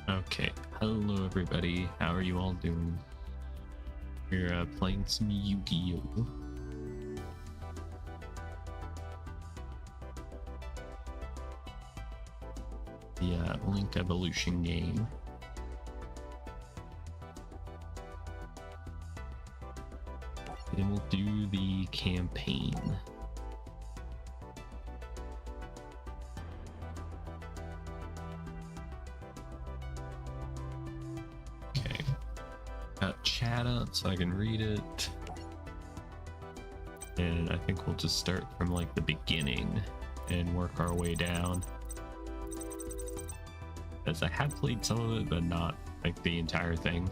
Okay, hello everybody. How are you all doing? We're playing some Yu-Gi-Oh! The Link Evolution game. And we'll do the campaign. Okay. Got chat up so I can read it. And I think we'll just start from like the beginning and work our way down. As I have played some of it, but not like the entire thing.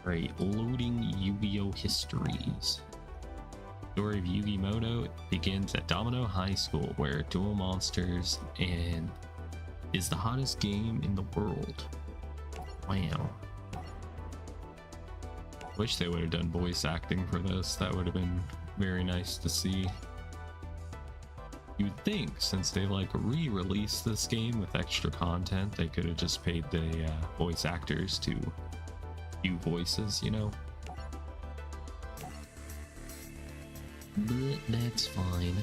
Right, loading Yu-Gi-Oh! Histories. Story of Yu-Gi-Oh! Begins at Domino High School, where duel monsters and is the hottest game in the world. Wow. Wish they would have done voice acting for this. That would have been very nice to see. You'd think, since they like re-released this game with extra content, they could have just paid the voice actors to do voices, you know? But that's fine.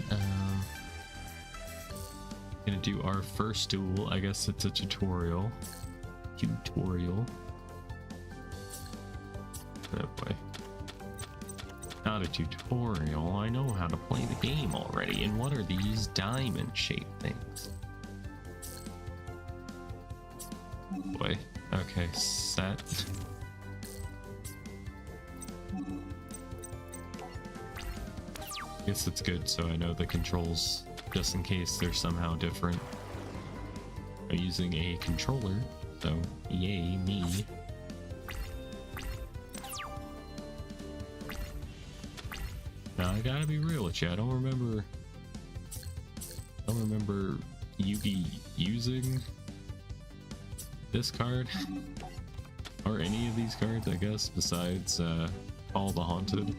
Gonna do our first duel. I guess it's a tutorial. Oh boy. Not a tutorial. I know how to play the game already. And what are these diamond-shaped things? Boy. Okay, set. Guess it's good so I know the controls, just in case they're somehow different. I'm using a controller, so yay me. Now I gotta be real with you, I don't remember Yugi using this card or any of these cards, I guess, besides All the Haunted.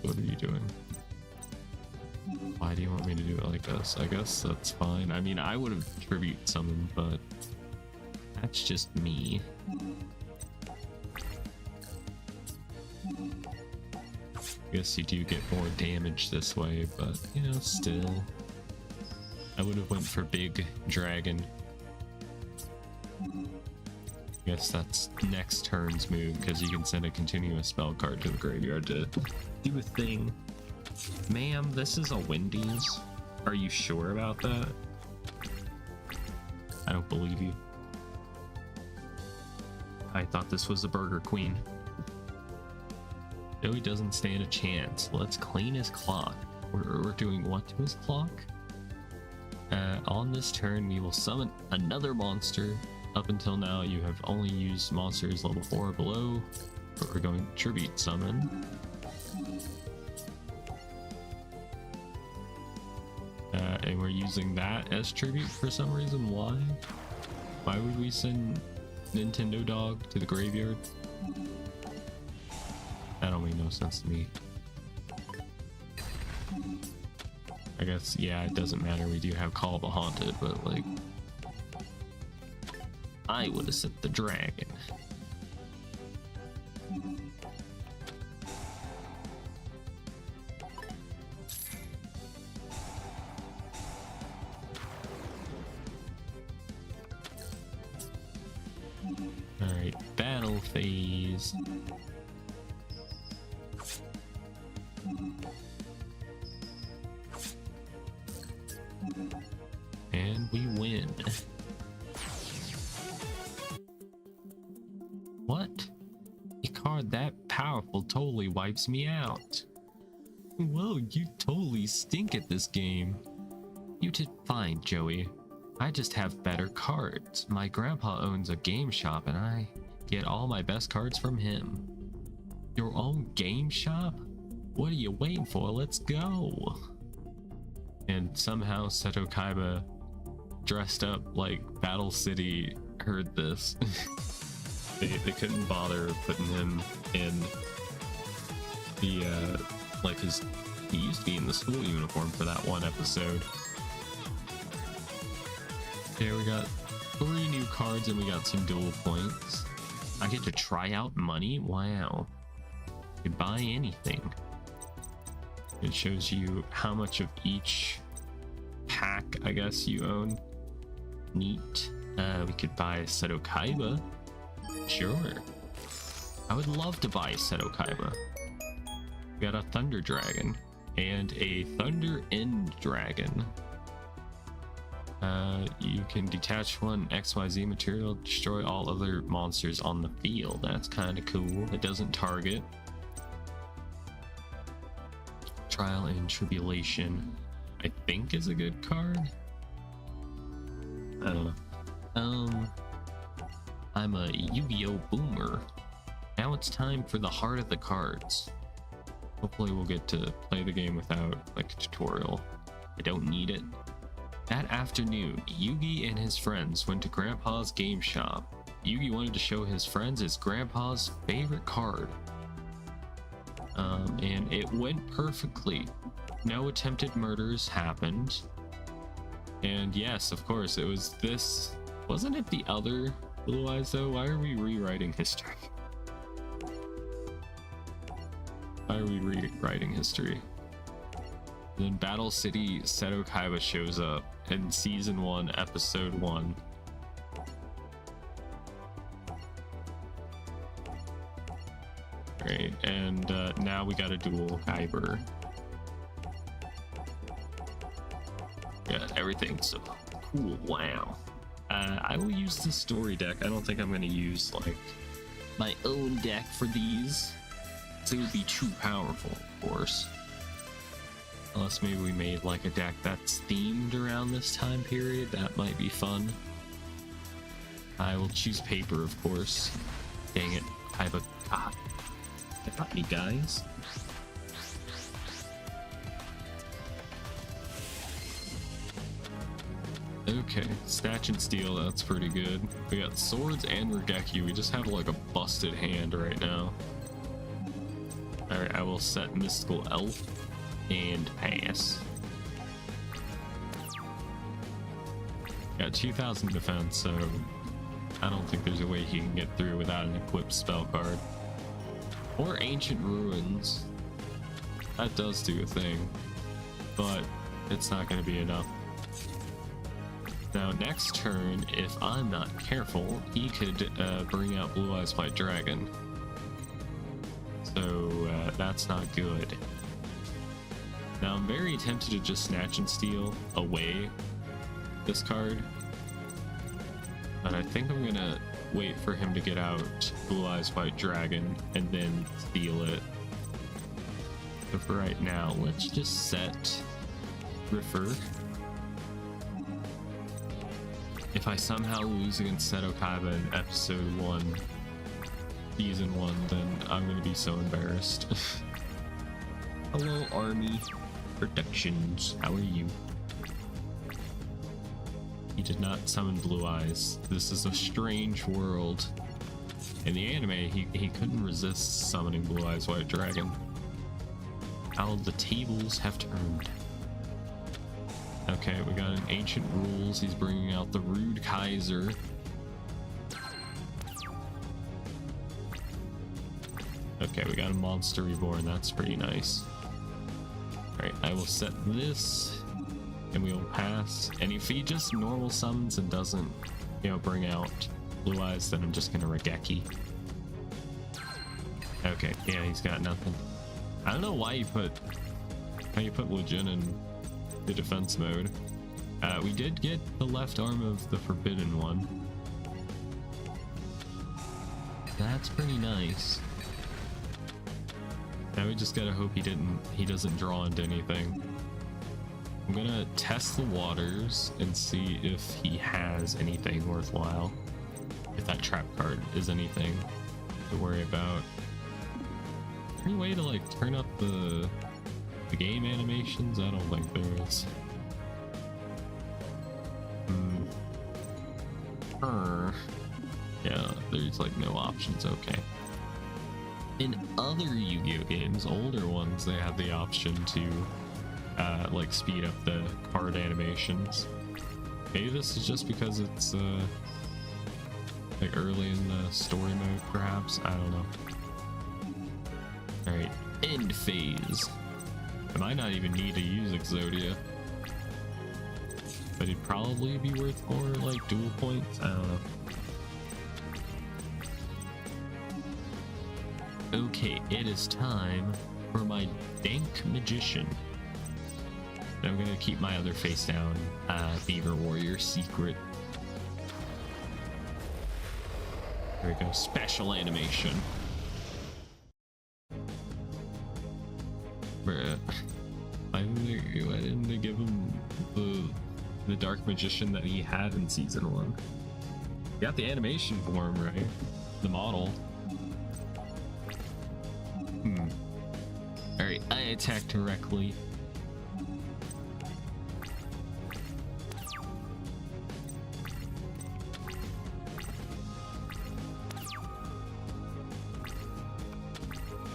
What are you doing? Why do you want me to do it like this? I guess that's fine. I mean, I would have tribute summoned, but that's just me. I guess you do get more damage this way, but you know, still. I would have went for big dragon. I guess that's next turn's move, because you can send a continuous spell card to the graveyard to do a thing. Ma'am, this is a Wendy's. Are you sure about that? I don't believe you. I thought this was a Burger Queen. Joey doesn't stand a chance. Let's clean his clock. We're doing what to his clock? On this turn, we will summon another monster. Up until now, you have only used monsters level 4 or below, but we're going to tribute summon. And we're using that as tribute for some reason. Why? Why would we send Nintendo Dog to the graveyard? That don't make no sense to me. I guess, yeah, it doesn't matter. We do have Call of the Haunted, but like, I would have sent the dragon. Alright, battle phase. And we win. What? A card that powerful totally wipes me out. Whoa, you totally stink at this game. You did fine, Joey. I just have better cards. My grandpa owns a game shop and I get all my best cards from him. Your own game shop? What are you waiting for? Let's go. And somehow Seto Kaiba, dressed up like Battle City, heard this. They couldn't bother putting him in the like his He used to be in the school uniform for that one episode. Okay, we got 3 new cards and we got some duel points. I get to try out money? Wow. You could buy anything. It shows you how much of each pack, I guess, you own. Neat. We could buy Seto Kaiba. Sure. I would love to buy Seto Kaiba. We got a Thunder Dragon and a Thunder End Dragon. You can detach one XYZ material, destroy all other monsters on the field. That's kind of cool. It doesn't target. Trial and Tribulation, I think, is a good card. I don't know. I'm a Yu-Gi-Oh boomer. Now it's time for the heart of the cards. Hopefully we'll get to play the game without like a tutorial. I don't need it. That afternoon, Yugi and his friends went to Grandpa's game shop. Yugi wanted to show his friends his grandpa's favorite card. And it went perfectly. No attempted murders happened. And yes, of course, it was this. Wasn't it the other Blue Eyes though? Why are we rewriting history? Why are we rewriting history? And then Battle City Seto Kaiba shows up in Season 1, Episode 1. Right, and now we got a dual Kyber. Yeah, everything's so cool. Wow. I will use the story deck. I don't think I'm going to use like my own deck for these. So it would be too powerful, of course. Unless maybe we made like a deck that's themed around this time period. That might be fun. I will choose paper, of course. Dang it. I have a... Ah. That got me, guys. Okay, Snatch and Steal, that's pretty good. We got Swords and Regeki. We just have like a busted hand right now. Alright, I will set Mystical Elf and pass. Got 2000 defense, so I don't think there's a way he can get through without an equipped spell card. Or Ancient Ruins. That does do a thing, but it's not going to be enough. Now, next turn, if I'm not careful, he could bring out Blue Eyes White Dragon. So that's not good. Now, I'm very tempted to just Snatch and Steal away this card. But I think I'm gonna wait for him to get out Blue Eyes White Dragon and then steal it. But for right now, let's just set Riffer. If I somehow lose against Seto Kaiba in episode 1, season 1, then I'm gonna be so embarrassed. Hello, Army Productions. How are you? He did not summon Blue Eyes. This is a strange world. In the anime, he couldn't resist summoning Blue Eyes White Dragon. How the tables have turned. Okay, we got an Ancient Rules. He's bringing out the Rude Kaiser. Okay, we got a Monster Reborn. That's pretty nice. Alright, I will set this, and we will pass. And if he just normal summons and doesn't, you know, bring out Blue Eyes, then I'm just gonna Regeki. Okay, yeah, he's got nothing. I don't know why you put Lujin in the defense mode. We did get the left arm of the Forbidden One. That's pretty nice. Now we just gotta hope he doesn't draw into anything. I'm gonna test the waters and see if he has anything worthwhile. If that trap card is anything to worry about. Any way to like turn up the game animations? I don't think there is. Yeah, there's like no options. Okay. In other Yu-Gi-Oh games, older ones, they have the option to like speed up the card animations. Maybe this is just because it's like early in the story mode, perhaps. I don't know. All right, end phase. I might not even need to use Exodia, but it'd probably be worth more like dual points. I don't know. Okay, it is time for my Dank Magician. And I'm gonna keep my other face down Beaver Warrior secret. There we go, special animation. Bruh. Why didn't they give him the Dark Magician that he had in season 1? You got the animation for him, right? The model. Alright, I attack directly.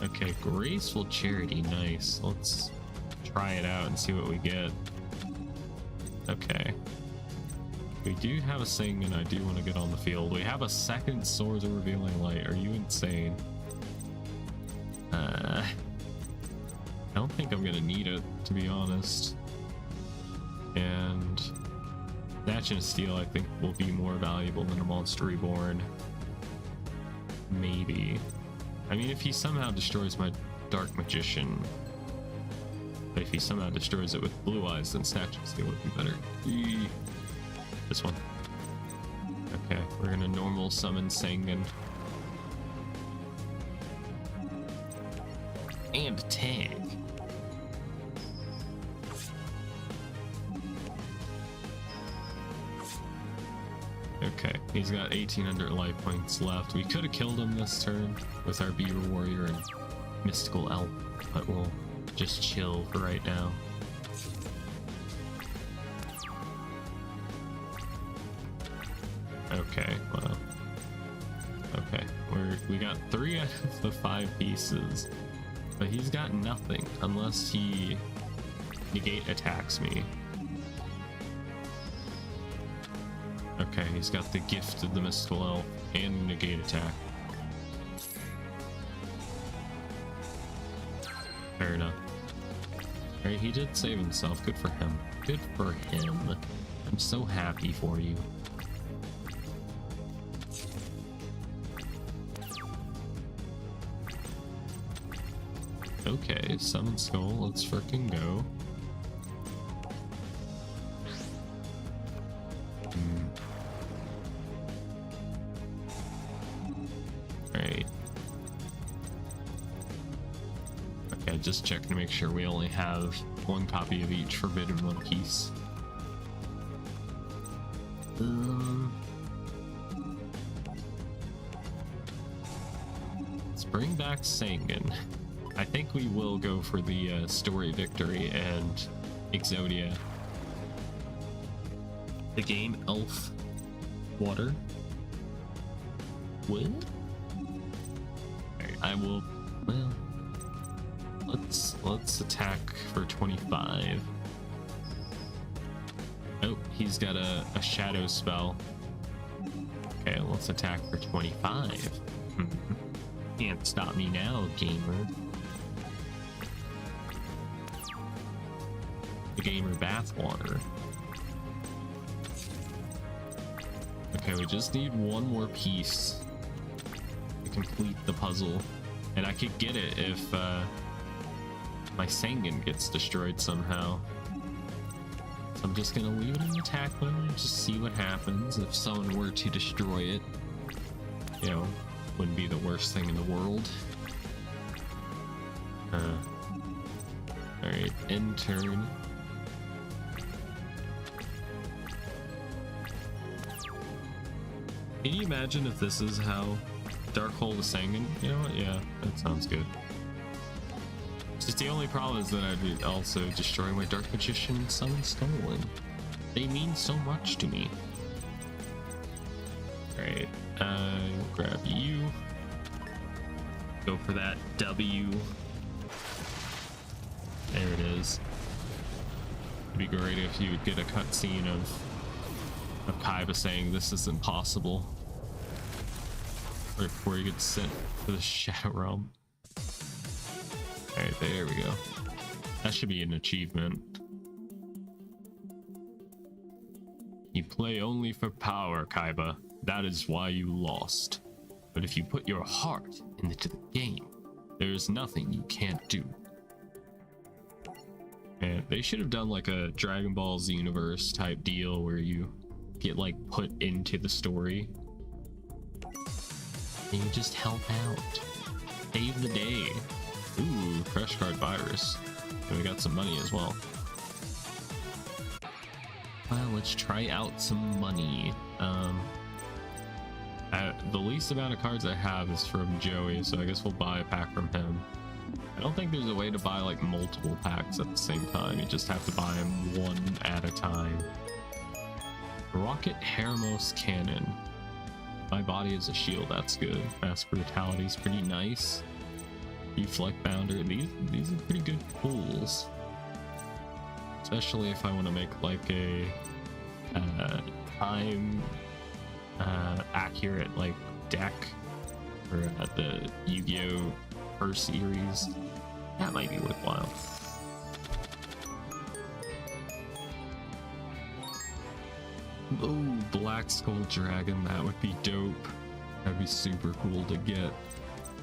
Okay, Graceful Charity, nice. Let's try it out and see what we get. Okay. We do have a Sing, and I do want to get on the field. We have a second Swords of Revealing Light. Are you insane? I don't think I'm gonna need it, to be honest. And Snatch and Steal, I think, will be more valuable than a Monster Reborn. Maybe. I mean, if he somehow destroys my Dark Magician, but if he somehow destroys it with Blue Eyes, then Snatch and Steal would be better. This one. Okay, we're gonna normal summon Sangan. And tag. Okay, he's got 1800 life points left. We could have killed him this turn with our Beaver Warrior and Mystical Elf, but we'll just chill for right now. Okay, well. Okay, we got 3 out of the 5 pieces. But he's got nothing unless he negate attacks me. Okay, he's got the gift of the Mystical Elf and negate attack. Fair enough. Alright, he did save himself. Good for him. Good for him. I'm so happy for you. Okay, Summon Skull, let's frickin' go. Alright. Okay, just checking to make sure we only have 1 copy of each Forbidden One piece. Let's bring back Sangan. I think we will go for the Story Victory and Exodia. The game Elf Water. What? Alright, I will. Well, let's attack for 25. Oh, he's got a shadow spell. Okay, let's attack for 25. Can't stop me now, gamer. The gamer bathwater. Okay, we just need 1 more piece to complete the puzzle, and I could get it if my Sangan gets destroyed somehow. So I'm just gonna leave it in attack mode and just see what happens if someone were to destroy it. You know, wouldn't be the worst thing in the world. Alright, end turn. Can you imagine if this is how Darkhold is Sangan? You know what? Yeah, that sounds good. Just the only problem is that I'd also destroy my Dark Magician and Summon Stolen. They mean so much to me. Alright, grab you. Go for that W. There it is. It'd be great if you would get a cutscene of Kaiba saying this is impossible. Right before he gets sent to the Shadow Realm. Alright, there we go. That should be an achievement. You play only for power, Kaiba. That is why you lost. But if you put your heart into the game, there is nothing you can't do. And they should have done like a Dragon Ball Z universe type deal where you get like put into the story and you just help out, save the day. Ooh, crash card virus, and we got some money as well. Well, let's try out some money. The least amount of cards I have is from Joey, so I guess we'll buy a pack from him. I don't think there's a way to buy like multiple packs at the same time. You just have to buy them one at a time. Rocket Hermos Cannon. My body is a shield. That's good. Fast brutality is pretty nice. Deflect Bounder. These are pretty good pulls. Especially if I want to make like a time accurate like deck for the Yu-Gi-Oh! First series. That might be worthwhile. Oh, Black Skull Dragon, that would be dope. That'd be super cool to get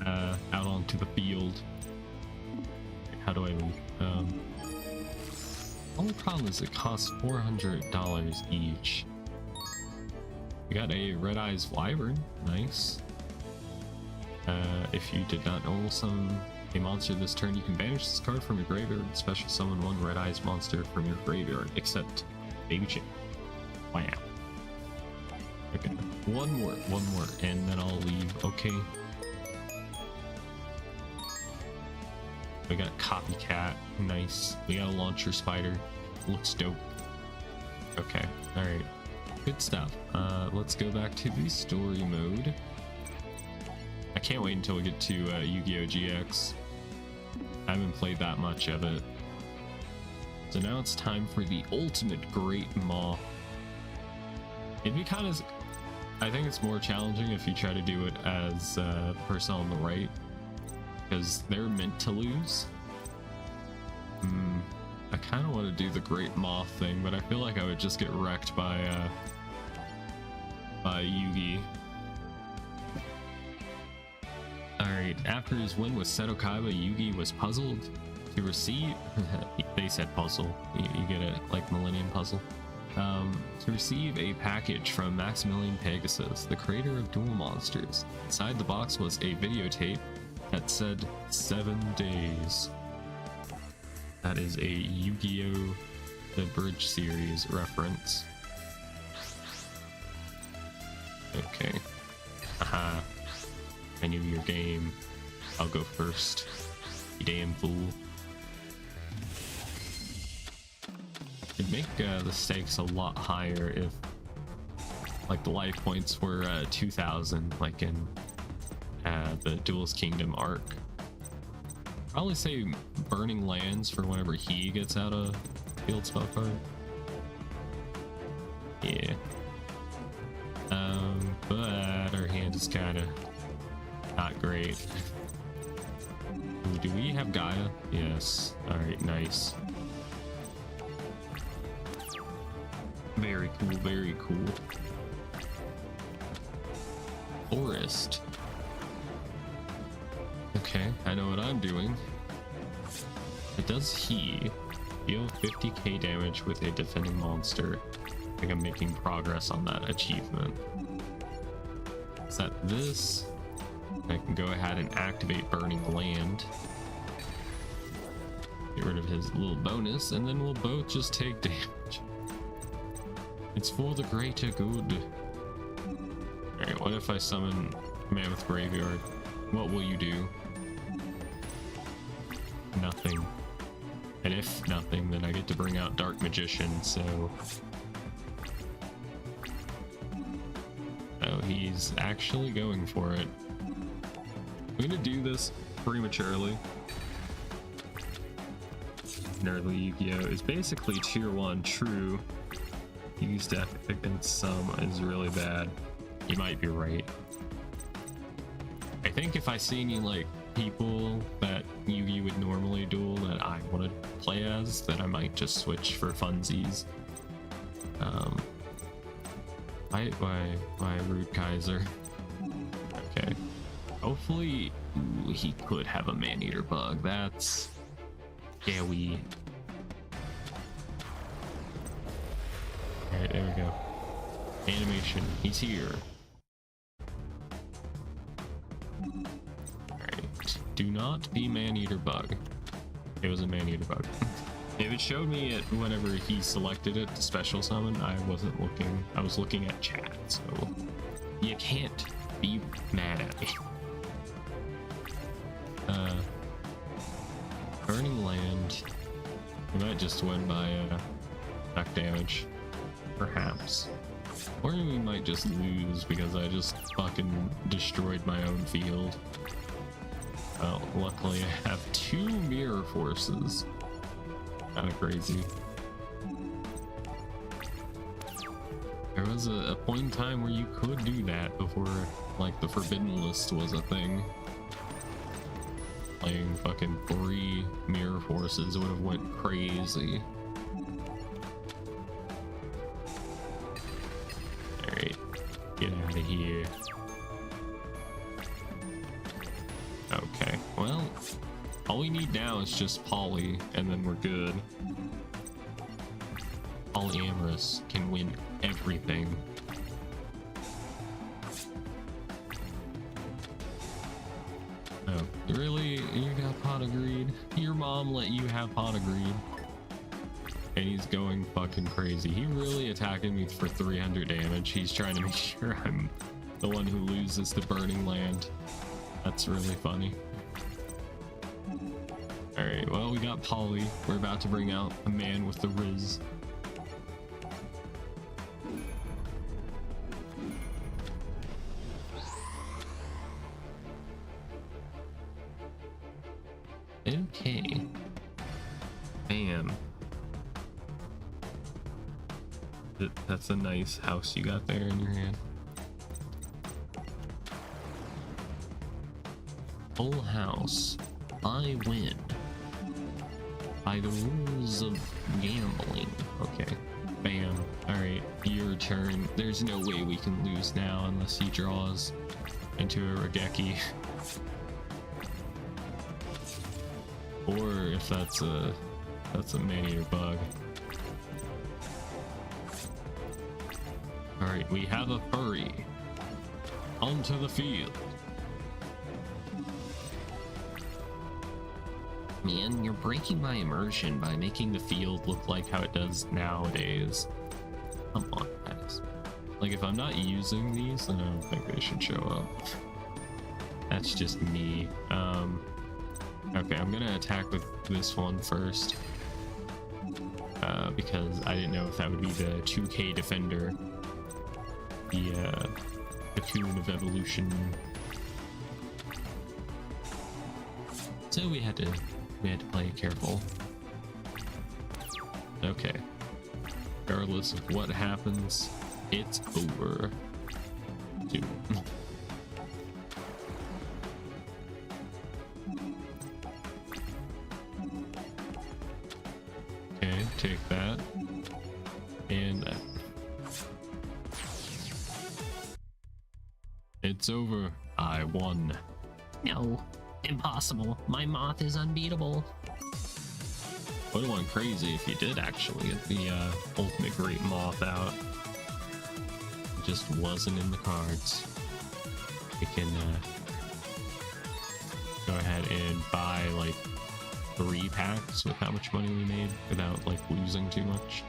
out onto the field. How do I leave? Only problem is it costs $400 each. We got a Red Eyes Wyvern, nice. If you did not normal summon a monster this turn, you can banish this card from your graveyard and special summon one Red Eyes monster from your graveyard, except Baby Chick. Wow. Okay, one more, and then I'll leave. Okay. We got Copycat, nice. We got a Launcher Spider, looks dope. Okay, alright. Good stuff. Let's go back to the story mode. I can't wait until we get to Yu-Gi-Oh! GX. I haven't played that much of it. So now it's time for the ultimate Great Maw. It'd be kind of... I think it's more challenging if you try to do it as the person on the right, because they're meant to lose. I kind of want to do the Great Maw thing, but I feel like I would just get wrecked by Yugi. Alright, after his win with Seto Kaiba, Yugi was puzzled to receive... they said puzzle. You get it, like Millennium Puzzle. To receive a package from Maximilian Pegasus, the creator of Duel Monsters. Inside the box was a videotape that said 7 days. That is a Yu-Gi-Oh! The Bridge series reference. Okay. Haha. I knew your game. I'll go first. You damn fool. It'd make the stakes a lot higher if like the life points were 2,000 like in the Duelist Kingdom arc. Probably say Burning Lands for whenever he gets out a field spell card. Yeah. But our hand is kind of not great. Ooh, do we have Gaia? Yes. Alright, nice. Very cool, very cool. Forest. Okay, I know what I'm doing. It does he deal 50k damage with a defending monster. I think I'm making progress on that achievement. Set this. I can go ahead and activate Burning Land. Get rid of his little bonus, and then we'll both just take damage. It's for the greater good. Alright, what if I summon Mammoth Graveyard? What will you do? Nothing. And if nothing, then I get to bring out Dark Magician, so... Oh, he's actually going for it. I'm gonna do this prematurely. An early Yu-Gi-Oh! Is basically tier 1 true. Used against some is really bad. You might be right. I think if I see any like people that Yu-Gi would normally duel that I want to play as, then I might just switch for funsies. Why Rude Kaiser? Okay. Hopefully, ooh, he could have a man-eater bug. That's scary. Alright, there we go. Animation. He's here. Alright. Do not be man-eater bug. It was a man-eater bug. If it showed me it whenever he selected it to special summon, I wasn't looking. I was looking at chat, so you can't be mad at me. Burning Land. We might just win by attack damage. Perhaps. Or we might just lose because I just fucking destroyed my own field. Well, luckily I have 2 mirror forces. Kinda crazy. There was a point in time where you could do that before, like, the Forbidden List was a thing. Playing fucking 3 mirror forces would have went crazy. Alright, get out of here. Okay, well, all we need now is just Poly, and then we're good. Polyamorous can win everything. Oh, really? You got Pot of Greed? Your mom let you have Pot of Greed? And he's going fucking crazy. He really attacking me for 300 damage. He's trying to make sure I'm the one who loses to Burning Land. That's really funny. Alright, well, we got Poly. We're about to bring out a man with the Riz. Okay. Bam. That's a nice house you got there in your hand. Full house. I win. By the rules of gambling. Okay. Bam. Alright, your turn. There's no way we can lose now unless he draws into a Regeki. Or if that's a man-eater bug. Alright, we have a furry. Onto the field. Man, you're breaking my immersion by making the field look like how it does nowadays. Come on, guys. Like, if I'm not using these, then I don't think they should show up. That's just me. Okay, I'm gonna attack with this one first. Because I didn't know if that would be the 2K Defender. The Cocoon of Evolution. So we had to play it careful. Okay. Regardless of what happens, it's over. Dude. Okay, take that. And that. It's over. I won. No, impossible. My moth is unbeatable. Would have went crazy if you did actually get the ultimate great moth out. It just wasn't in the cards. We can go ahead and buy like 3 packs with how much money we made without like losing too much.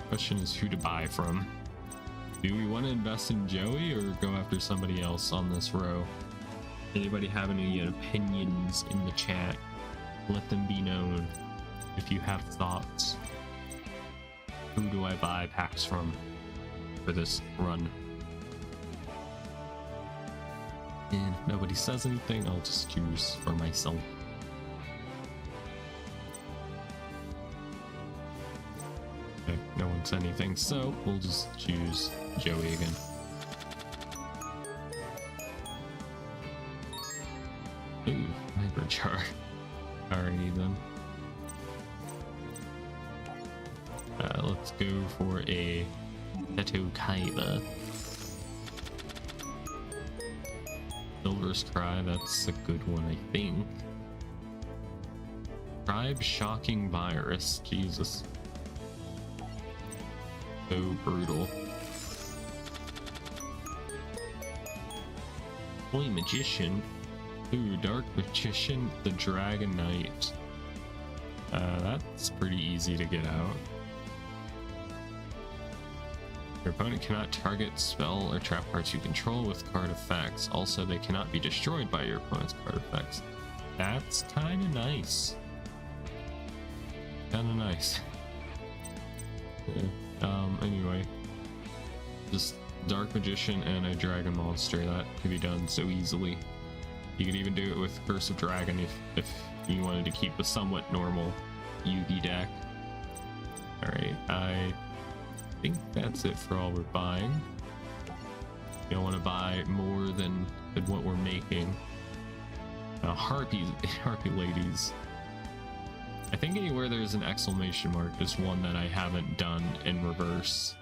Question is who to buy from. Do we want to invest in Joey or go after somebody else on this row? Anybody have any opinions in the chat? Let them be known. If you have thoughts, who do I buy packs from for this run? And if nobody says anything, I'll just choose for myself. Okay, no one said anything, so we'll just choose Joey again. Ooh, Hyperchar. Alrighty then. Let's go for a Teto Kaiba. Silver's Cry, that's a good one, I think. Tribe Shocking Virus, Jesus. So brutal. Holy Magician. Ooh, Dark Magician, the Dragon Knight. That's pretty easy to get out. Your opponent cannot target spell or trap cards you control with card effects. Also, they cannot be destroyed by your opponent's card effects. That's kind of nice. Kind of nice. Yeah. Anyway. Just Dark Magician and a Dragon Monster. That could be done so easily. You could even do it with Curse of Dragon if you wanted to keep a somewhat normal Yugi deck. Alright, I think that's it for all we're buying. You don't want to buy more than what we're making. Harpy ladies. I think anywhere there's an exclamation mark is one that I haven't done in reverse.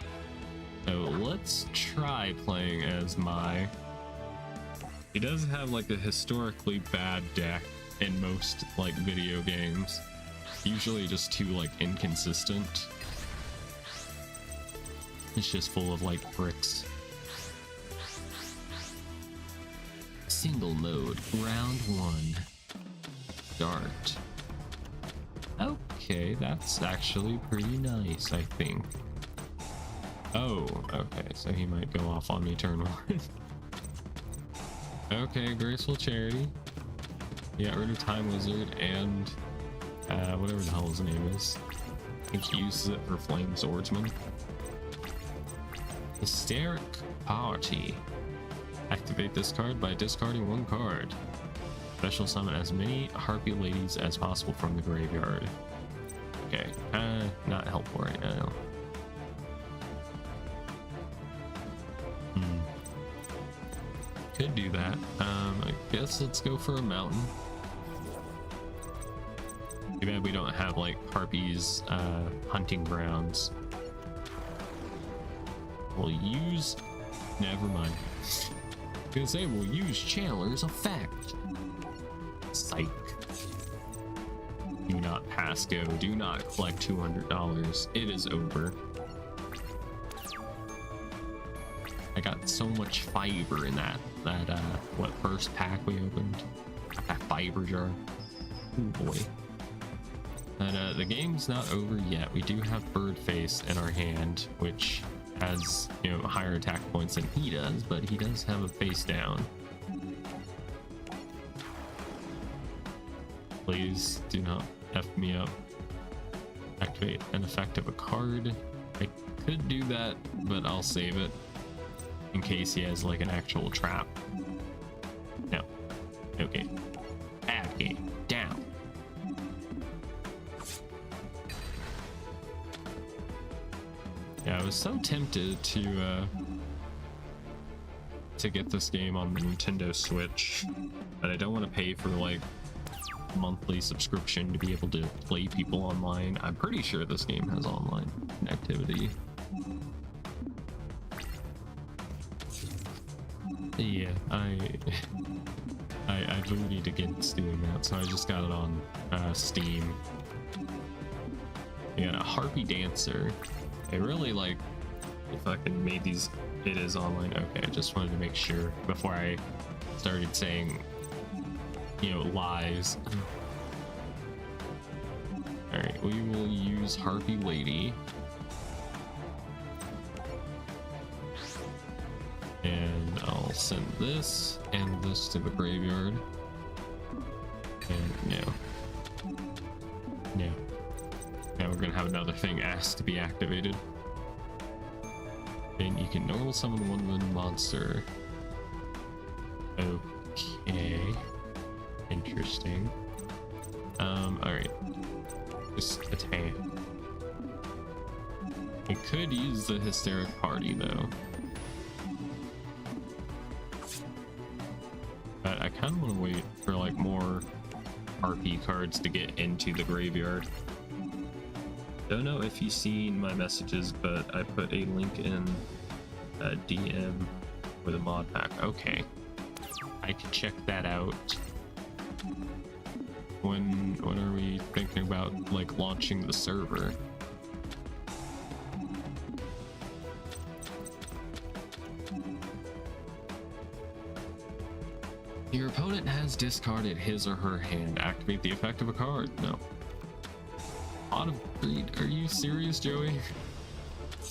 So let's try playing as Mai. He does have like a historically bad deck in most like video games. Usually just too like inconsistent. It's just full of like bricks. Single mode, round 1. Dart. Okay, that's actually pretty nice, I think. Oh, okay, so he might go off on me turn 1. Okay, Graceful Charity. He got rid of Time Wizard and whatever the hell his name is. I think he uses it for Flame Swordsman. Hysteric Party. Activate this card by discarding 1 card. Special summon as many Harpy Ladies as possible from the graveyard. Okay, not helpful right now. Could do that. I guess let's go for a mountain. Too bad we don't have like Harpy's hunting grounds. We'll use... Never mind. I was gonna say we'll use Chandler's Effect. Psych. Do not pass go. Do not collect $200. It is over. I got so much fiber in that what first pack we opened? That fiber jar. Oh boy. And the game's not over yet. We do have Birdface in our hand, which has, you know, higher attack points than he does, but he does have a face down. Please do not F me up. Activate an effect of a card. I could do that, but I'll save it in case he has like an actual trap. No. Okay. Ad game. Down. Yeah, I was so tempted to get this game on the Nintendo Switch, but I don't want to pay for like monthly subscription to be able to play people online. I'm pretty sure this game has online connectivity. Yeah, I do need to get doing that, so I just got it on Steam. I got a Harpy Dancer. I really like if I can made these. It is online. Okay, I just wanted to make sure before I started saying, you know, lies. All right, we will use Harpy Lady. And I'll send this and this to the graveyard. And no. No. Now we're gonna have another thing asked to be activated. And you can normal summon 1/1 monster. Okay. Interesting. Alright. Just attain. We could use the hysteric party though. But I kind of want to wait for like more RP cards to get into the graveyard. Don't know if you've seen my messages, but I put a link in a DM with a mod pack. Okay. I can check that out. When are we thinking about like launching the server? Your opponent has discarded his or her hand. Activate the effect of a card. No. Pot of Greed. Are you serious, Joey?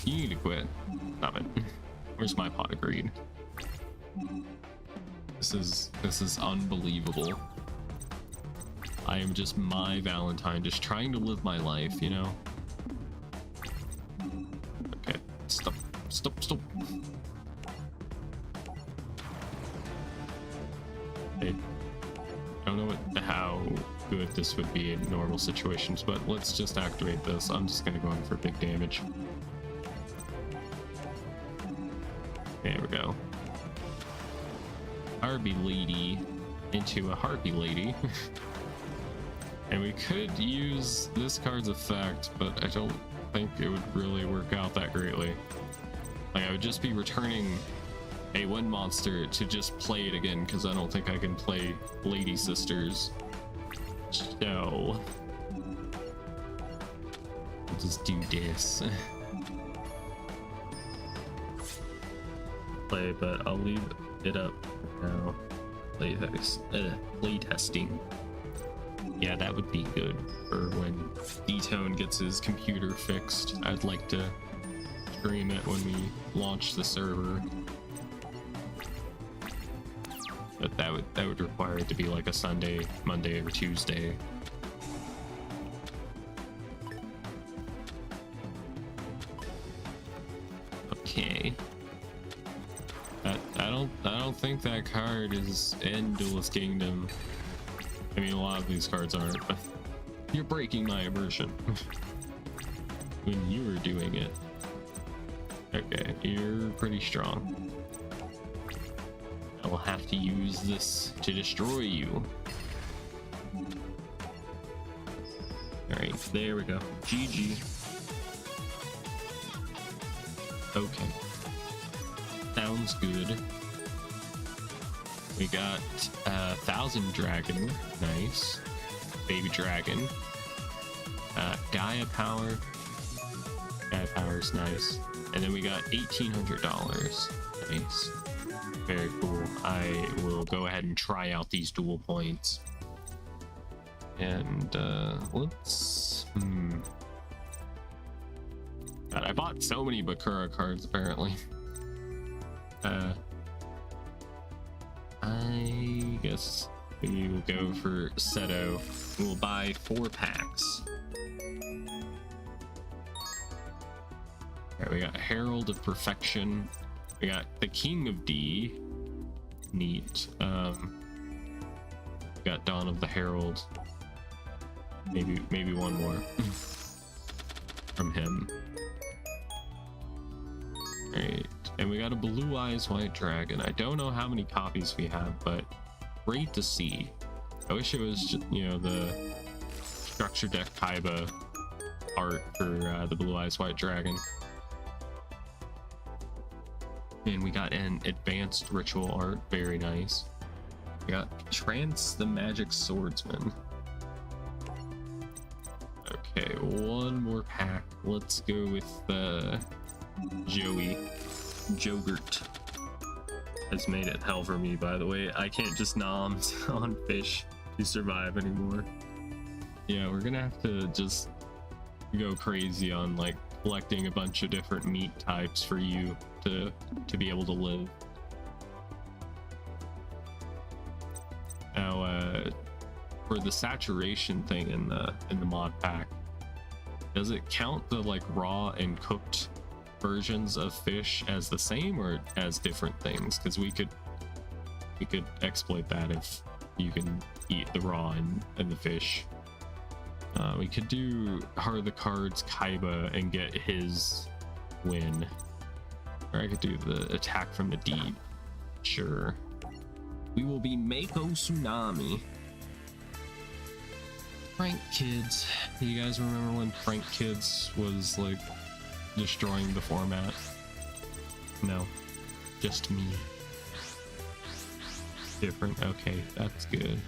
You need to quit. Stop it. Where's my Pot of Greed? This is unbelievable. I am just my Valentine, just trying to live my life, you know? Okay. Stop. I don't know how good this would be in normal situations, but let's just activate this. I'm just gonna go in for big damage. There we go. Harpy lady into a harpy lady. And we could use this card's effect, but I don't think it would really work out that greatly. Like, I would just be returning a wind monster to just play it again, because I don't think I can play Lady Sisters. So we'll just do this. Play, but I'll leave it up now. Play testing. Yeah, that would be good for when D-Tone gets his computer fixed. I'd like to stream it when we launch the server. But that would require it to be like a Sunday, Monday, or Tuesday. Okay. I don't think that card is in Duelist Kingdom. I mean, a lot of these cards aren't, but you're breaking my immersion when you were doing it. Okay, you're pretty strong. I will have to use this to destroy you. Alright, there we go. GG. Okay. Sounds good. We got 1000 Dragon. Nice. Baby Dragon. Gaia Power. Gaia Power's nice. And then we got $1,800. Nice. Very cool. I will go ahead and try out these dual points. And let's... God, I bought so many Bakura cards, apparently. I guess we will go for Seto. We'll buy 4 packs. Alright, we got Herald of Perfection. We got the King of D. Neat. We got Dawn of the Herald. Maybe one more from him. Alright, and we got a Blue Eyes White Dragon. I don't know how many copies we have, but great to see. I wish it was just, you know, the structure deck Kaiba art for the Blue Eyes White Dragon. And we got an advanced ritual art, very nice. We got Trance the Magic Swordsman. Okay, one more pack. Let's go with Joey. Jogurt has made it hell for me, by the way. I can't just nom on fish to survive anymore. Yeah, we're gonna have to just go crazy on like collecting a bunch of different meat types for you to be able to live. Now, for the saturation thing in the mod pack, does it count the like raw and cooked versions of fish as the same or as different things? Because we could We could exploit that if you can eat the raw and the fish. We could do Heart of the Cards Kaiba and get his win. Or I could do the attack from the deep. Sure. We will be Mako Tsunami. Prank Kids. Do you guys remember when Prank Kids was like destroying the format? No. Just me. Different. Okay, that's good.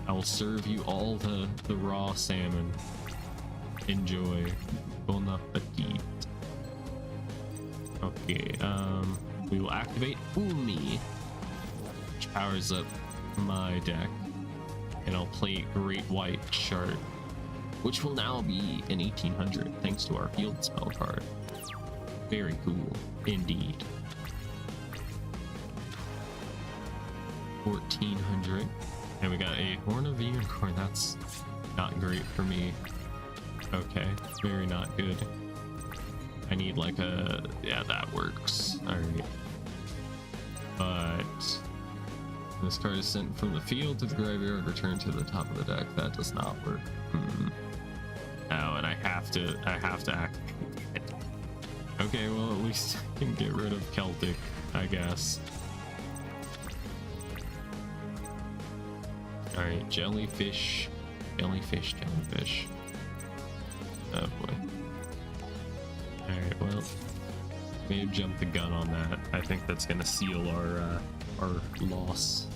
I will serve you all the raw salmon. Enjoy. Bon appetit. Okay, we will activate Umi, which powers up my deck, and I'll play Great White Shark, which will now be an 1800 thanks to our field spell card. Very cool, indeed. 1400, and we got a Horn of the Unicorn. That's not great for me. Okay, very not good. I need like a, yeah, that works. All right, but this card is sent from the field to the graveyard, returned to the top of the deck. That does not work. Oh, and I have to activate it. Okay, well, at least I can get rid of Celtic, I guess. All right, jellyfish. Oh boy. Alright, well, may have jumped the gun on that. I think that's gonna seal our loss.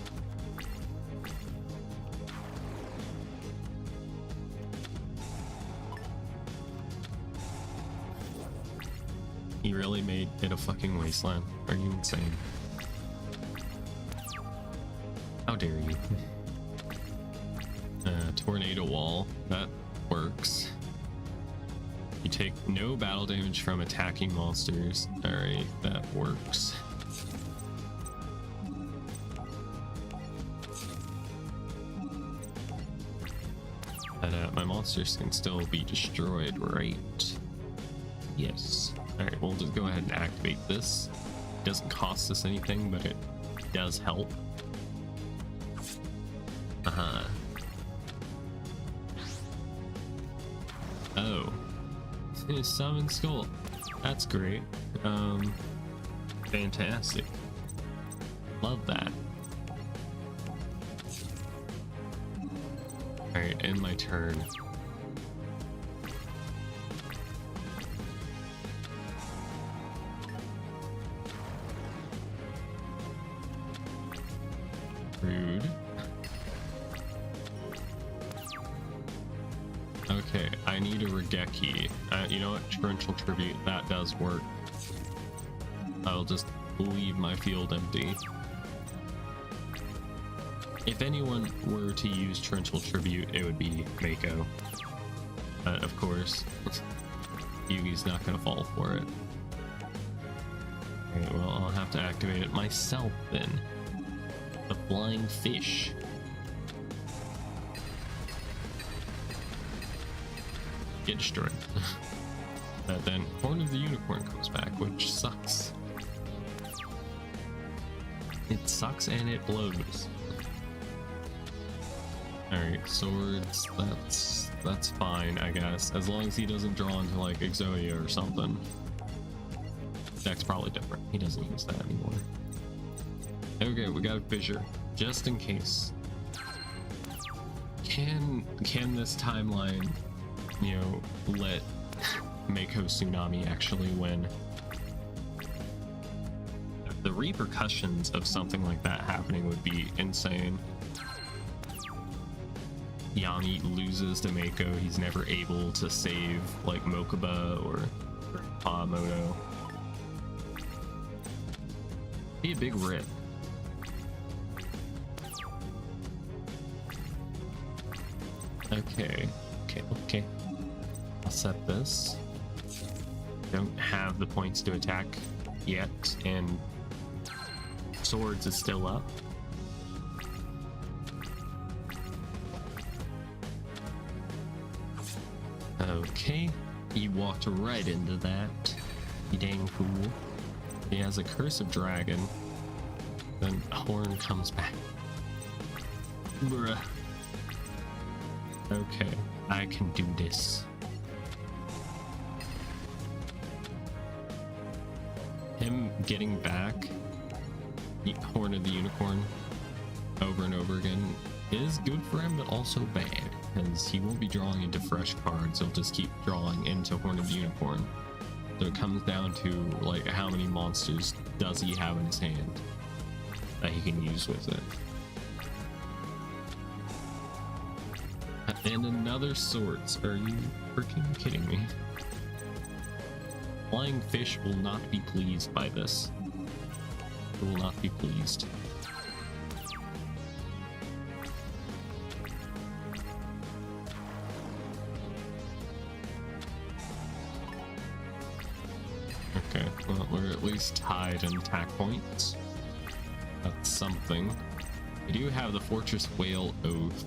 He really made it a fucking wasteland. Are you insane? How dare you? Tornado wall. That works. You take no battle damage from attacking monsters. Alright, that works. But my monsters can still be destroyed, right? Yes. Alright, we'll just go ahead and activate this. It doesn't cost us anything, but it does help. Oh. Summon Skull. That's great. Fantastic. Love that. Alright, end my turn. Rude. Okay, I need a Regeki. You know what? Torrential Tribute, that does work. I'll just leave my field empty. If anyone were to use Torrential Tribute, it would be Mako. But of course, Yugi's not gonna fall for it. Okay, well, I'll have to activate it myself then. The Flying Fish. Get destroyed. But then Horn of the Unicorn comes back, which sucks. It sucks and it blows. Alright, swords, that's fine, I guess. As long as he doesn't draw into like Exodia or something. Deck's probably different. He doesn't use that anymore. Okay, we got a fissure. Just in case. Can this timeline, you know, let Mako Tsunami actually win? The repercussions of something like that happening would be insane. Yami loses to Mako. He's never able to save like Mokuba or Pamoto. Be a big rip. Okay. I'll set this. Don't have the points to attack yet, and swords is still up. Okay, you walked right into that. You dang fool. He has a curse of dragon. Then Horn comes back. Bruh. Okay, I can do this. Him getting back Horn of the Unicorn over and over again is good for him, but also bad, because he won't be drawing into fresh cards. He'll just keep drawing into Horn of the Unicorn. So it comes down to like how many monsters does he have in his hand that he can use with it. And another swords. Are you freaking kidding me? Flying fish will not be pleased by this. It will not be pleased. Okay, well, we're at least tied in attack points. That's something. I do have the Fortress Whale Oath,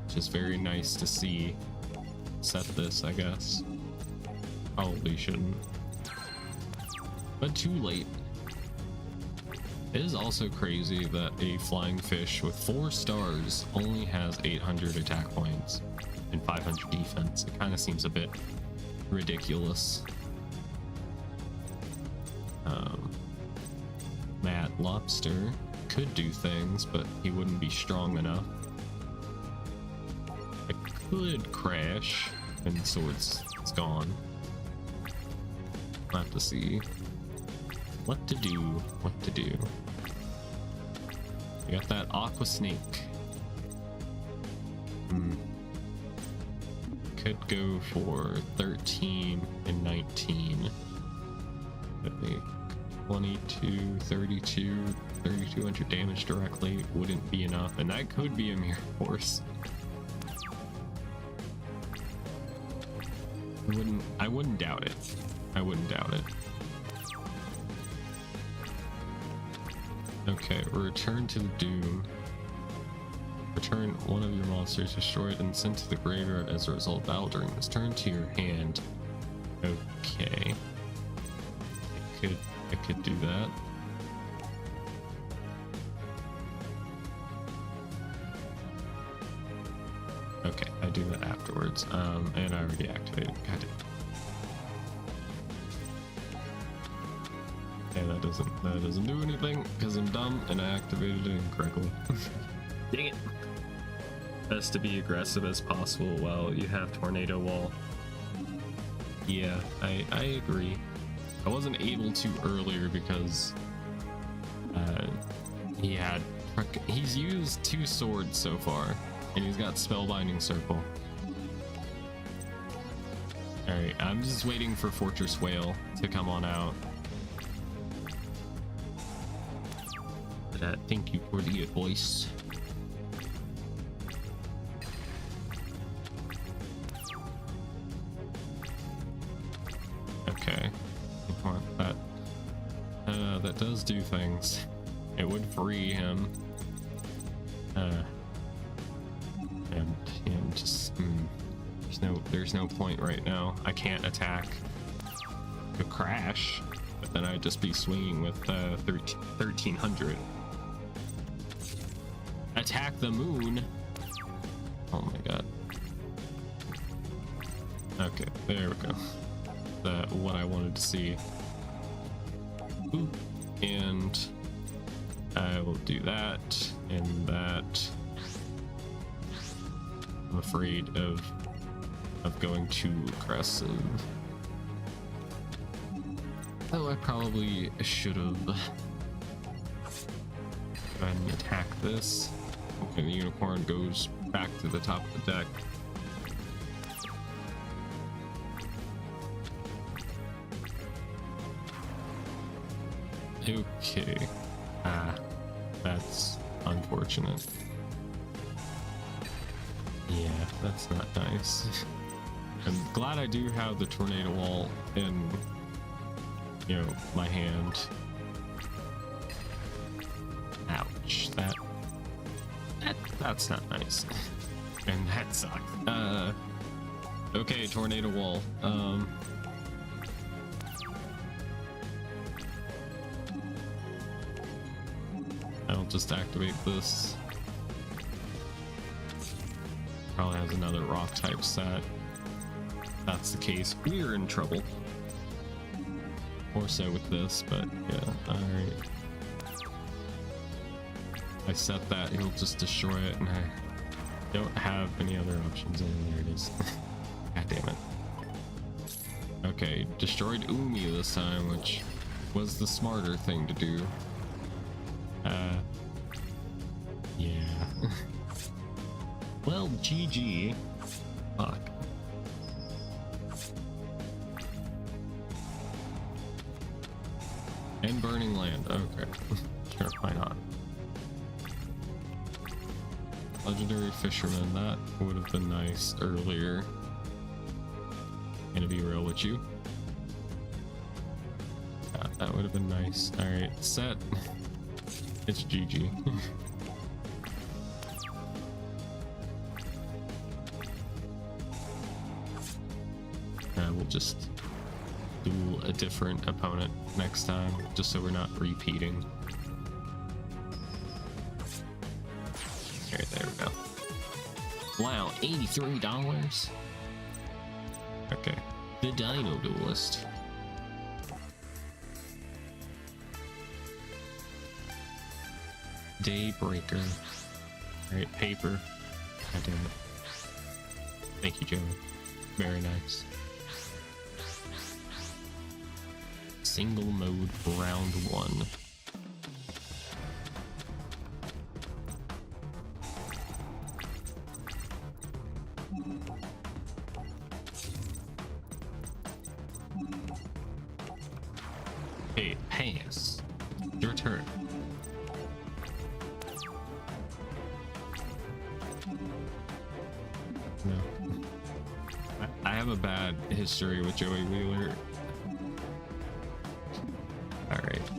which is very nice to see. Set this, I guess. Probably shouldn't. But too late. It is also crazy that a flying fish with 4 stars only has 800 attack points and 500 defense. It kind of seems a bit ridiculous. Mad Lobster could do things, but he wouldn't be strong enough. It could crash, and swords is gone. I'll have to see what to do. What to do. We got that Aqua Snake. Could go for 13 and 19. Okay. 22, 32, 3200 damage directly wouldn't be enough, and that could be a Mirror Force. I wouldn't doubt it. I wouldn't doubt it. Okay, return to the Doom. Return one of your monsters destroyed and sent to the graveyard as a result of battle during this turn to your hand. Okay. I could do that. Okay, I do that afterwards. And I already activated. God damn. Okay, that doesn't do anything because I'm dumb and I activated it incorrectly. Dang it. Best to be aggressive as possible while you have Tornado Wall. Yeah, I agree. I wasn't able to earlier because he's used 2 swords so far, and he's got Spellbinding Circle. Alright, I'm just waiting for Fortress Whale to come on out. Thank you for the advice. Okay. That does do things. It would free him. And just there's no point right now. I can't attack a crash, but then I'd just be swinging with 1300. Attack the moon. Oh my god. Okay, there we go. What I wanted to see. Ooh. And I will do that and that. I'm afraid of going too aggressive. Oh, I probably should have. Go ahead and attack this. Okay, the unicorn goes back to the top of the deck. Okay. That's unfortunate. Yeah, that's not nice. I'm glad I do have the Tornado Wall in, my hand. Ouch. That's not nice. And that sucks. Okay, Tornado Wall. I'll just activate this. Probably has another rock type set. If that's the case, we're in trouble. More so with this, but yeah, alright. I set that, he'll just destroy it, and I don't have any other options. And there it is. God damn it. Okay, destroyed Umi this time, which was the smarter thing to do. Yeah. Well, GG. Fuck. And Burning Land. Okay. Sure, why not? Legendary Fisherman. That would have been nice earlier. Gonna be real with you. Yeah, that would have been nice. Alright, set. It's GG. We'll just do a different opponent next time, just so we're not repeating. Alright, there we go. Wow, $83? Okay. The Dino Duelist. Daybreaker. Alright, paper. God damn it. Thank you, Joey. Very nice. Single mode round 1. Okay, pass. Your turn. No. I have a bad history with Joey Wheeler. Alright.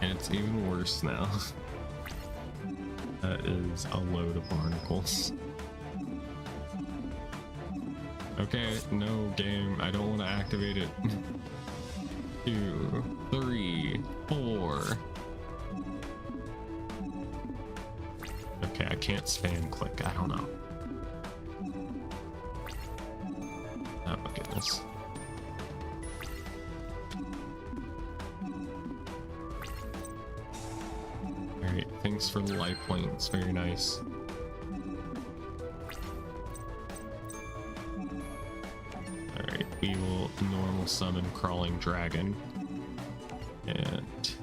And it's even worse now. That is a load of barnacles. Okay, no game. I don't want to activate it. 2, 3, 4. Okay, I can't spam click. I don't know. Oh my goodness. Alright, thanks for the life points. Very nice. Alright, we will normal summon Crawling Dragon. And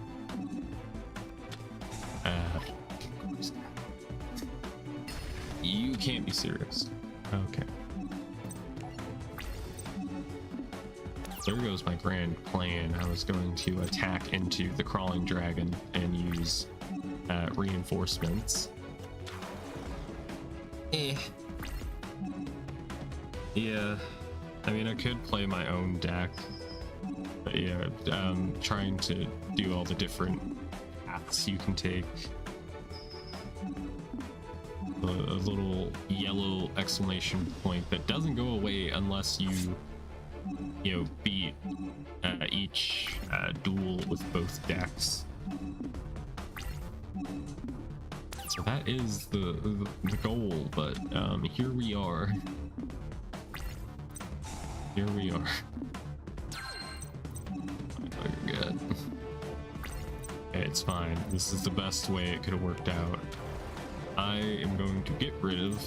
you can't be serious. Okay. There goes my grand plan. I was going to attack into the Crawling Dragon and use reinforcements. Yeah, I mean, I could play my own deck, but yeah, trying to do all the different paths you can take. A little yellow exclamation point that doesn't go away unless you beat each duel with both decks. So that is the goal, but here we are. Here we are. Oh, you're good. Okay, it's fine. This is the best way it could have worked out. I am going to get rid of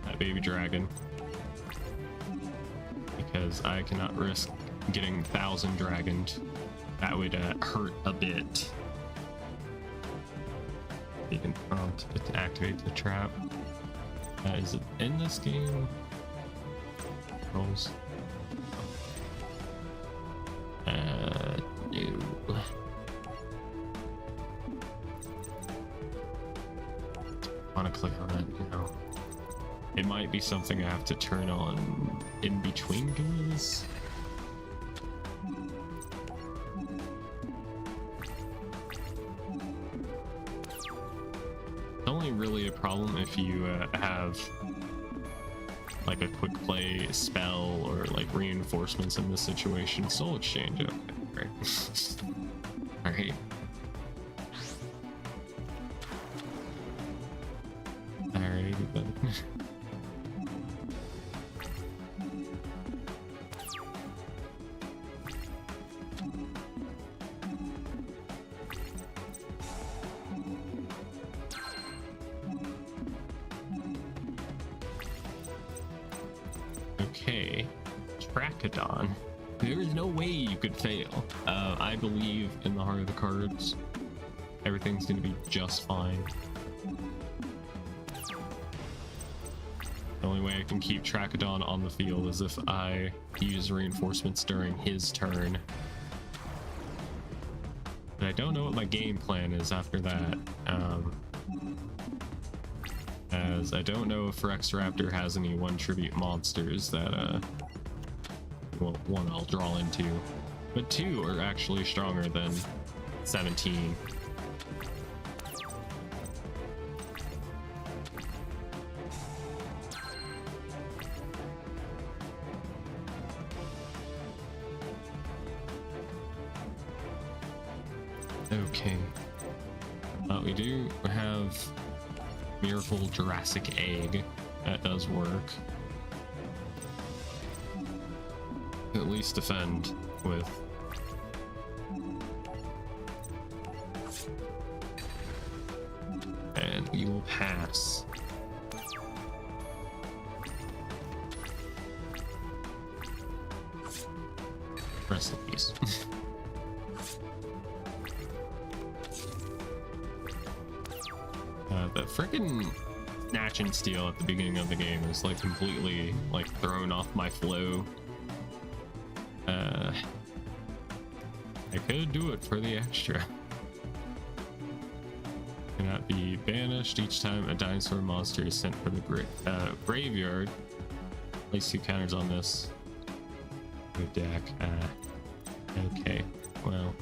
that baby dragon because I cannot risk getting 1,000 dragoned. That would hurt a bit. You can prompt it to activate the trap. Is it in this game? Rolls. No. I want to click on it, no. It might be something I have to turn on in between duels. It's only really a problem if you have like a quick play spell or like reinforcements in this situation. Soul Exchange, okay, great. Alright. Okay. Trachodon. There is no way you could fail. I believe in the heart of the cards. Everything's gonna be just fine. The only way I can keep Trachodon on the field is if I use reinforcements during his turn. But I don't know what my game plan is after that. As I don't know if Rex Raptor has any one tribute monsters that well, one I'll draw into, but two are actually stronger than 17. Okay, we do have Miracle Jurassic Egg. That does work. At least defend with. And we will pass. Rest in peace. The frickin' snatch and steal at the beginning of the game is like completely like thrown off my flow. I could do it for the extra. Cannot be banished each time a dinosaur monster is sent for the graveyard. Place 2 counters on this. Good deck. Okay, well.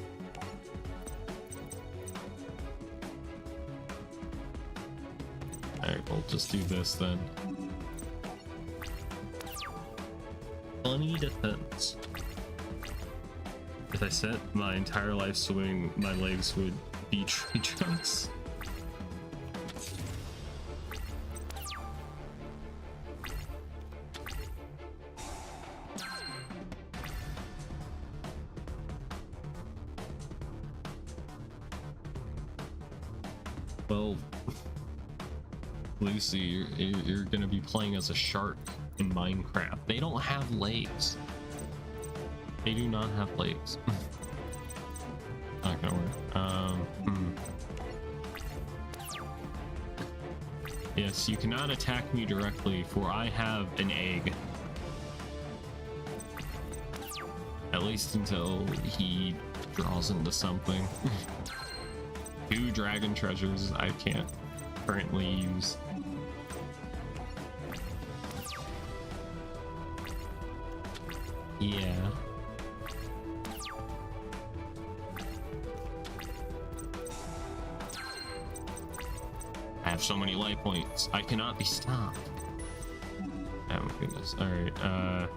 Alright, we'll just do this then. Funny defense. If I set my entire life swimming, my legs would be tree trunks. Well, Lucy, you're gonna be playing as a shark in Minecraft. They don't have legs. They do not have legs. Not gonna work. Yes, you cannot attack me directly, for I have an egg. At least until he draws into something. 2 dragon treasures I can't currently use. Yeah. I have so many life points. I cannot be stopped. Oh my goodness. Alright, I'm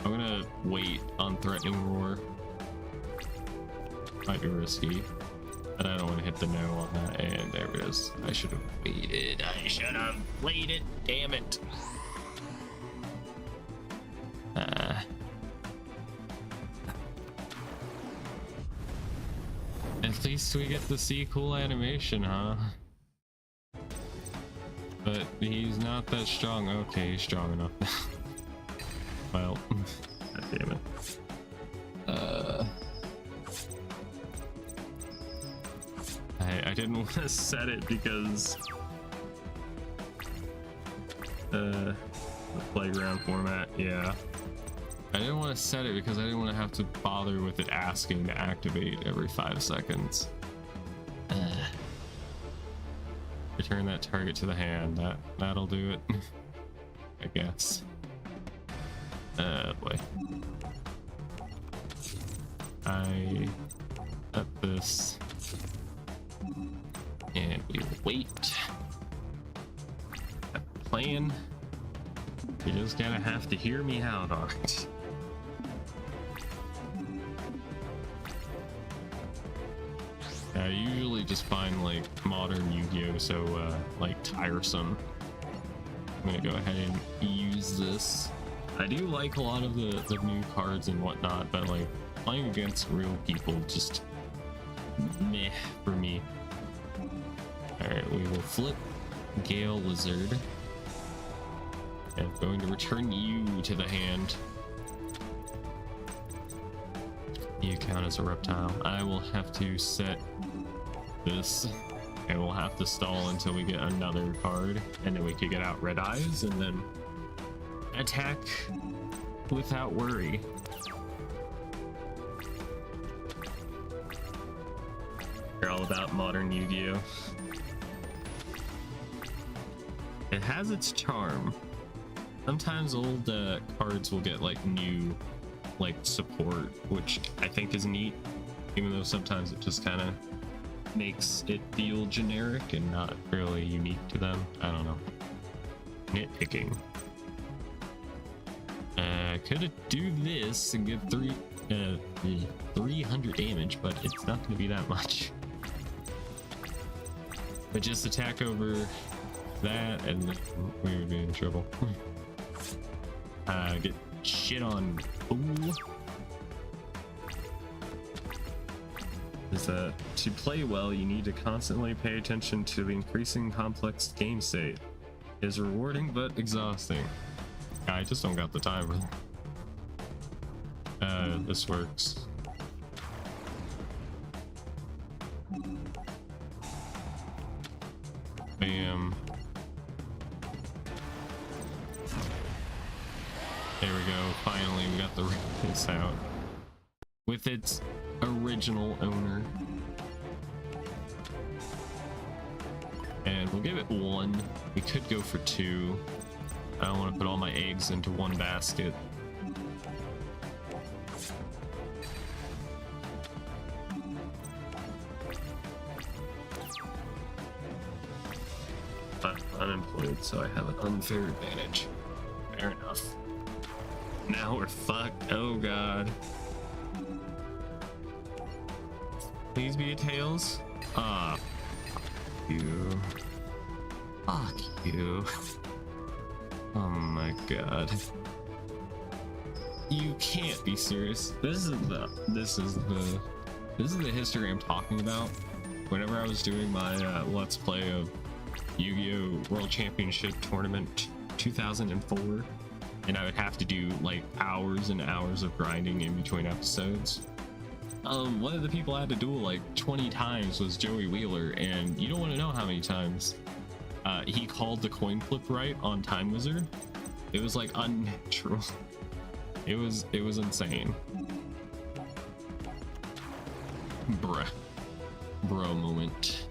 gonna wait on Threatening Roar. Might be risky, but I don't want to hit the no on that. And there it is. I should have waited. I should have waited. Damn it. At least we get to see cool animation, huh? But he's not that strong. Okay, he's strong enough. Well, God damn it. I didn't want to set it because the playground format, yeah. I didn't want to set it because I didn't want to have to bother with it asking to activate every 5 seconds. Return that target to the hand. That'll do it. I guess. Boy. I set this. And we will wait. That plan. You're just gonna have to hear me out on it. I usually just find like modern Yu-Gi-Oh so like tiresome. I'm gonna go ahead and use this. I do like a lot of the new cards and whatnot, but like playing against real people just meh for me. Alright, we will flip Gale Lizard. And I'm going to return you to the hand. You count as a reptile. I will have to set this, and we'll have to stall until we get another card, and then we could get out Red Eyes and then attack without worry. You're all about modern Yu-Gi-Oh! It has its charm. Sometimes old cards will get like new like support, which I think is neat, even though sometimes it just kind of makes it feel generic and not really unique to them. I don't know. Nitpicking. Could do this and get 300 damage, but it's not going to be that much. But just attack over that and we would be in trouble. Get shit on. Ooh. Is that to play well, you need to constantly pay attention to the increasing complex game state. It is rewarding but exhausting. I just don't got the time for that. This works. Bam. There we go. Finally, we got the race out with its original owner. And we'll give it 1. We could go for 2. I don't want to put all my eggs into one basket. I'm unemployed, so I have an unfair advantage. Fair enough. Now we're fucked. Oh god. Please be a tails. Ah. You. Fuck you. Oh my god. You can't be serious. This is the history I'm talking about. Whenever I was doing my let's play of Yu-Gi-Oh! World Championship Tournament 2004, and I would have to do like hours and hours of grinding in between episodes. One of the people I had to duel like 20 times was Joey Wheeler, and you don't want to know how many times he called the coin flip right on Time Wizard. It was like unnatural. It was insane. Bruh. Bro moment.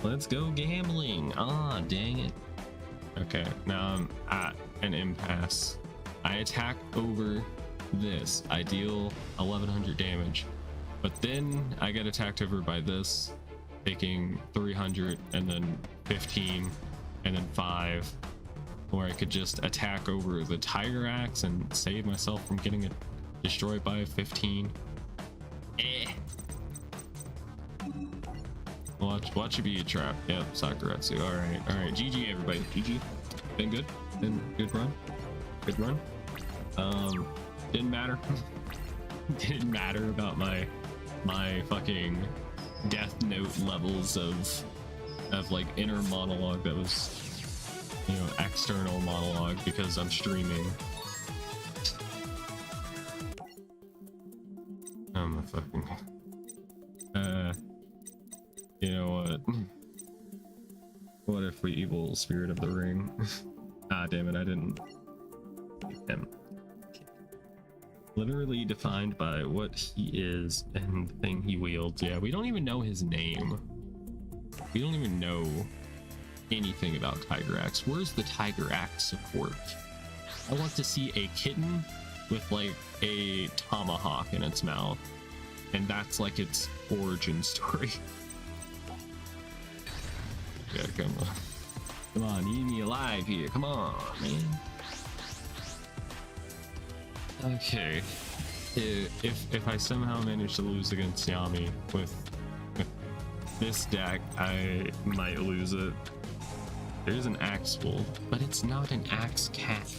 Let's go gambling. Ah, dang it. Okay, now I'm at an impasse. I attack over this. I deal 1100 damage. But then I get attacked over by this, taking 300 and then 15 and then 5. Or I could just attack over the Tiger Axe and save myself from getting it destroyed by 15. Eh. Watch it be a trap. Yep, Sakuretsu. Alright. GG everybody. GG. Been good. Been good run. Good run. Didn't matter. Didn't matter about my fucking Death Note levels of like inner monologue that was, you know, external monologue because I'm streaming. I'm a fucking you know what? What if we evil spirit of the ring? Ah, damn it, I didn't. Him. Literally defined by what he is and the thing he wields. Yeah, we don't even know his name. We don't even know anything about Tiger Axe. Where's the Tiger Axe support? I want to see a kitten with like a tomahawk in its mouth, and that's like its origin story. Yeah, come on, eat me alive here. Come on, man. Okay, if I somehow manage to lose against Yami with this deck, I might lose it. There's an Axe Wolf, but it's not an Axe Cat.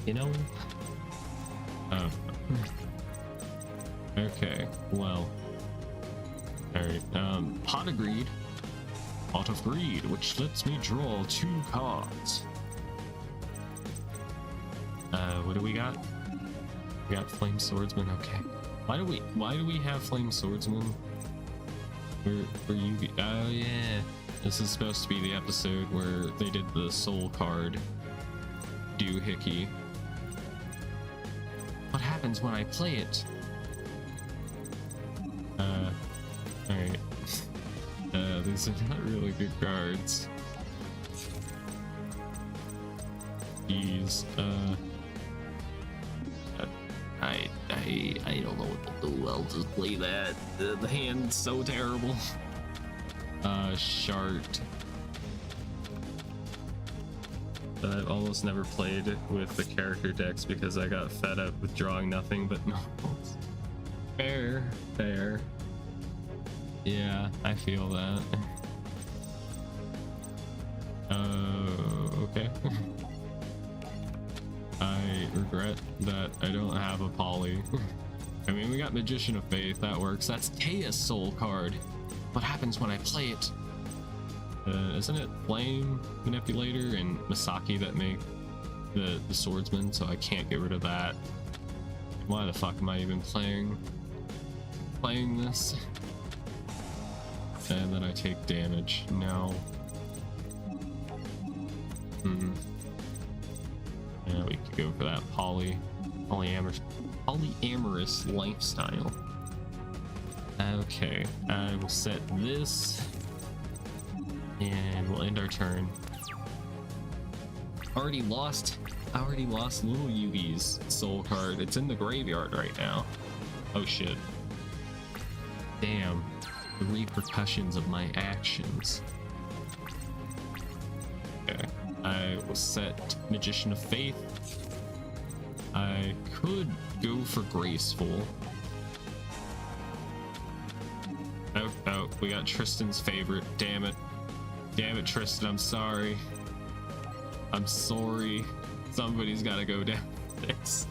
You know? Oh. Okay, well, Alright, Pot of Greed. Pot of Greed, which lets me draw 2 cards. What do we got? We got Flame Swordsman, okay. Why do we have Flame Swordsman? For you, oh yeah. This is supposed to be the episode where they did the soul card doohickey. What happens when I play it? Alright. These are not really good cards. Jeez, I don't know what to do. I'll just play that. The hand's so terrible. Shart. I've almost never played with the character decks because I got fed up with drawing nothing but novels. Fair. Yeah, I feel that. Okay. I regret that I don't have a poly. I mean, we got Magician of Faith, that works. That's Teia's soul card. What happens when I play it? Isn't it Flame Manipulator and Misaki that make the swordsman, so I can't get rid of that. Why the fuck am I even playing this? And then I take damage. No. Yeah, we could go for that polyamorous lifestyle. Okay, I will set this, and we'll end our turn. Already lost little Yugi's soul card. It's in the graveyard right now. Oh shit. Damn. The repercussions of my actions. Okay. I will set Magician of Faith. I could go for Graceful. Oh, we got Tristan's favorite. Damn it, Tristan, I'm sorry. Somebody's gotta go down this.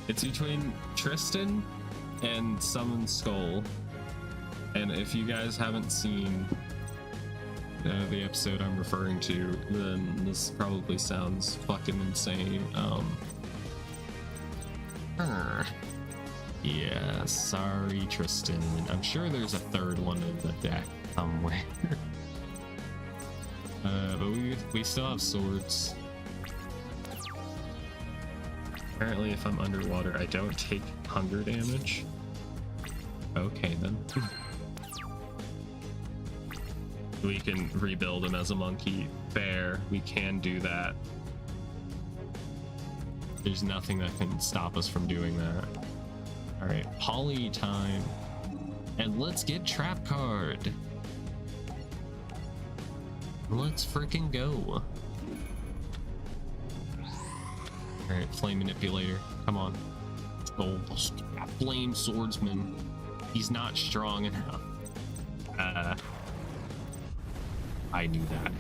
It's between Tristan and Summon Skull. And if you guys haven't seen the episode I'm referring to, then this probably sounds fucking insane. Yeah, sorry, Tristan. I'm sure there's a third one in the deck somewhere. But we still have swords. Apparently, if I'm underwater, I don't take hunger damage. Okay, then. We can rebuild him as a monkey. Fair, we can do that. There's nothing that can stop us from doing that. Alright, poly time. And let's get trap card. Let's freaking go. Alright, flame manipulator. Come on. Oh, flame swordsman. He's not strong enough. I knew that.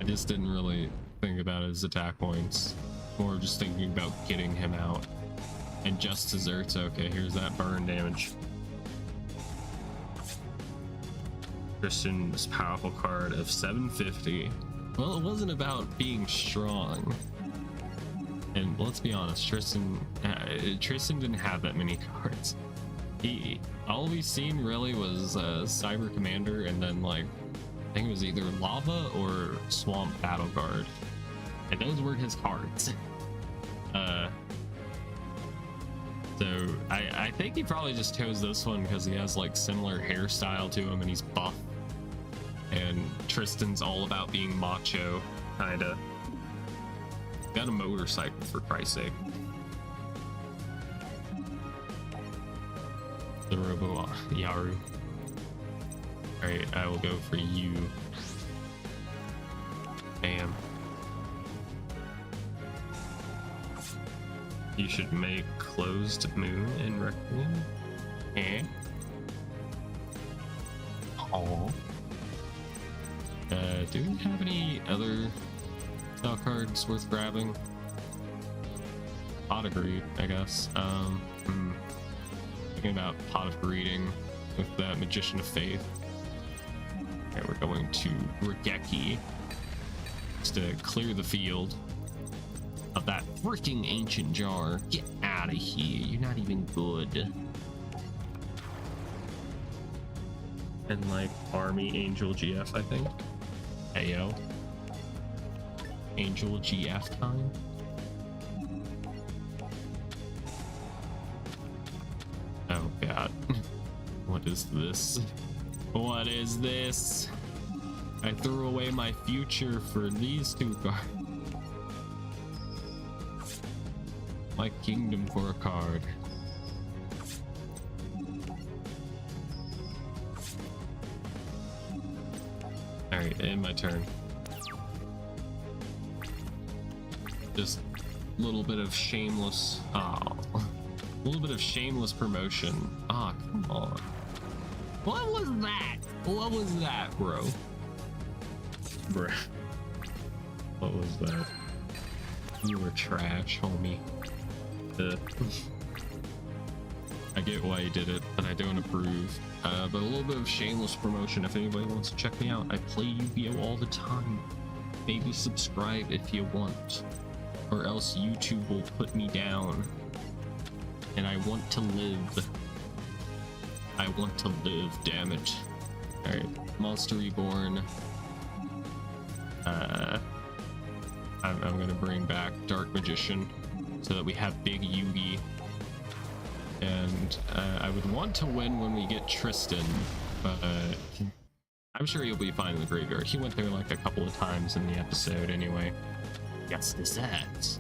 I just didn't really think about his attack points. More just thinking about getting him out. And just desserts. Okay, here's that burn damage. Tristan's powerful card of 750. Well, it wasn't about being strong. And let's be honest, Tristan didn't have that many cards. All we've seen really was Cyber Commander, and then like I think it was either Lava or Swamp Battle Guard, and those were his cards. So I think he probably just chose this one because he has like similar hairstyle to him and he's buff. And Tristan's all about being macho, kinda. Got a motorcycle, for Christ's sake. The Robo Yaru. Alright, I will go for you. Bam. You should make Closed Moon in Requiem. Eh? Oh. Do we have any other spell cards worth grabbing? Pot of Greed, I guess. Thinking about Pot of Breeding with the Magician of Faith. Okay, we're going to Regeki just to clear the field of that freaking ancient jar. Get out of here. You're not even good. And like Army Angel GF, I think. Ayo. Angel GF time. Oh god. What is this? What is this? I threw away my future for these two cards. My kingdom for a card. Alright, end my turn. Just a little bit of shameless, a little bit of shameless promotion. Ah, come on. What was that? What was that, bro? Bruh. What was that? You were trash, homie. I get why you did it, but I don't approve. But a little bit of shameless promotion if anybody wants to check me out. I play Yu-Gi-Oh all the time. Maybe subscribe if you want, or else YouTube will put me down. And I want to live. I want to live, damn it. Alright, Monster Reborn. I'm gonna bring back Dark Magician so that we have big Yugi. And I would want to win when we get Tristan, but I'm sure he'll be fine in the graveyard. He went there like a couple of times in the episode anyway. Yes, this is.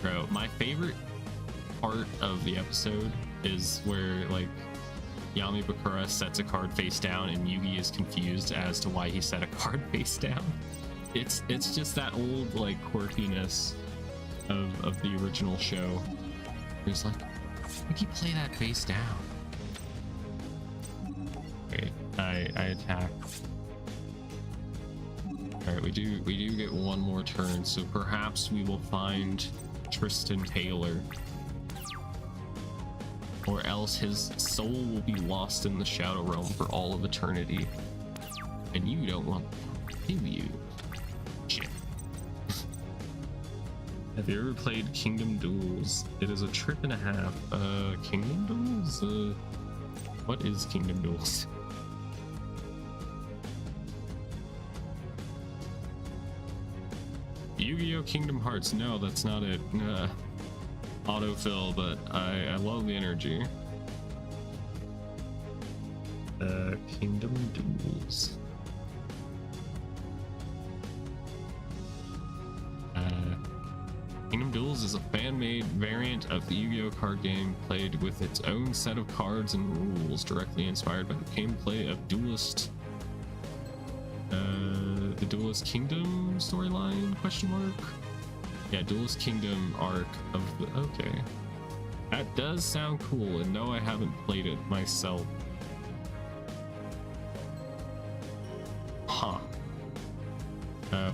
Bro, my favorite part of the episode is where like Yami Bakura sets a card face down and Yugi is confused as to why he set a card face down. It's just that old like quirkiness of the original show. He's like, we can play that face down. Okay, I attack. Alright, we do get one more turn, so perhaps we will find Tristan Taylor. Or else his soul will be lost in the Shadow Realm for all of eternity. And you don't want that, do you? Shit. Have you ever played Kingdom Duels? It is a trip and a half. Kingdom Duels? What is Kingdom Duels? Yu-Gi-Oh! Kingdom Hearts. No, that's not it. Autofill, but I love the energy. Kingdom Duels. Kingdom Duels is a fan-made variant of the Yu-Gi-Oh! Card game played with its own set of cards and rules, directly inspired by the gameplay of Duelist. The Duelist Kingdom storyline? Question mark? Yeah, Duelist Kingdom arc of the... Okay. That does sound cool, and no, I haven't played it myself. Huh.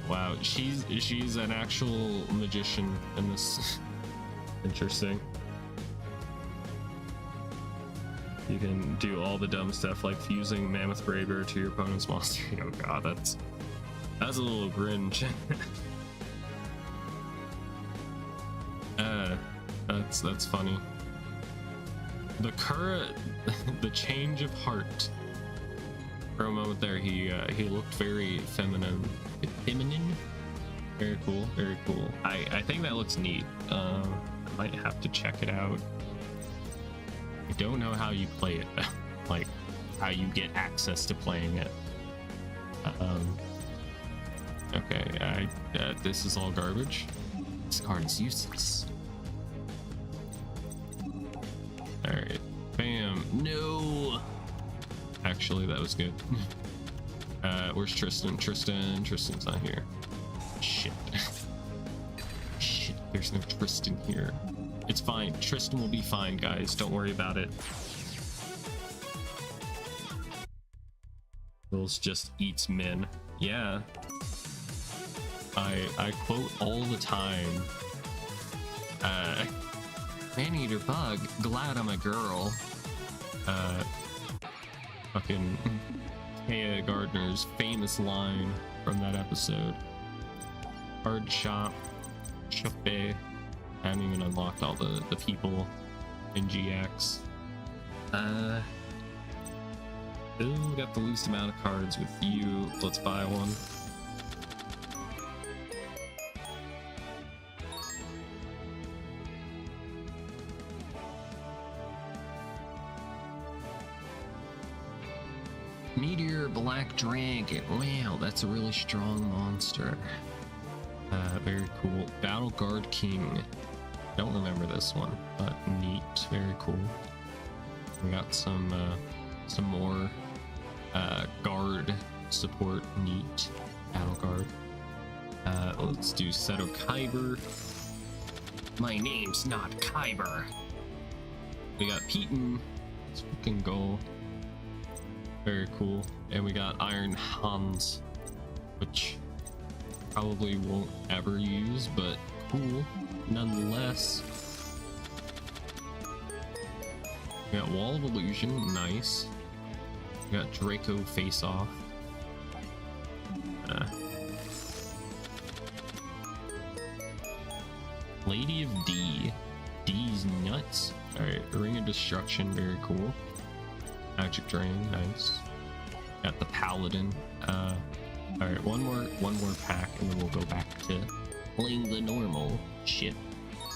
Wow, she's an actual magician in this. Interesting. You can do all the dumb stuff like fusing Mammoth Braver to your opponent's monster. Oh god, that's a little cringe. That's funny. The current, the change of heart. For a moment there, he looked very feminine. Feminine? Very cool, very cool. I think that looks neat. I might have to check it out. I don't know how you play it, like how you get access to playing it. Okay, this is all garbage. This card is useless. Alright, bam. No! Actually, that was good. Where's Tristan? Tristan's not here. Shit. Shit, there's no Tristan here. It's fine. Tristan will be fine, guys. Don't worry about it. Wills just eats men. Yeah. I quote all the time. Man-eater bug. Glad I'm a girl. Fucking Kaya Gardner's famous line from that episode. Hard shop. Chope. I haven't even unlocked all the people in GX. Ooh, got the least amount of cards with you. Let's buy one. Meteor Black Dragon. Wow, that's a really strong monster. Very cool. Battle Guard King. Don't remember this one, but neat. Very cool. We got some more guard support. Neat. Battle Guard. Let's do Seto Kyber. My name's not Kyber. We got Peaton. Let's fucking go. Very cool. And we got Iron Hans, which probably won't ever use, but cool nonetheless. We got Wall of Illusion, nice. We got Draco Face Off. Lady of D. D's nuts. Alright, Ring of Destruction, very cool. Magic Drain, nice. Got the Paladin. Alright, one more pack and then we'll go back to playing the normal shit.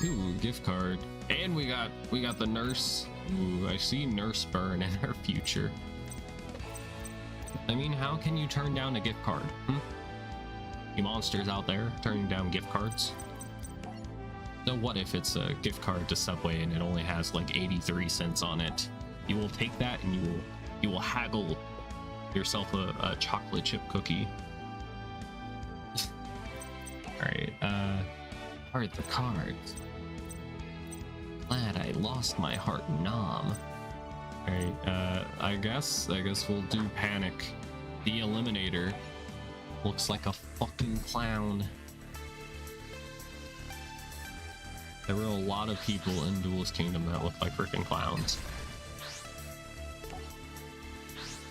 Ooh, gift card. And we got the nurse. Ooh, I see Nurse Burn in our future. I mean, how can you turn down a gift card? You monsters out there turning down gift cards? So what if it's a gift card to Subway and it only has like 83 cents on it? You will take that and you will haggle yourself a chocolate chip cookie. Alright, Heart the cards. Glad I lost my heart nom. Alright, I guess we'll do Panic. The Eliminator looks like a fucking clown. There were a lot of people in Duelist Kingdom that look like freaking clowns.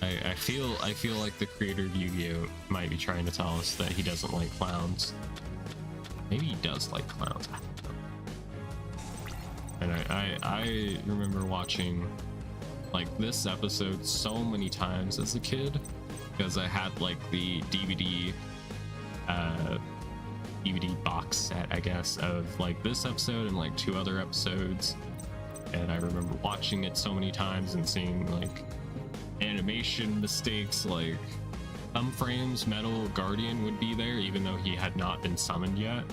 I feel like the creator of Yu-Gi-Oh might be trying to tell us that he doesn't like clowns. Maybe he does like clowns. And I remember watching like this episode so many times as a kid because I had like the DVD box set, I guess, of like this episode and like 2 other episodes, and I remember watching it so many times and seeing like animation mistakes, like some frames Metal Guardian would be there even though he had not been summoned yet.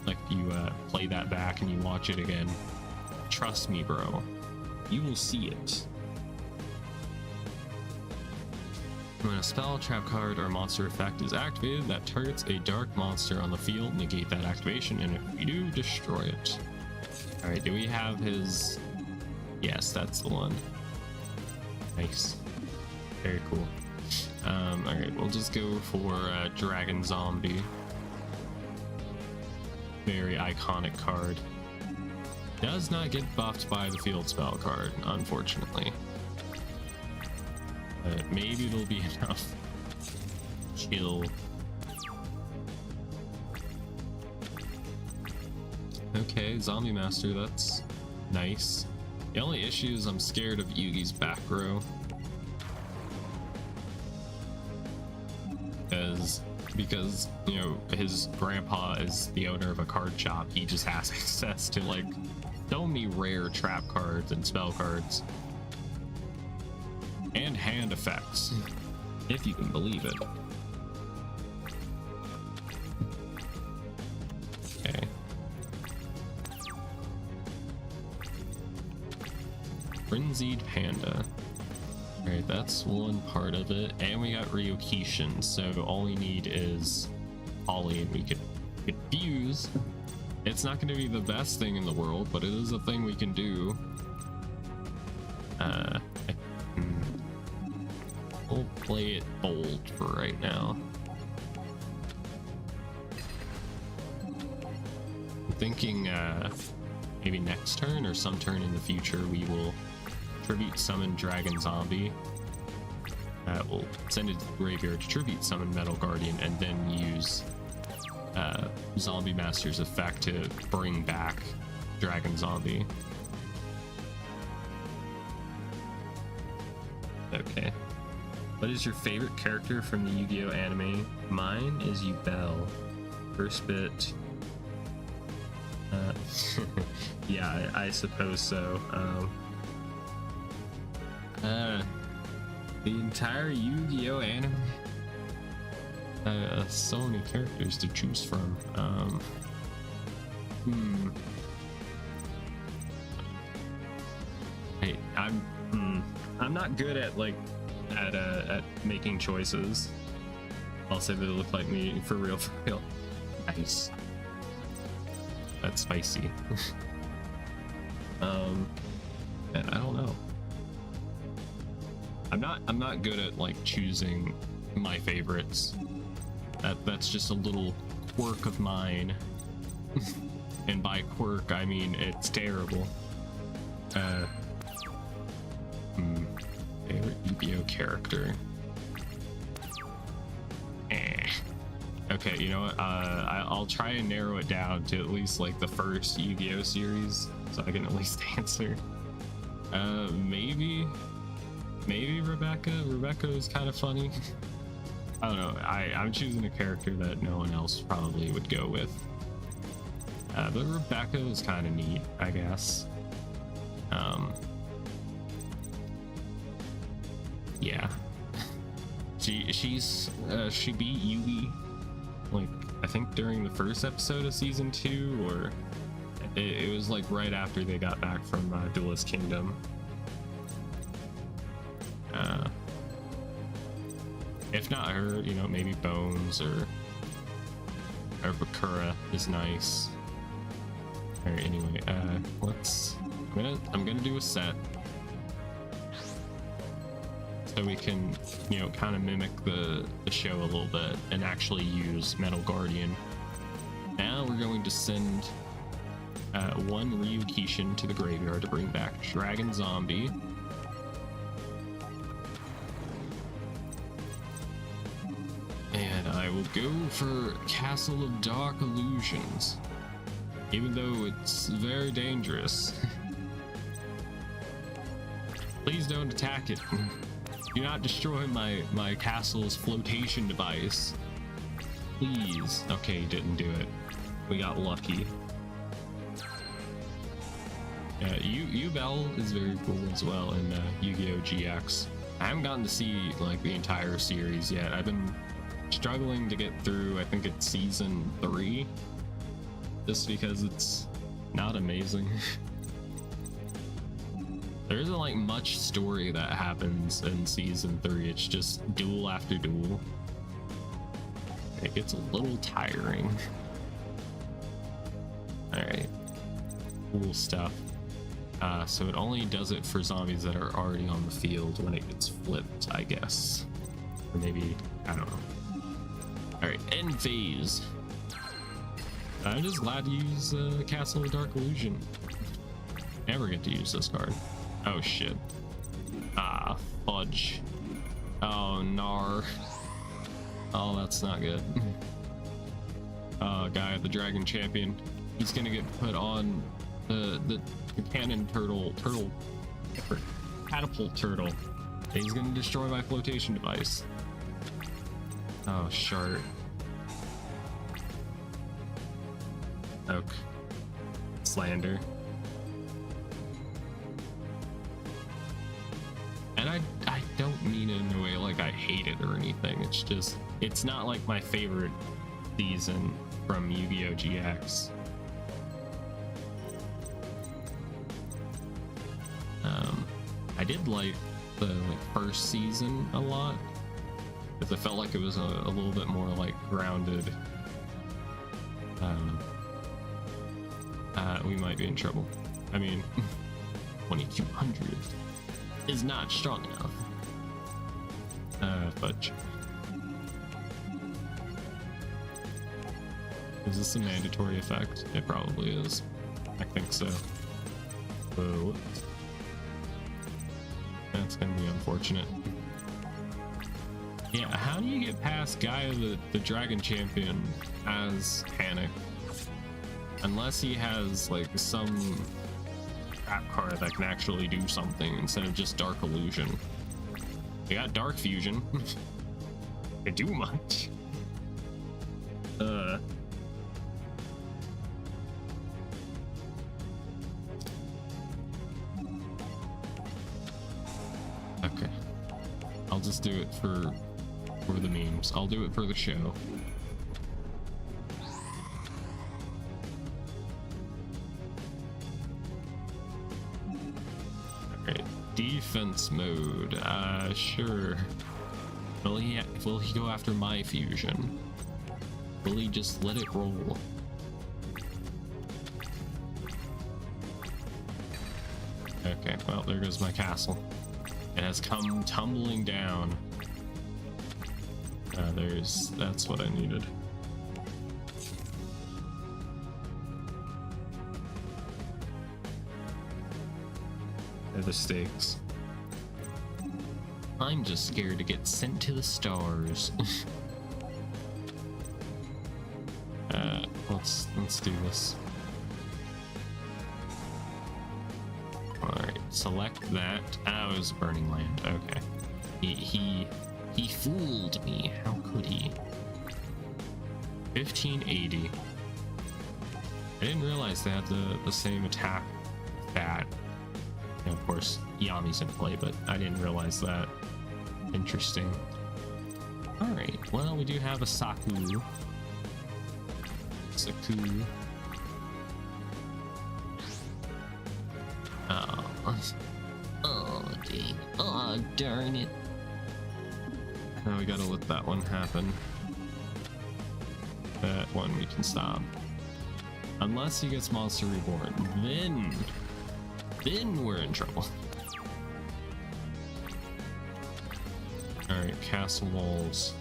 Like you play that back and you watch it again, trust me bro, you will see it. When a spell, trap card, or monster effect is activated that targets a dark monster on the field, negate that activation, and if you do, destroy it. Alright, do we have his... Yes, that's the one. Nice. Very cool. Alright, we'll just go for Dragon Zombie. Very iconic card. Does not get buffed by the field spell card, unfortunately. Maybe it'll be enough. Chill. Okay, Zombie Master, that's nice. The only issue is I'm scared of Yugi's back row. Because, you know, his grandpa is the owner of a card shop. He just has access to like so many rare trap cards and spell cards. And hand effects, if you can believe it. Okay. Frenzied Panda. Alright, that's one part of it. And we got Ryokishin, so all we need is Ollie and we could fuse. It's not going to be the best thing in the world, but it is a thing we can do. We'll play it bold for right now. I'm thinking maybe next turn or some turn in the future, we will tribute summon Dragon Zombie. We'll send it to the graveyard to tribute summon Metal Guardian, and then use Zombie Master's effect to bring back Dragon Zombie. Okay. What is your favorite character from the Yu-Gi-Oh anime? Mine is Yubel. First bit. Yeah, I suppose so. The entire Yu-Gi-Oh anime. So many characters to choose from. Hey, I'm not good at at making choices. I'll say that it looked like me for real, for real. Nice. That's spicy. And I don't know. I'm not good at like choosing my favorites. That's just a little quirk of mine. And by quirk I mean it's terrible. Favorite Yu-Gi-Oh character. Okay, you know what? I'll try and narrow it down to at least like the first Yu-Gi-Oh series, so I can at least answer. Maybe Rebecca. Rebecca is kind of funny. I don't know. I'm choosing a character that no one else probably would go with. But Rebecca is kind of neat, I guess. Yeah. She beat Yugi, like I think during the first episode of season 2, or it was like right after they got back from Duelist Kingdom. If not her, you know, maybe Bones or Bakura is nice. All right, anyway, I'm gonna do a set so we can, you know, kind of mimic the show a little bit and actually use Metal Guardian. Now we're going to send one Ryukishin to the graveyard to bring back Dragon Zombie. And I will go for Castle of Dark Illusions, even though it's very dangerous. Please don't attack it. Do not destroy my castle's flotation device. Please. Okay, didn't do it. We got lucky. Yubel is very cool as well in Yu-Gi-Oh! GX. I haven't gotten to see like the entire series yet. I've been struggling to get through, I think it's season 3, just because it's not amazing. There isn't like much story that happens in season 3. It's just duel after duel. It gets a little tiring. Alright. Cool stuff. So it only does it for zombies that are already on the field when it gets flipped, I guess. Or maybe, I don't know. Alright, end phase. I'm just glad to use Castle of Dark Illusion. Never get to use this card. Oh shit. Ah, fudge. Oh, nar. Oh, that's not good. Guy, the Dragon Champion. He's gonna get put on the cannon catapult turtle. He's gonna destroy my flotation device. Oh, shart. Oak. Slander. And I don't mean it in a way like I hate it or anything. It's just, it's not like my favorite season from Yu-Gi-Oh! GX. I did like the first season a lot, because I felt like it was a little bit more like grounded. We might be in trouble. I mean, 2200 is not strong enough. Fudge. Is this a mandatory effect? It probably is. I think so. So that's gonna be unfortunate. Yeah, how do you get past Gaia the Dragon Champion as Panic? Unless he has like some trap card that can actually do something instead of just Dark Illusion. They got Dark Fusion. They do much. Okay. I'll just do it for the memes. I'll do it for the show. Alright, defense mode. Sure. Will he go after my fusion? Will he just let it roll? Okay, well, there goes my castle. It has come tumbling down. That's what I needed. They're the stakes. I'm just scared to get sent to the stars. Let's do this. Alright, select that. Oh, it was Burning Land. Okay. He fooled me. How could he? 1580. I didn't realize they had the same attack stat. And of course, Yami's in play, but I didn't realize that. Interesting. Alright, well, we do have a Saku. Saku. Oh, dang. Oh, darn it. Now we gotta let that one happen. That one we can stop. Unless he gets Monster Reborn, then we're in trouble. Alright, castle walls.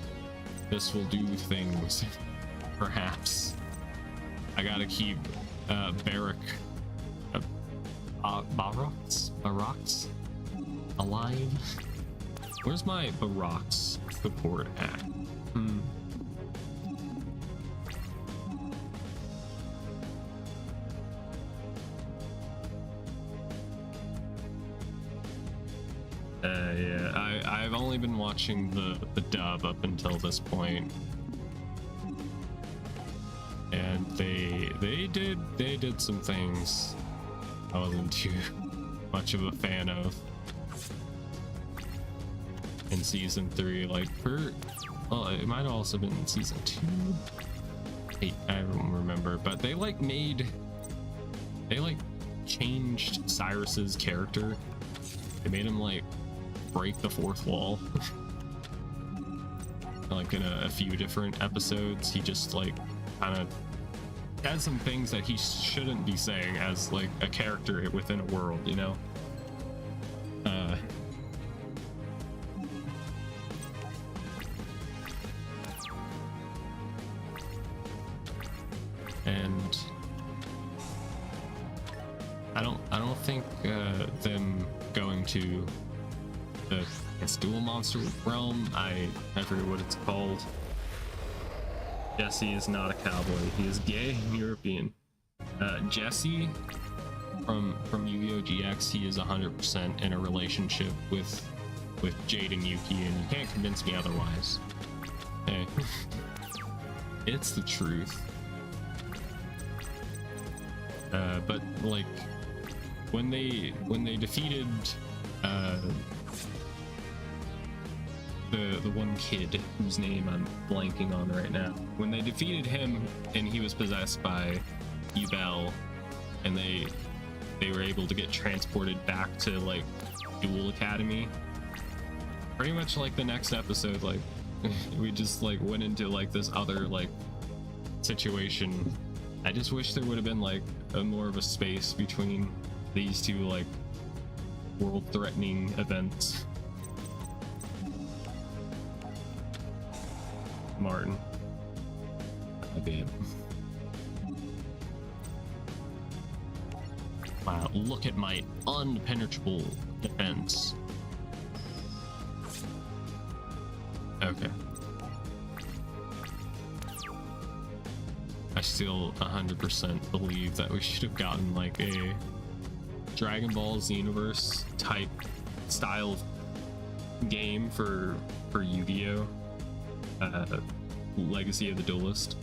This will do things. Perhaps. I gotta keep Barracks alive. Where's my Barracks support at? Yeah, I've only been watching the dub up until this point, and they did some things I wasn't too much of a fan of in season 3. Like well, it might have also been in season 2. I don't remember, but they changed Cyrus's character. They made him like break the fourth wall. Like in a few different episodes, he just like kind of has some things that he shouldn't be saying as like a character within a world, you know? And I don't think them going to it's Dual Monster Realm. I forget what it's called. Jesse is not a cowboy. He is gay and European. Jesse from Yu-Gi-Oh! GX, he is 100% in a relationship with Jade and Yuki, and you can't convince me otherwise. Hey. It's the truth. But like when they defeated the one kid whose name I'm blanking on right now, when they defeated him and he was possessed by Yubel, and they were able to get transported back to like Duel Academy, pretty much like the next episode, like we just like went into like this other like situation. I just wish there would have been like more of a space between these two like world-threatening events. Martin. Okay. Wow, look at my unpenetrable defense. Okay. I still 100% believe that we should have gotten like a Dragon Ball Xenoverse type style of game for Yu-Gi-Oh! Legacy of the Duelist.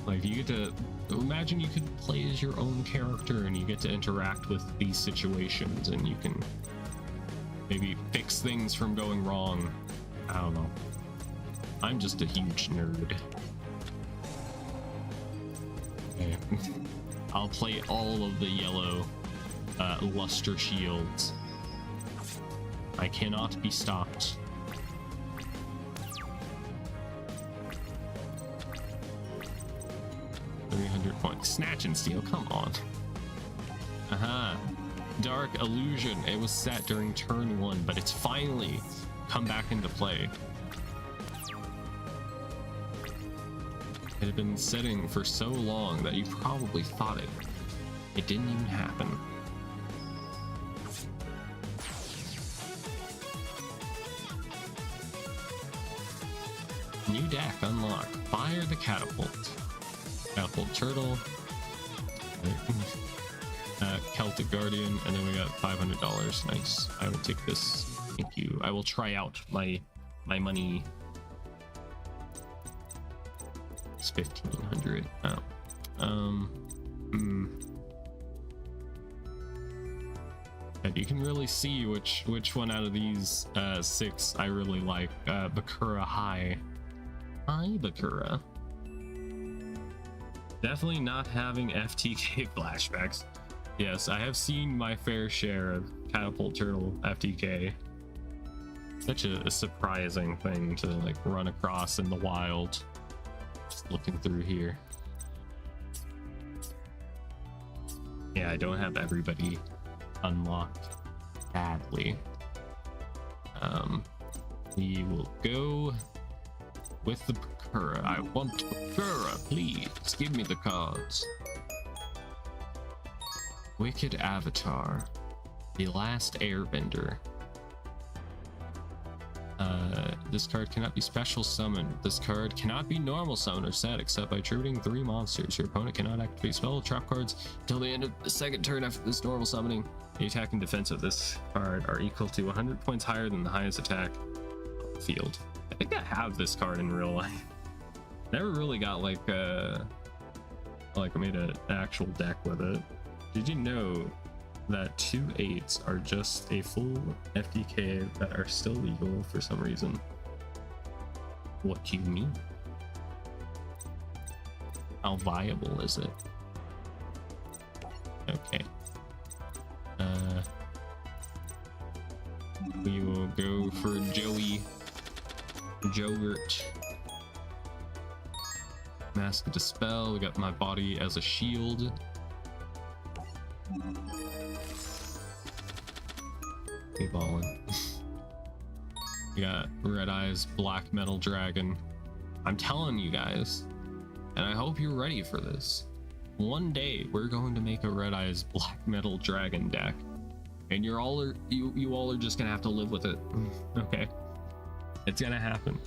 Like, you get to imagine you could play as your own character and you get to interact with these situations and you can maybe fix things from going wrong. I don't know. I'm just a huge nerd. Okay. I'll play all of the yellow luster shields. I cannot be stopped. Points. Snatch and steal, come on. Aha. Dark Illusion. It was set during turn 1, but it's finally come back into play. It had been setting for so long that you probably thought it didn't even happen. New deck unlocked. Fire the catapult. Catapult turtle. Celtic Guardian, and then we got $500. Nice. I will take this. Thank you. I will try out my money. It's 1,500. Oh. And you can really see which one out of these 6 I really like. Bakura High. Hi, Bakura. Definitely not having FTK flashbacks. Yes, I have seen my fair share of Catapult Turtle FTK. Such a surprising thing to like run across in the wild. Just looking through here. Yeah, I don't have everybody unlocked badly. We will go with the Bakura. I want Bakura, please. Give me the cards. Wicked Avatar. The Last Airbender. This card cannot be special summoned. This card cannot be normal summoned or set except by tributing 3 monsters. Your opponent cannot activate spell or trap cards until the end of the second turn after this normal summoning. The attack and defense of this card are equal to 100 points higher than the highest attack on the field. I think I have this card in real life. Never really got like I made an actual deck with it. Did you know that 2 8s are just a full FTK that are still legal for some reason? What do you mean? How viable is it? Okay. We will go for Joey. Jogurt. Mask of Dispel. We got my body as a shield. Keep balling. We got Red Eyes Black Metal Dragon. I'm telling you guys, and I hope you're ready for this. One day we're going to make a Red Eyes Black Metal Dragon deck, and you all are just gonna have to live with it. Okay, it's gonna happen.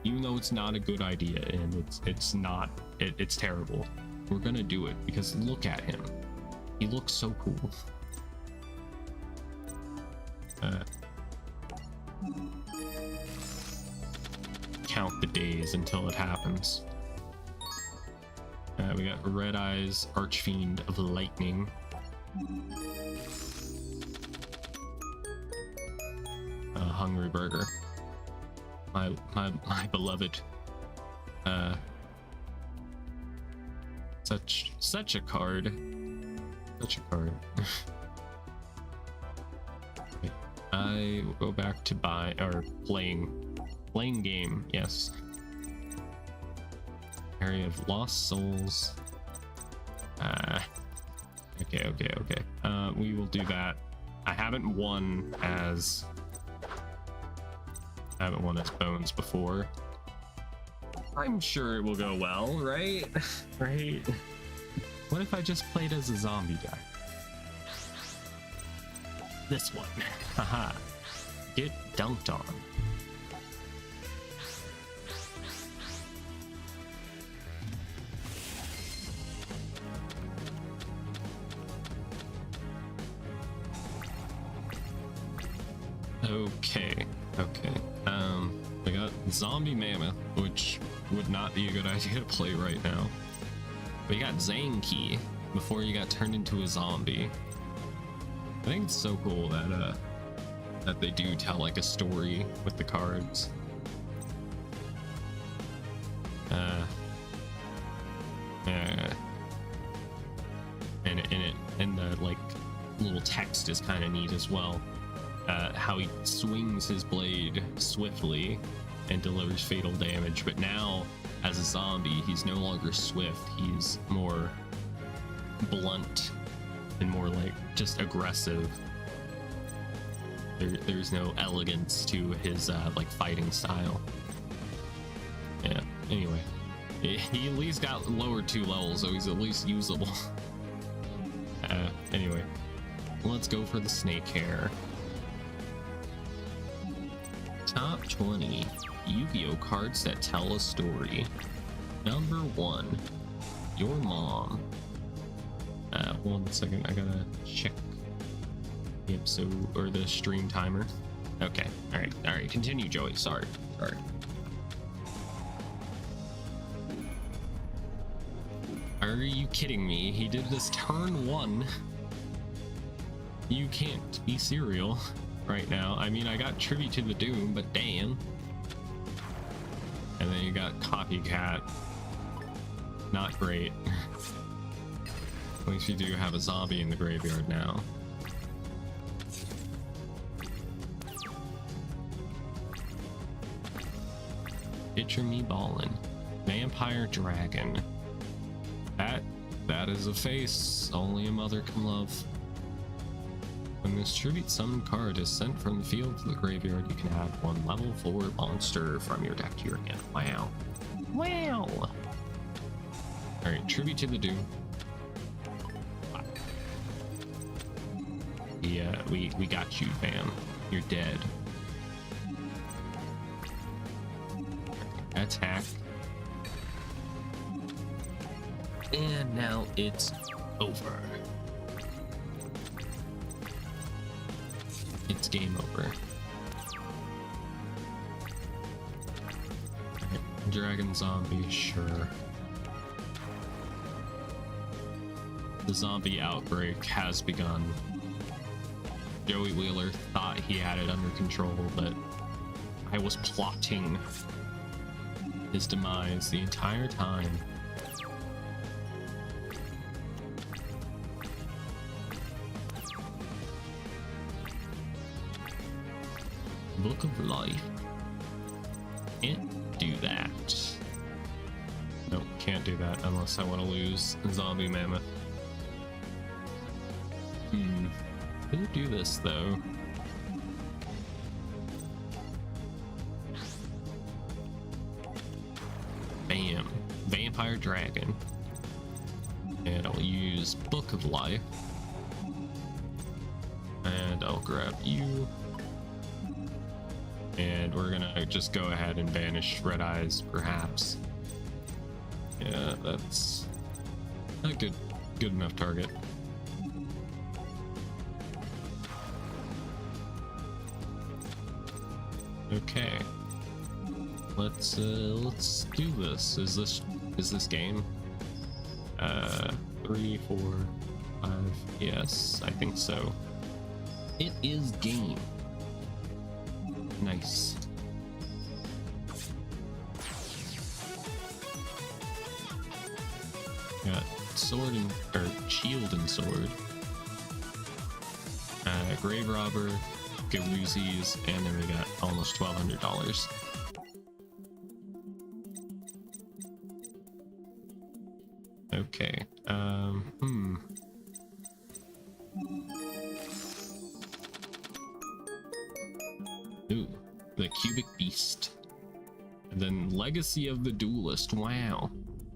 Even though it's not a good idea and it's terrible, we're gonna do it because look at him. He looks so cool. Count the days until it happens. We got Red Eyes Archfiend of Lightning. Hungry Burger. My beloved. Such a card. Such a card. Okay. I will go back to playing game. Yes. Area of Lost Souls. Okay. We will do that. I haven't won as Bones before. I'm sure it will go well, right? Right? What if I just played as a zombie guy? This one. Haha. Get dunked on. Okay. We got Zombie Mammoth, which would not be a good idea to play right now. We got Zanki before you got turned into a zombie. I think it's so cool that that they do tell like a story with the cards. And the like little text is kind of neat as well. How he swings his blade swiftly and delivers fatal damage, but now as a zombie he's no longer swift, he's more blunt and more like just aggressive. There's no elegance to his like fighting style. Yeah, anyway, he at least got lowered 2 levels, so he's at least usable. Anyway, let's go for the snake hair. Top 20 Yu-Gi-Oh cards that tell a story. Number 1, your mom. 1 second, I gotta check the episode or the stream timer. Okay, all right, continue, Joey. Sorry. Are you kidding me? He did this turn 1. You can't be serial right now. I mean, I got Tribute to the Doom, but damn. And then you got Copycat. Not great. At least you do have a zombie in the graveyard now. Picture me ballin'. Vampire Dragon. That is a face only a mother can love. When this tribute summon card is sent from the field to the graveyard, you can add 1 level 4 monster from your deck to your hand. Wow. Alright, Tribute to the Doom. Yeah, we got you, fam. You're dead. Attack. And now it's over. It's game over. Right. Dragon zombie, sure. The zombie outbreak has begun. Joey Wheeler thought he had it under control, but I was plotting his demise the entire time. Book of Life. Can't do that. Nope, can't do that unless I want to lose Zombie Mammoth. Could do this though. Bam. Vampire Dragon. And I'll use Book of Life. And I'll grab you. And we're gonna just go ahead and banish Red Eyes, perhaps. Yeah, that's a good enough target. Okay, let's do this. Is this game? 3, 4, 5. Yes, I think so. It is game. Nice. Got sword and shield and sword. Grave Robber, Galoozies, and then we got almost $1,200. Okay. Ooh, the Cubic Beast. And then Legacy of the Duelist. Wow.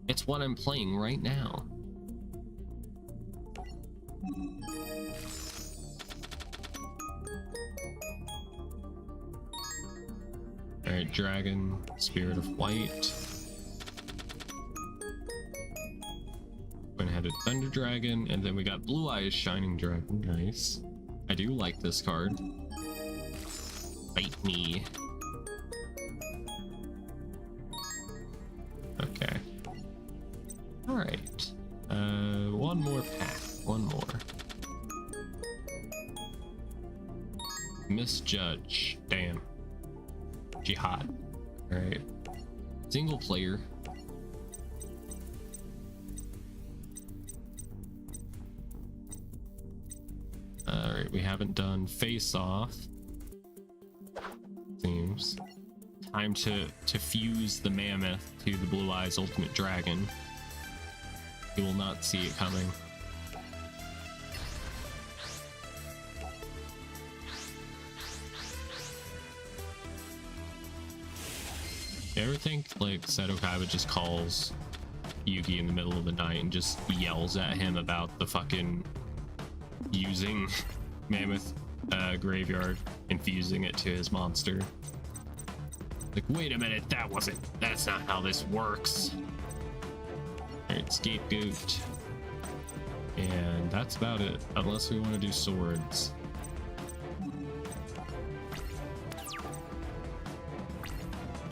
It's what I'm playing right now. Alright, dragon, spirit of white. Went ahead of thunder dragon, and then we got blue eyes shining dragon. Nice. I do like this card. Bite me. Okay. Alright. One more pack. One more. Misjudge. Damn. Jihad. Alright. Single player. Alright, we haven't done face off. Seems. Time to fuse the mammoth to the blue eyes ultimate dragon. You will not see it coming. You ever think like Seto Kaiba just calls Yugi in the middle of the night and just yells at him about the fucking using mammoth graveyard and fusing it to his monster? Like, wait a minute, that's not how this works. Alright, scapegoat. And that's about it, unless we want to do swords.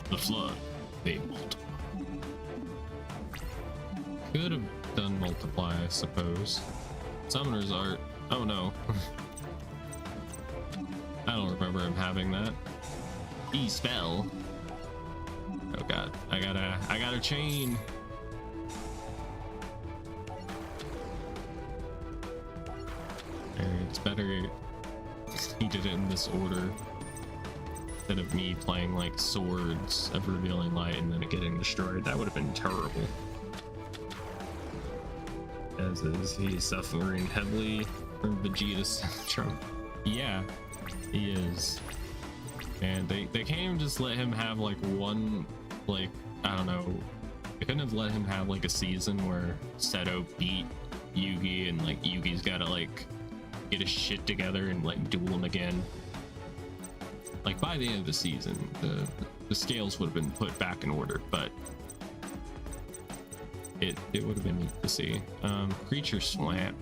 The flood, they multiply. Could have done multiply, I suppose. Summoner's art. Oh no. I don't remember him having that. He spell. Oh god, I got a chain. It's better he did it in this order instead of me playing like swords of revealing light and then it getting destroyed. That would have been terrible. As is, he's suffering heavily from Vegeta syndrome. Yeah, he is. And they can't even just let him have like one, like, I don't know, they couldn't have let him have like a season where Seto beat Yugi and like Yugi's gotta like get his shit together and like duel him again. Like by the end of the season, the scales would have been put back in order, but it would have been neat to see. Creature swamp.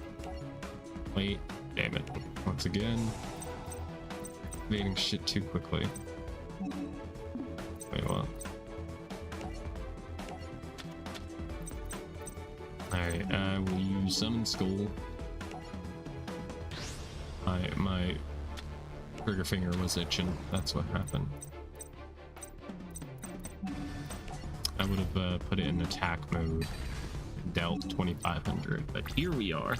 Wait, damn it. Once again, activating shit too quickly. Wait, what? Alright, we'll use Summon Skull. My trigger finger was itching. That's what happened. I would have put it in attack mode and dealt 2500, but here we are.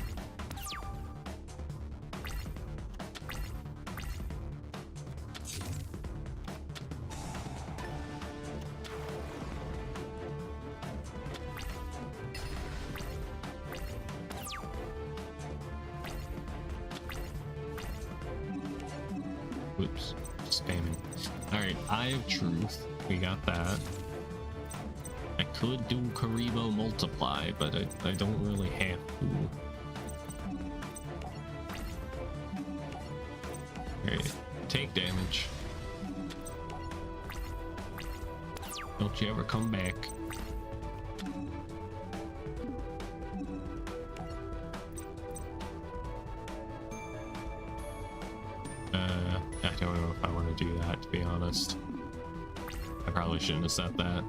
Whoops, spamming. Alright, Eye of Truth. We got that. I could do Karibo Multiply, but I don't really have to. Alright, take damage. Don't you ever come back. I don't know if I want to do that, to be honest. I probably shouldn't have said that.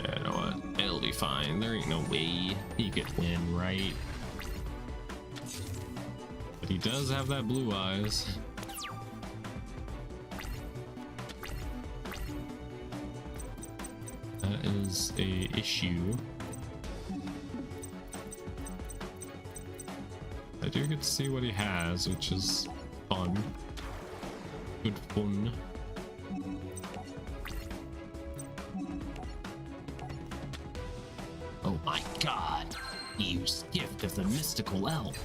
Yeah, you know what? It'll be fine. There ain't no way he could win, right? But he does have that blue eyes. That is a issue. I do get to see what he has, which is fun. Good fun. Oh my god! He used Gift of the Mystical Elf.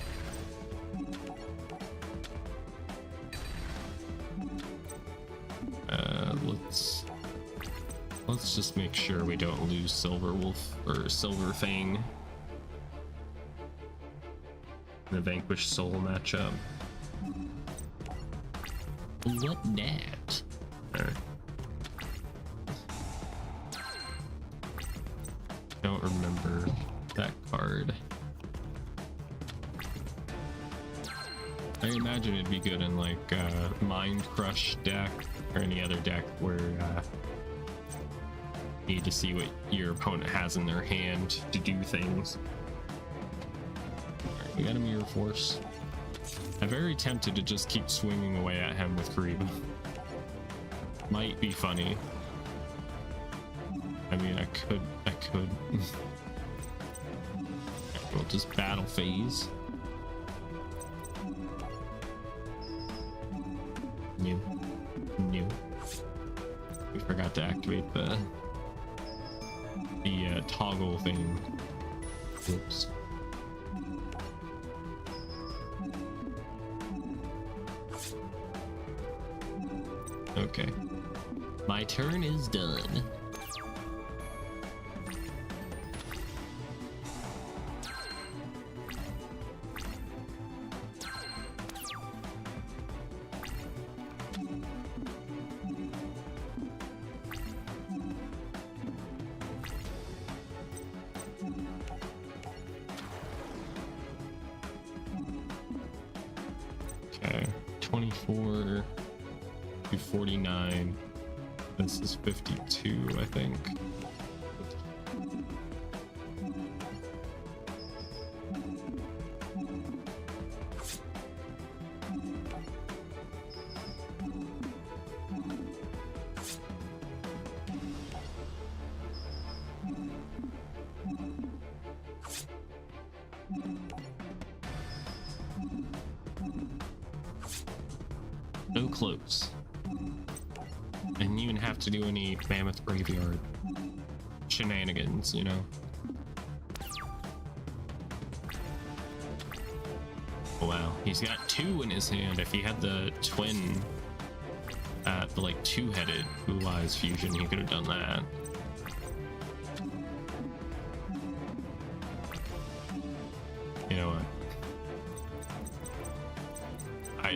Let's Let's just make sure we don't lose Silver Wolf or Silver Fang in the Vanquish Soul matchup. What that? Alright. Don't remember that card. I imagine it'd be good in like Mind Crush deck or any other deck where you need to see what your opponent has in their hand to do things. Alright, we got a Mirror Force. I'm very tempted to just keep swinging away at him with Kariba. Might be funny. I mean, I could. We'll just battle phase. New. We forgot to activate the toggle thing. Oops. Okay. My turn is done. Okay. 24 to 49. This is 52, I think. So close. I didn't even have to do any Mammoth Graveyard shenanigans, you know? Oh, wow, he's got two in his hand. If he had the twin, the like two-headed Blue Eyes fusion, he could have done that. You know what?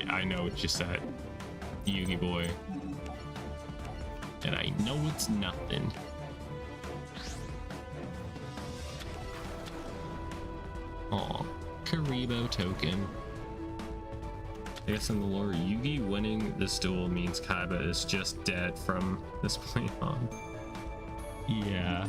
I know it's just that Yugi boy. And I know it's nothing. Aw, Karibo token. I guess in the lore, Yugi winning this duel means Kaiba is just dead from this point on. Yeah.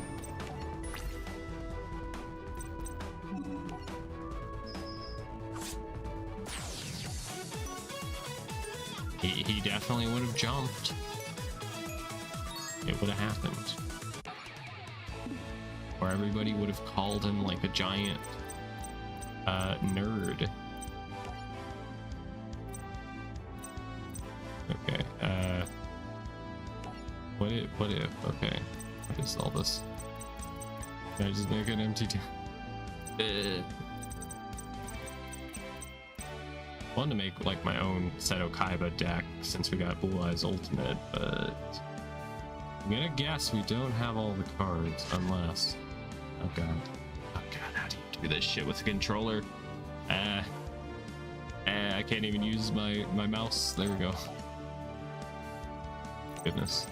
He definitely would have jumped. It would have happened. Or everybody would have called him like a giant nerd. Okay, what if, okay, what is all this? Can I just make an empty wanted to make like my own Seto Kaiba deck since we got Blue Eyes Ultimate, but I'm gonna guess we don't have all the cards unless, oh god, how do you do this shit with a controller? I can't even use my mouse. There we go. Goodness.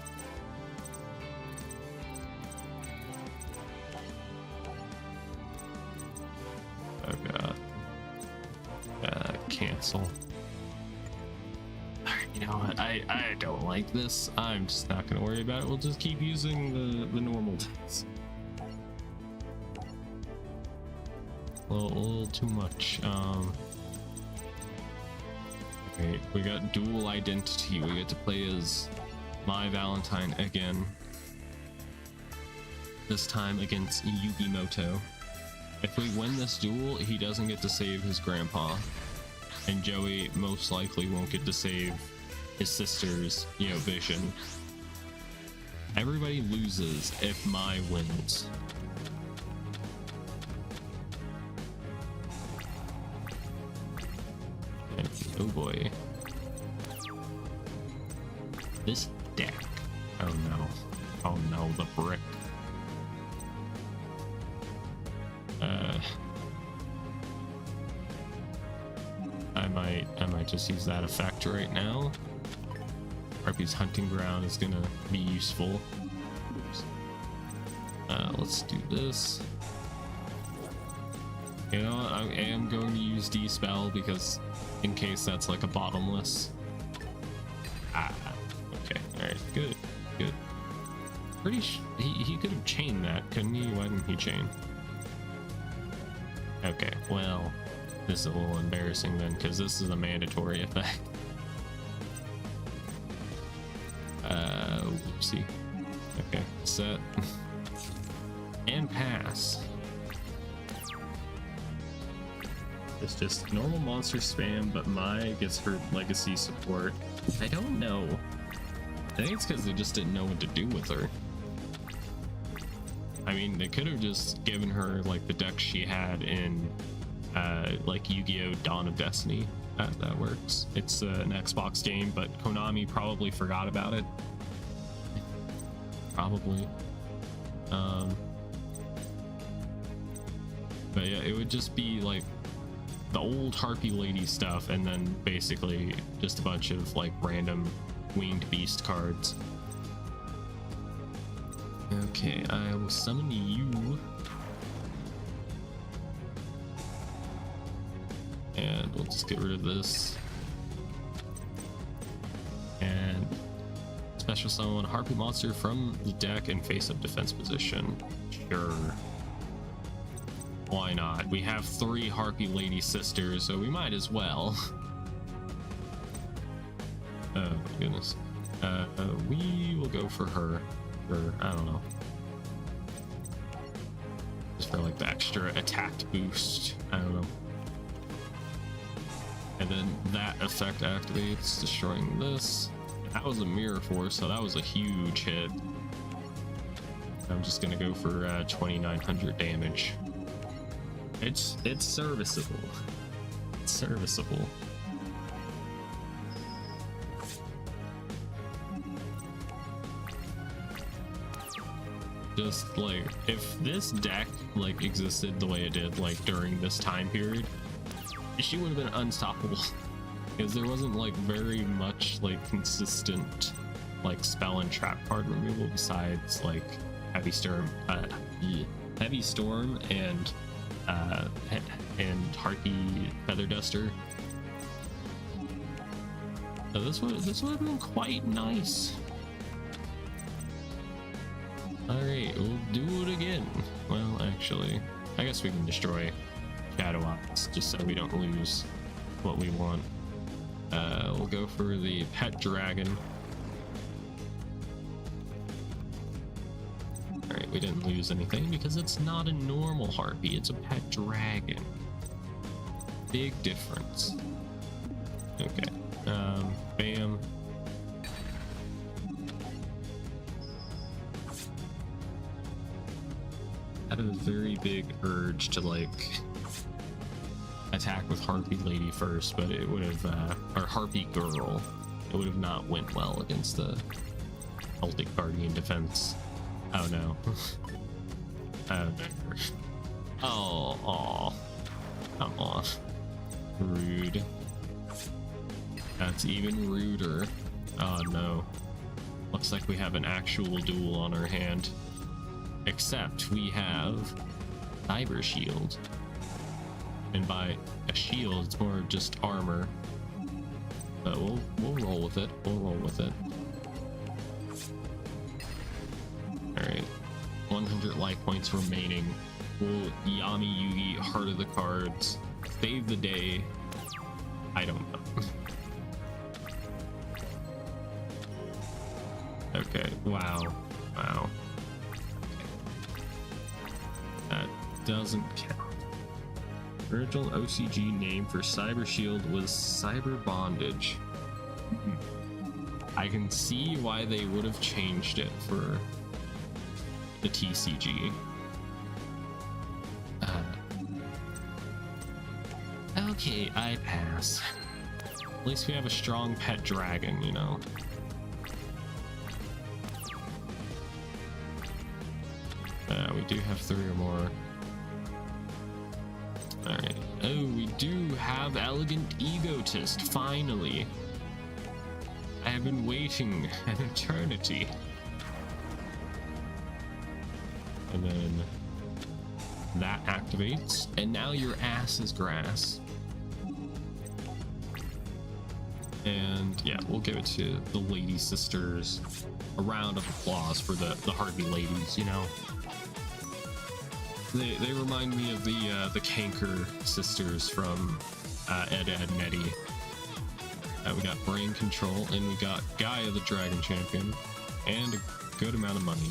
Oh god. Cancel. You know what? I don't like this. I'm just not gonna worry about it. We'll just keep using the normal decks. A little too much. Okay, we got dual identity. We get to play as My Valentine again. This time against Yugimoto. If we win this duel, he doesn't get to save his grandpa. And Joey most likely won't get to save his sister's, you know, vision. Everybody loses if Mai wins. And, oh boy. This deck. Oh no. Oh no, the brick. I might just use that effect right now. Harpy's hunting ground is gonna be useful. Let's do this. You know what? I am going to use D-Spell because in case that's like a bottomless. Okay, alright, good, good. He could have chained that, couldn't he? Why didn't he chain? Okay, well, this is a little embarrassing then because this is a mandatory effect. Whoopsie. Okay, set. And pass. It's just normal monster spam, but Mai gets her legacy support. I don't know. I think it's because they just didn't know what to do with her. I mean, they could have just given her like the deck she had in like Yu-Gi-Oh! Dawn of Destiny. That works. It's an Xbox game, but Konami probably forgot about it. Probably. But yeah, it would just be like the old Harpy Lady stuff, and then basically just a bunch of like random winged beast cards. Okay, I will summon you. And we'll just get rid of this. And special summon a Harpy monster from the deck in face-up defense position. Sure. Why not? We have 3 Harpy Lady sisters, so we might as well. Oh my goodness. We will go for her. For, I don't know. Just for like the extra attack boost. I don't know. And then that effect activates, destroying this. That was a mirror force, so that was a huge hit. I'm just gonna go for 2,900 damage. It's serviceable. It's serviceable. Just like if this deck like existed the way it did like during this time period, she would have been unstoppable because there wasn't like very much like consistent like spell and trap card removal besides like heavy storm and Harpy Feather Duster. So this would have been quite nice. Alright, we'll do it again. Well, actually, I guess we can destroy Shadow Ops just so we don't lose what we want. We'll go for the Pet Dragon. Alright, we didn't lose anything because it's not a normal Harpy, it's a Pet Dragon. Big difference. Okay, bam. I had a very big urge to like attack with Harpy Lady first, but it would have, or Harpy Girl, it would have not went well against the Celtic Guardian defense. Oh no. Oh, come on. Rude. That's even ruder. Oh no. Looks like we have an actual duel on our hand. Except we have Cyber Shield. And by a shield, it's more just armor. But we'll roll with it. We'll roll with it. Alright. 100 life points remaining. We'll Yami Yugi, Heart of the Cards. Save the day. I don't know. Okay. Wow. Wow. That doesn't count. Original OCG name for Cyber Shield was Cyber Bondage. I can see why they would have changed it for the TCG. Okay, I pass. At least we have a strong pet dragon, you know. We do have 3 or more. Alright. Oh, we do have Elegant Egotist, finally. I have been waiting an eternity. And then that activates, and now your ass is grass. And yeah, we'll give it to the Lady Sisters. A round of applause for the Hardy ladies, you know. They remind me of the Canker sisters from Ed, Edd n Eddy. We got Brain Control, and we got Gaia the Dragon Champion, and a good amount of money.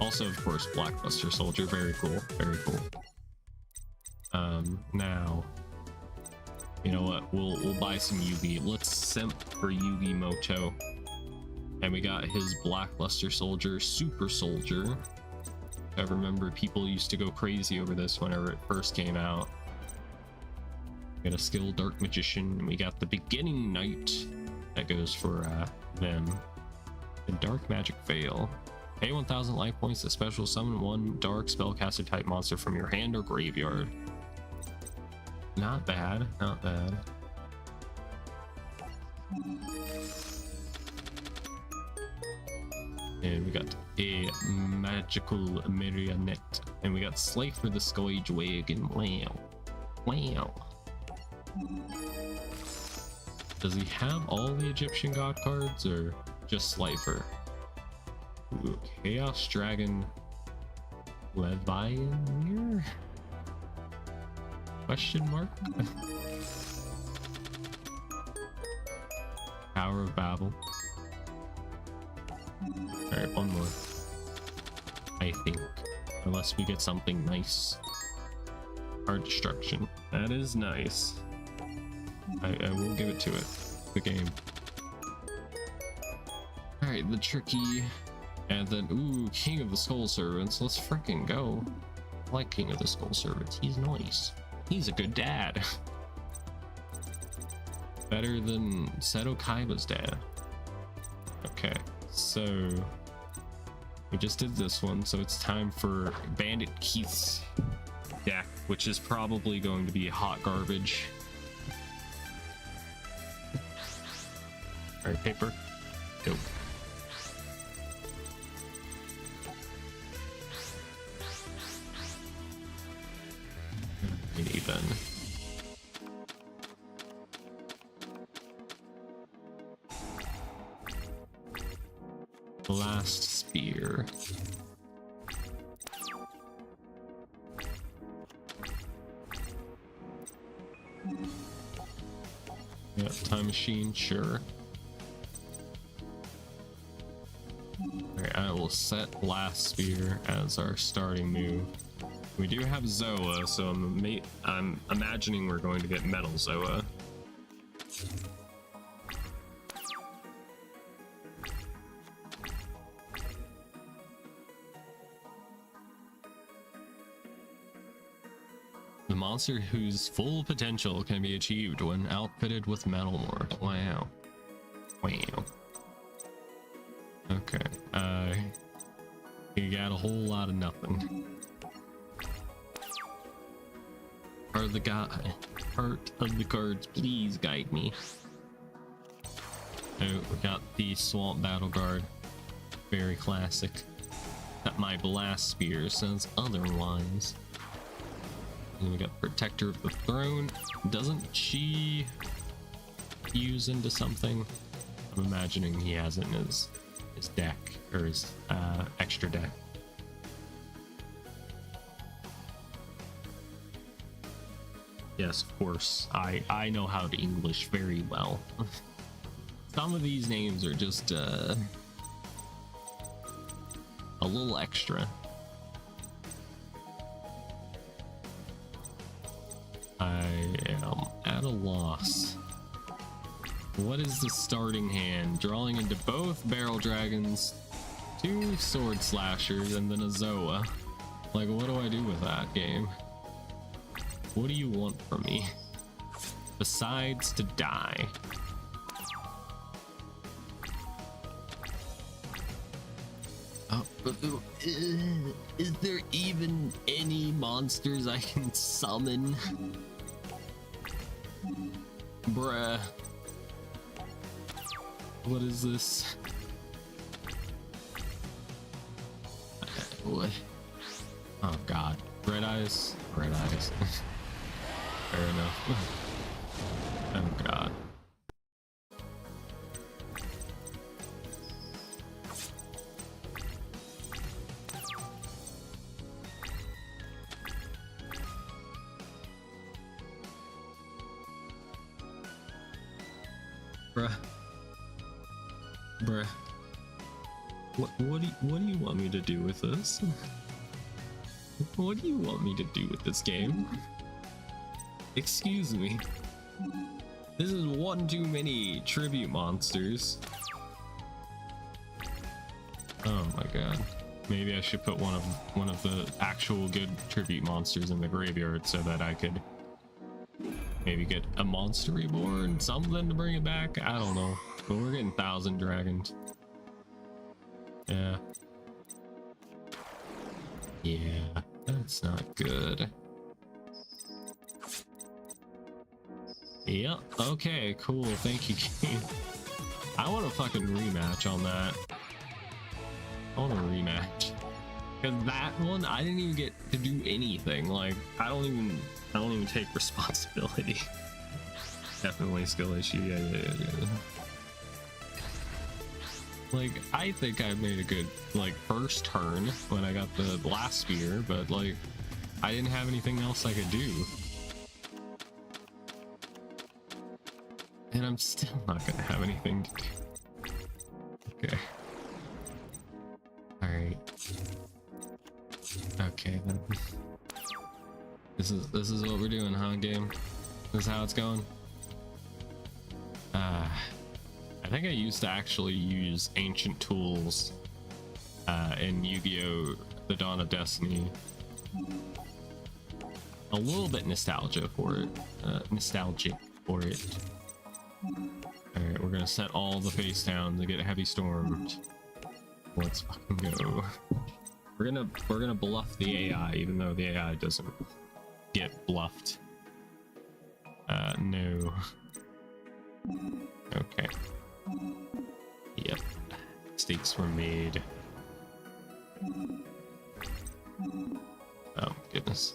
Also, of course, Blackbuster Soldier. Very cool. Very cool. Now, you know what? We'll buy some Yugi. Let's simp for Yugi Moto. And we got his Blackluster Soldier, Super Soldier. I remember people used to go crazy over this whenever it first came out. We got a skilled Dark Magician, and we got the Beginning Knight. That goes for them. The Dark Magic Veil. Pay 1,000 life points to special summon 1 dark spellcaster type monster from your hand or graveyard. Not bad, not bad. And we got a magical marionette. And we got Slifer the Scourge Wagon. Wow. Wow. Does he have all the Egyptian god cards or just Slifer? Ooh, Chaos Dragon Leviathan? Question mark? Power of Babel. Alright, one more. I think. Unless we get something nice. Hard Destruction. That is nice. I will give it to it. The game. Alright, the tricky. And then, ooh, King of the Skull Servants. Let's freaking go. I like King of the Skull Servants. He's nice. He's a good dad. Better than Seto Kaiba's dad. Okay, so we just did this one, so it's time for Bandit Keith's deck, which is probably going to be hot garbage. Alright, paper. Go. Even. Blast Spear. Yeah, Time Machine, sure. Alright, I will set Blast Spear as our starting move. We do have Zoa, so I'm imagining we're going to get Metal Zoa. The monster whose full potential can be achieved when outfitted with Metal Morph. Wow. Wow. Okay. You got a whole lot of nothing. Heart of the cards, please guide me. Oh, we got the Swamp Battle Guard. Very classic. That my Blast Spear says otherwise. And we got Protector of the Throne. Doesn't she fuse into something? I'm imagining he has it in his deck, or his extra deck. Yes, of course. I know how to English very well. Some of these names are just a little extra. I am at a loss. What is the starting hand? Drawing into both Barrel Dragons, 2 Sword Slashers, and then a Zoa. Like, what do I do with that game? What do you want from me? Besides to die. Is there even any monsters I can summon? Bruh. What is this? What? Oh god. Red eyes? Red eyes. Fair enough. Oh god. Bruh. Bruh. What do you want me to do with this? What do you want me to do with this game? Excuse me. This is one too many tribute monsters. Oh my god. Maybe I should put one of the actual good tribute monsters in the graveyard so that I could maybe get a monster reborn, something to bring it back. I don't know. But we're getting 1,000 dragons. Yeah. Yeah, that's not good. Yep, okay, cool, thank you, game. I want a fucking rematch on that. I want a rematch. Cause that one, I didn't even get to do anything. Like, I don't even take responsibility. Definitely skill issue, yeah. Like, I think I made a good, like, first turn when I got the blast spear, but, like, I didn't have anything else I could do. And I'm still not gonna have anything to do. Okay. Alright. Okay, then. This is what we're doing, huh, game? This is how it's going? I think I used to actually use ancient tools in Yu-Gi-Oh! The Dawn of Destiny. A little bit nostalgic for it. Alright, we're gonna set all the face down to get heavy stormed. Let's fucking go. We're gonna bluff the AI, even though the AI doesn't get bluffed. No. Okay. Yep. Mistakes were made. Oh, goodness.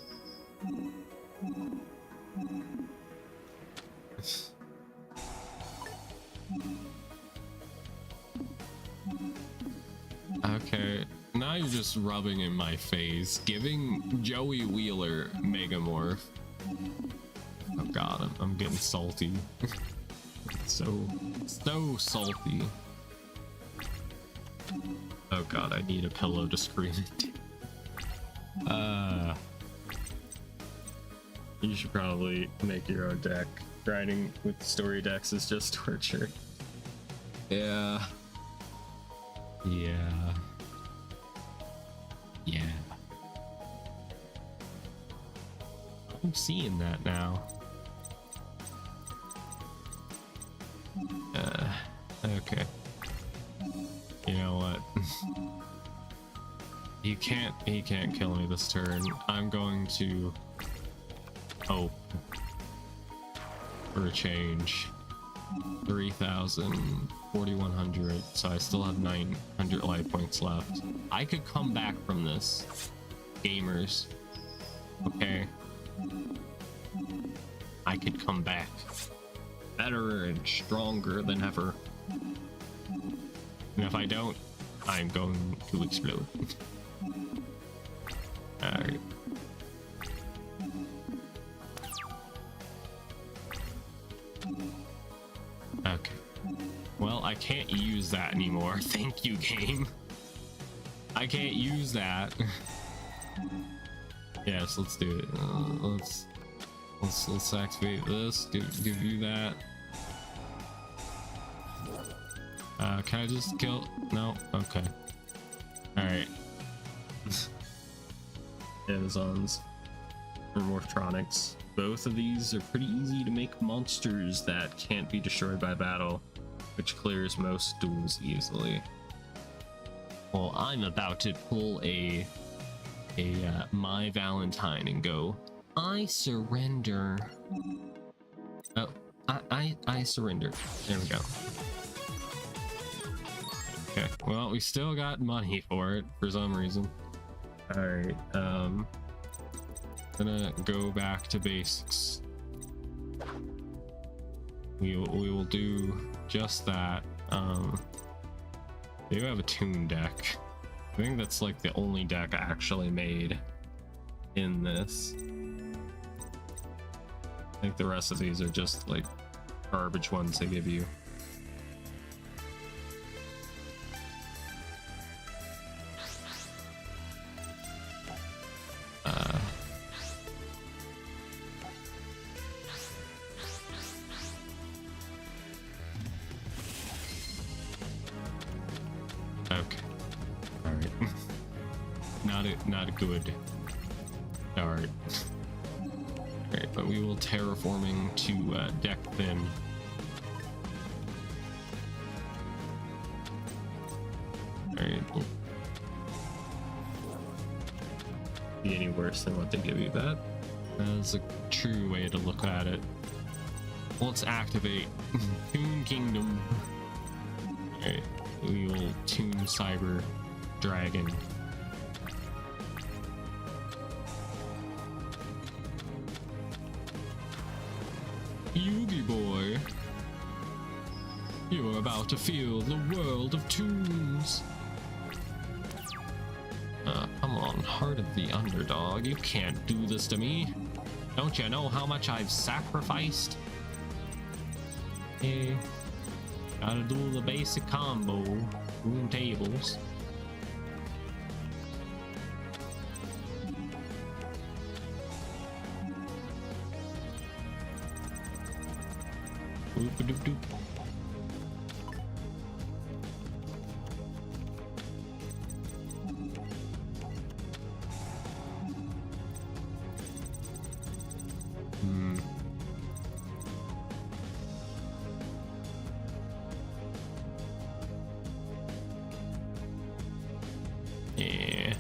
Okay, now you're just rubbing in my face, giving Joey Wheeler Megamorph. Oh god, I'm getting salty. so salty. Oh god, I need a pillow to scream into. You should probably make your own deck. Grinding with story decks is just torture. Yeah. I'm seeing that now. Okay. You know what? He can't kill me this turn. I'm going to hope for a change. 3,000, 4,100, so I still have 900 life points left. I could come back from this, gamers. Okay? I could come back better and stronger than ever. And if I don't, I'm going to explode. Alright. Okay. Well, I can't use that anymore. Thank you, game. I can't use that. Yes, let's do it. Let's activate this. Give you that. Can I just kill? No. Okay. All right. Amazons or Morphtronics. Both of these are pretty easy to make monsters that can't be destroyed by battle, which clears most duels easily. Well, I'm about to pull a My Valentine and go, I surrender. Oh, I surrender. There we go. Okay, well, we still got money for it for some reason. Alright, gonna go back to basics. We will do just that. They do have a tune deck. I think that's like the only deck actually made in this. I think the rest of these are just like garbage ones they give you. Okay. All right. not a good start. Alright, but we will terraforming to deck thin. Alright, well, be any worse than what they give you. That's a true way to look at it. Let's activate Toon Kingdom. Alright, we will tune Cyber Dragon. Yugi boy, you're about to feel the world of tunes. Come on, heart of the underdog, you can't do this to me. Don't you know how much I've sacrificed? Hey, gotta do the basic combo, room tables. Doop-a-doop-doop. Yeah.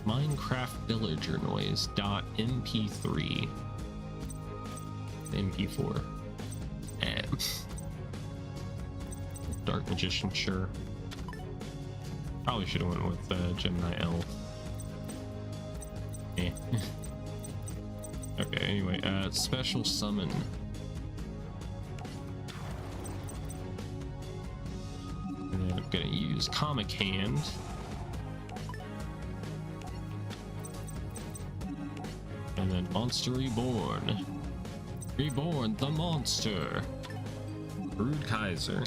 Minecraft villager noise .mp3 mp4 Dark Magician, sure. Probably should have went with Gemini Elf. Eh. Okay, anyway, special summon. And then I'm gonna use Comic Hand. And then Monster Reborn. Reborn the monster. Rude Kaiser.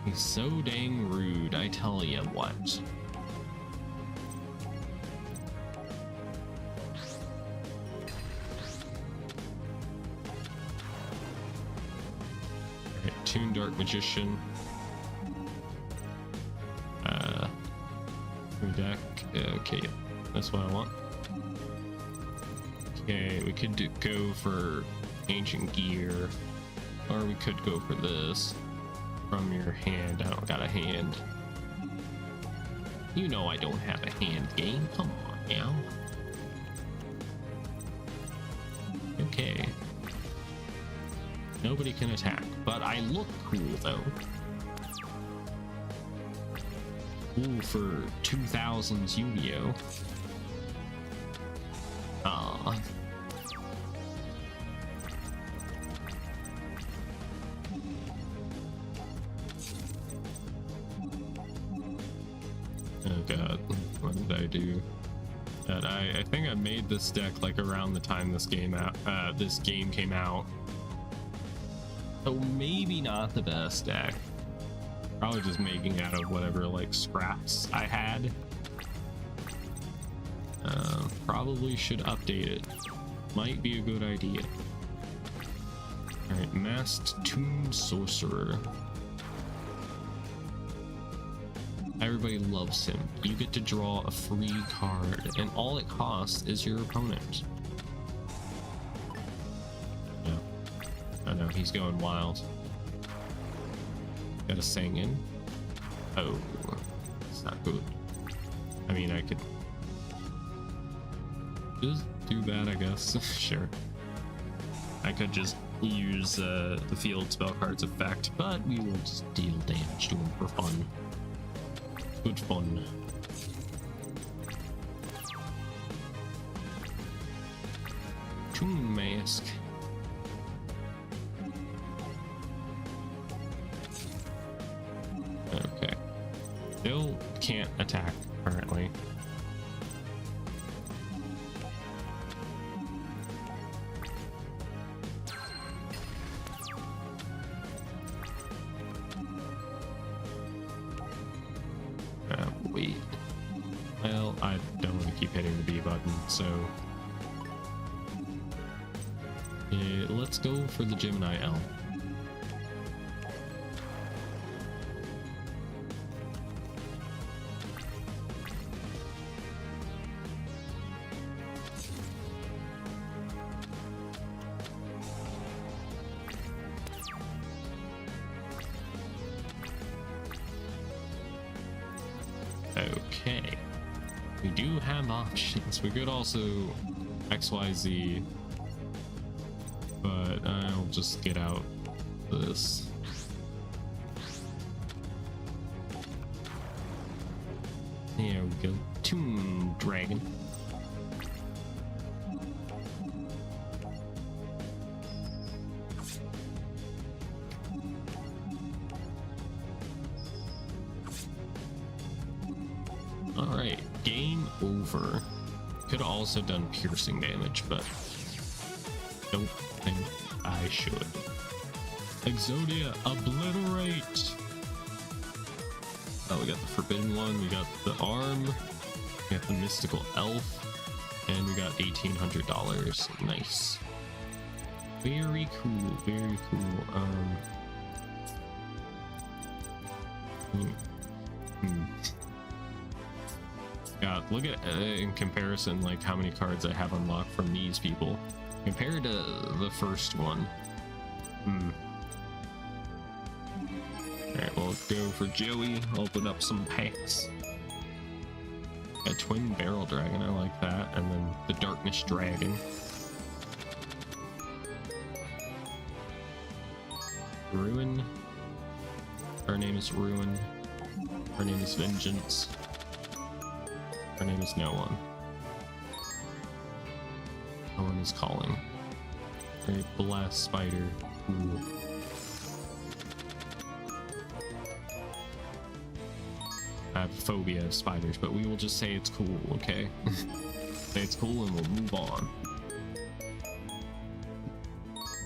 He's so dang rude, I tell ya what. Alright, Toon Dark Magician. Deck. Okay, that's what I want. Okay, we could go for Ancient Gear, or we could go for this from your hand. I don't got a hand. You know I don't have a hand game. Come on now. Okay. Nobody can attack, but I look cool though. Ooh, for 2000s Yu-Gi-Oh. Aww. Oh god, what did I do? God, I think I made this deck like around the time this game came out. So maybe not the best deck. Probably just making out of whatever like scraps I had. Probably should update it. Might be a good idea. Alright, Masked Tomb Sorcerer. Everybody loves him. You get to draw a free card, and all it costs is your opponent. know, he's going wild. Got a Sang in. Oh, it's not good. I mean, I could just do that, I guess. Sure. I could just use the field spell card's effect, but we will just deal damage to him for fun. Good fun. Toon Mask. Okay. Still can't attack currently. Wait. Well, I don't want to keep hitting the B button, so let's go for the Gemini L. Okay, we do have options. We could also XYZ, but I'll just get out this. There we go. Toon Dragon. Alright, game over. Could have also done piercing damage, but don't think I should. Exodia, obliterate! Oh, we got the forbidden one, we got the arm, we got the mystical elf, and we got $1,800. Nice. Very cool, very cool. God, look at in comparison, like how many cards I have unlocked from these people compared to the first one. Alright, we'll go for Joey, open up some packs. A twin barrel dragon, I like that, and then the darkness dragon. Ruin. Her name is Ruin. Her name is Vengeance. Her name is No One. No One is Calling. Great Blast Spider. Ooh. I have a phobia of spiders, but we will just say it's cool, okay? Say it's cool and we'll move on.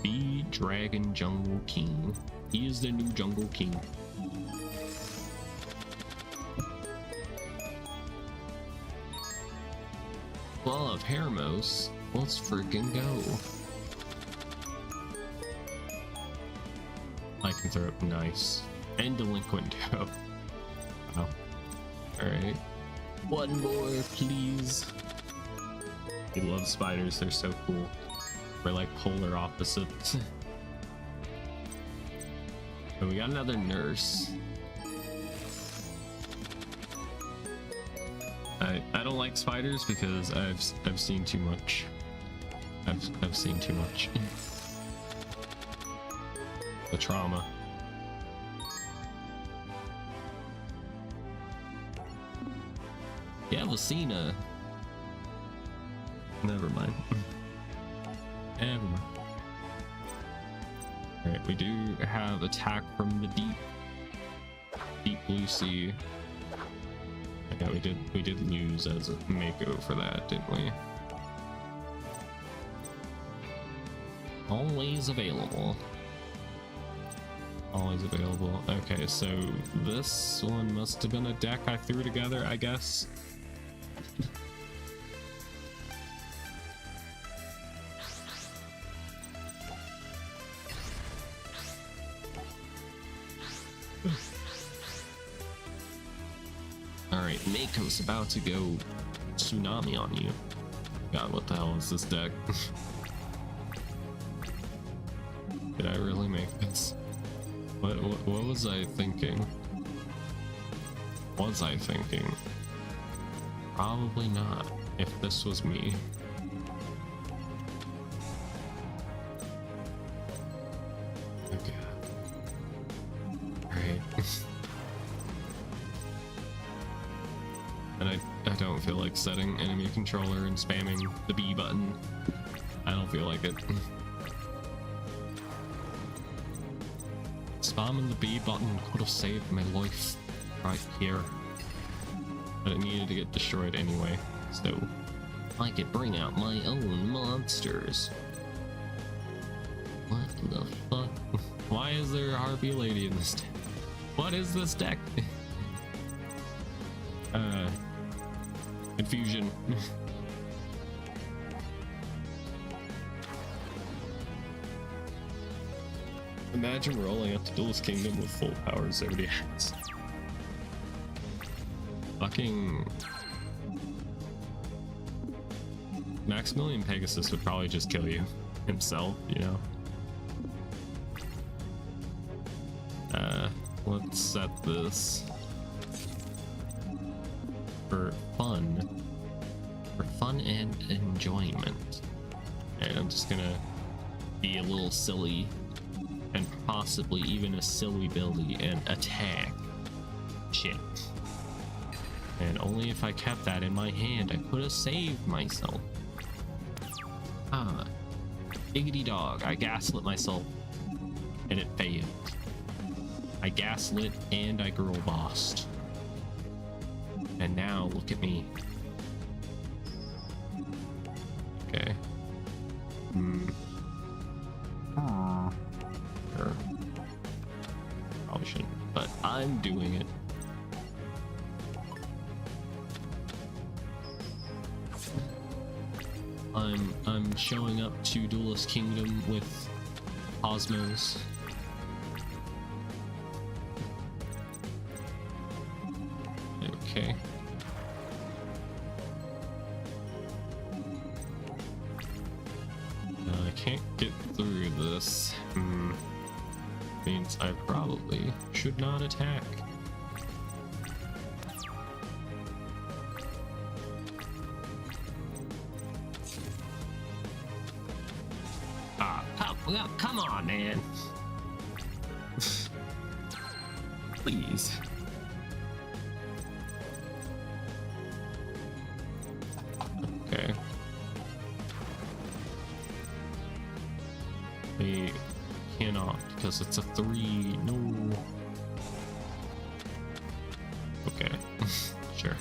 The Dragon Jungle King. He is the new Jungle King. Claw of Hermos. Let's freaking go. Lycanthrope, nice. And Delinquent Doe. Wow. Alright. One more, please. He loves spiders, they're so cool. We're like polar opposites. But we got another nurse. I don't like spiders because I've seen too much. I've seen too much. The trauma. Yeah, Lucina. Never mind. Never mind. Alright, we do have attack from the deep blue sea. Yeah, we did lose as a Mako for that, didn't we? Always available. Always available. Okay, so this one must have been a deck I threw together, I guess. Alright, Mako's about to go tsunami on you. God, what the hell is this deck? Did I really make this? What was I thinking? Was I thinking? Probably not, if this was me. Okay. Alright. And I don't feel like setting enemy controller and spamming the B button. I don't feel like it. Spamming the B button could have saved my life right here. But it needed to get destroyed anyway, so I could bring out my own monsters. What the fuck? Why is there a harpy lady in this deck? What is this deck? Confusion. Imagine rolling up to Duelist Kingdom with full power Zodiacs. Fucking Maximilian Pegasus would probably just kill you himself, you know. Let's set this for fun and enjoyment. And I'm just gonna be a little silly and possibly even a silly Billy and attack shit. And only if I kept that in my hand I could have saved myself. Ah, diggity dog, I gaslit myself and it failed. I gaslit and I girl bossed. And now look at me. Okay. Sure. Probably shouldn't, but I'm doing it. I'm showing up to Duelist Kingdom with Cosmos. Okay. I can't get through this. Means I probably should not attack. Come on, man. Please. Okay. They cannot because it's a 3. No. Okay. Sure.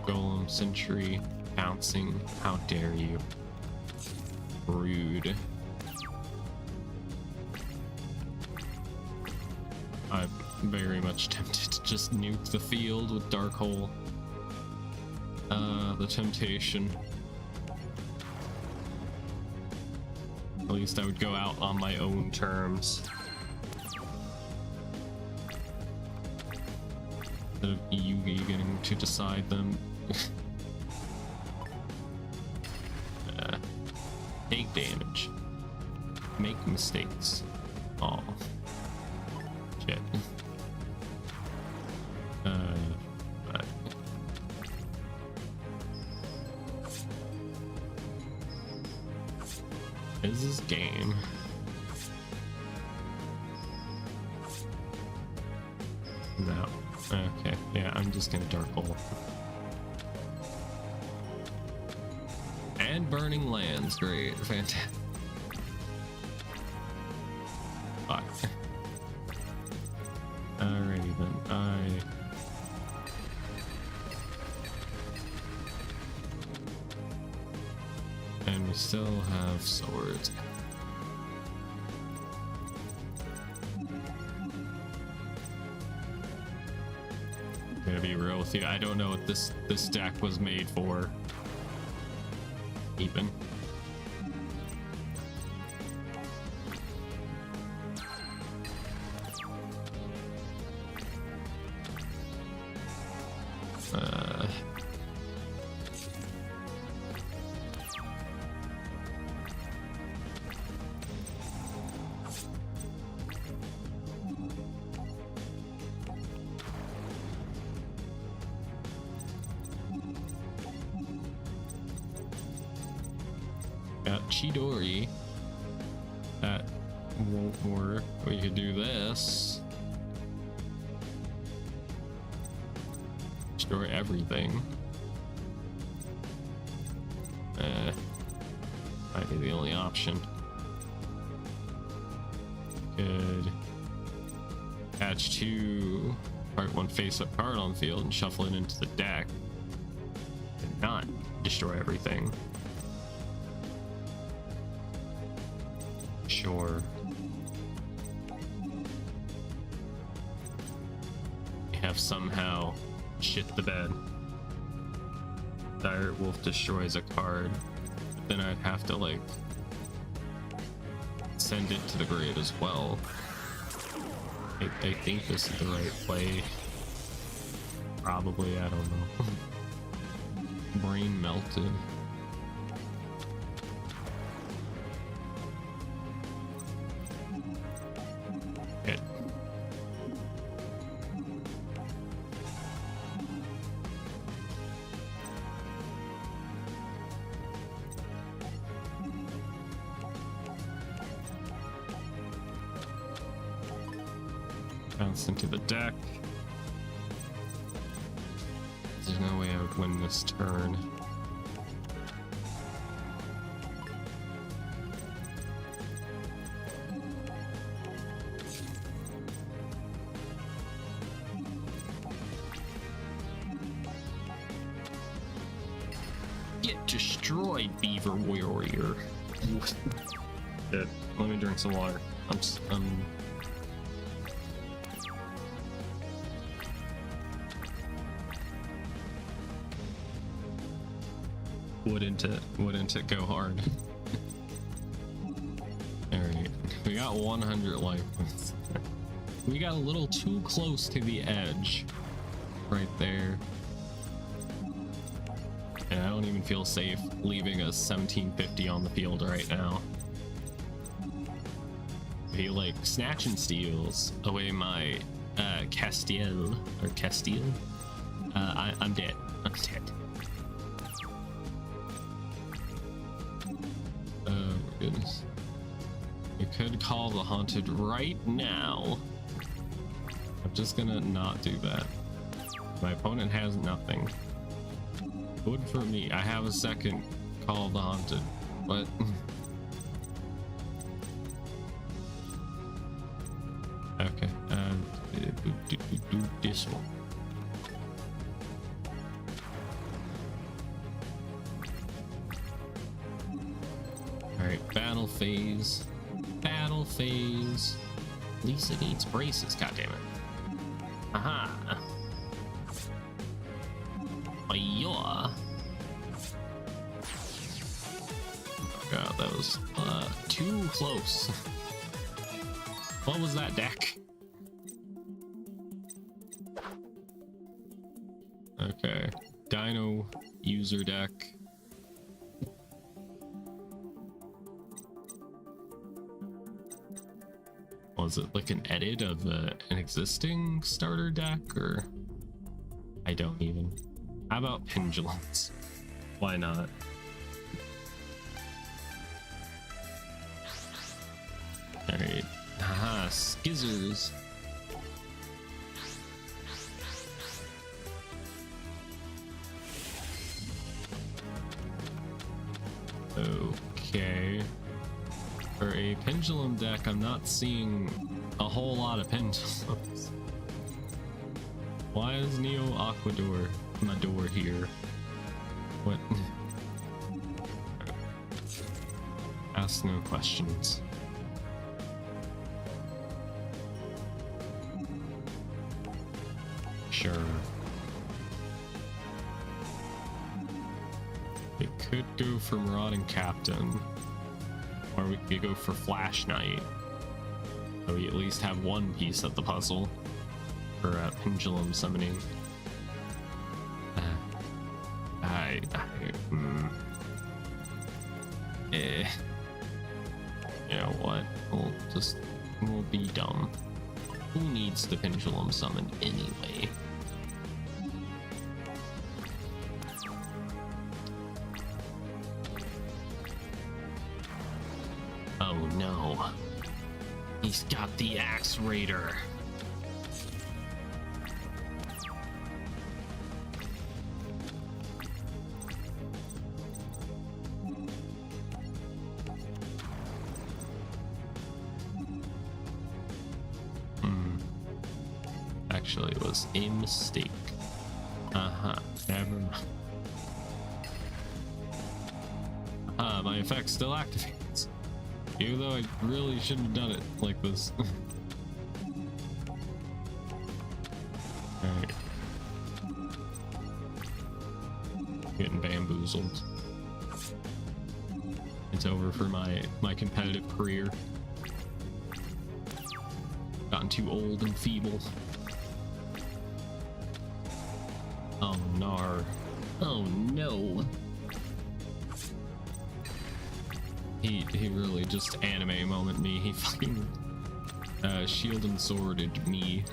Golem Sentry bouncing. How dare you? Rude. I'm very much tempted to just nuke the field with Dark Hole. The temptation. At least I would go out on my own terms. Instead of Yugi getting to decide them. Take damage. Make mistakes. Oh. Shit. But is this game? No. Okay, yeah, I'm just gonna Dark Hole. And Burning Lands, great, fantastic. Fuck. Alrighty then, and we still have swords. gonna be real with you. I don't know what this deck was made for. Even. Got Chidori. That won't work. We could do this. Destroy everything. Might be the only option. Could attach two part one face-up card on the field and shuffle it into the deck. And not destroy everything. Sure. Have somehow shit the bed. Dire Wolf destroys a card, but then I'd have to like send it to the grave as well. I think this is the right play. Probably, I don't know. Brain melted. It. Bounce into the deck. There's no way I would win this turn. Get destroyed, Beaver Warrior. Good. Let me drink some water. I'm wouldn't it go hard? Alright, we got 100 life points. We got a little too close to the edge right there, and I don't even feel safe leaving a 1750 on the field right now. He like snatch and steals away my Castile or Castile. I'm dead. I'm dead. Goodness. You could call the haunted right now. I'm just gonna not do that. My opponent has nothing. Good for me. I have a second call the haunted. What? Okay. Do this one. Alright, battle phase. Battle phase. Lisa needs braces, goddammit. Aha. Yeah. God, that was too close. What was that deck? Okay. Dino user deck. Was it like an edit of an existing starter deck, or I don't even. How about pendulums? Why not? Alright. Haha, skizzers. Okay. For a pendulum deck, I'm not seeing a whole lot of pendulums. Why is Neo Aquador my door here? What? Ask no questions. Sure. could go for Marauding Captain, or we could go for Flash Knight. So we at least have one piece of the puzzle for pendulum summoning. You know what? We'll be dumb. Who needs the pendulum summon anyway? Oh no. He's got the Axe Raider. Actually, it was a mistake. Never mind. My effect still activates. Even though I really shouldn't have done it like this. Alright. Getting bamboozled. It's over for my competitive career. Gotten too old and feeble. Oh no. Oh no. He really just anime moment me. He fucking shield and sworded me.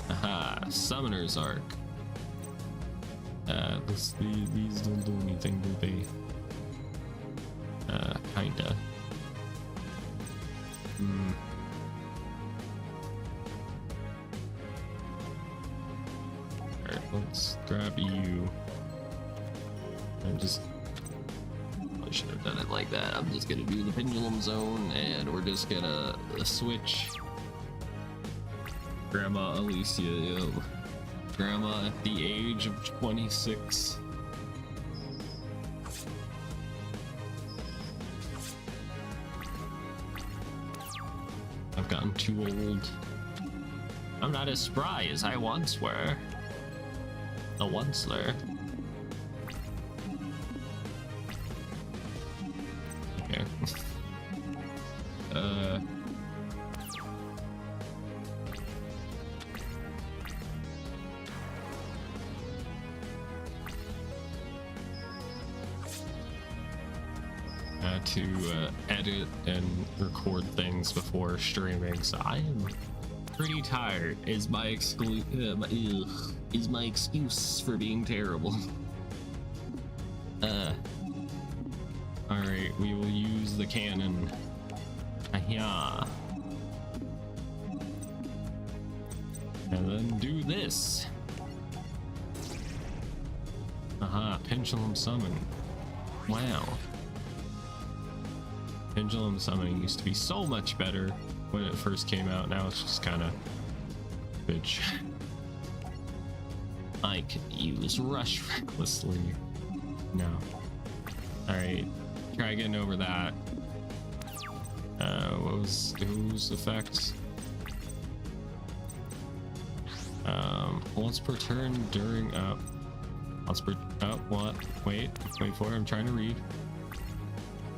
Aha, Summoner's Arc. These don't do anything, do they? Kinda. Alright, let's grab you. I should have done it like that. I'm just gonna do the pendulum zone, and we're just gonna switch Grandma Alicia. Yo. Grandma at the age of 26. I've gotten too old. I'm not as spry as I once were. A once-ler. Okay. To edit and record things before streaming, so I am pretty tired. Is my excuse for being terrible. Alright, we will use the cannon. Yeah. And then do this. Aha, pendulum summon. Wow. Pendulum summoning used to be so much better when it first came out. Now it's just kind of bitch. I could use rush recklessly. No. Alright, try getting over that. Whose effect? Once per turn during what? Wait for it, I'm trying to read.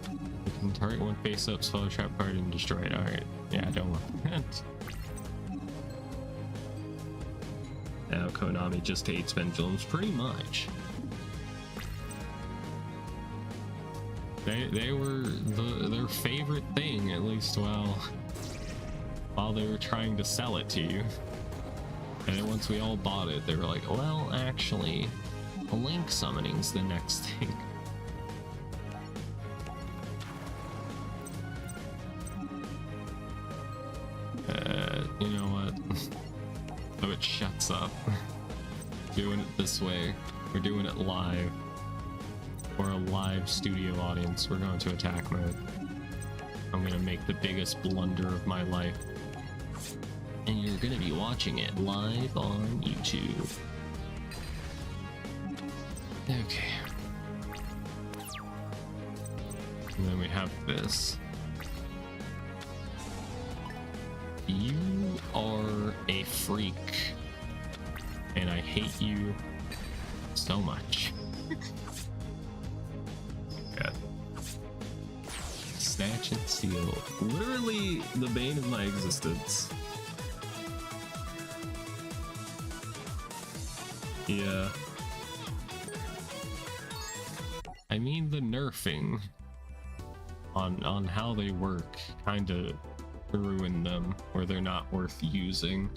You can target one face up, swallow trap card, and destroy it. Alright. Yeah, I don't want that. Now Konami just hates pendulums pretty much. They were their favorite thing, at least while they were trying to sell it to you. And then once we all bought it, they were like, well, actually, Link summoning's the next thing. You know what? So it shuts up. Doing it this way. We're doing it live. For a live studio audience, we're going to attack mode. I'm gonna make the biggest blunder of my life. And you're gonna be watching it live on YouTube. Okay. And then we have this. You are a freak. And I hate you so much. God. Snatch and steal. Literally the bane of my existence. Yeah. I mean, the nerfing on how they work kind of ruin them, or they're not worth using.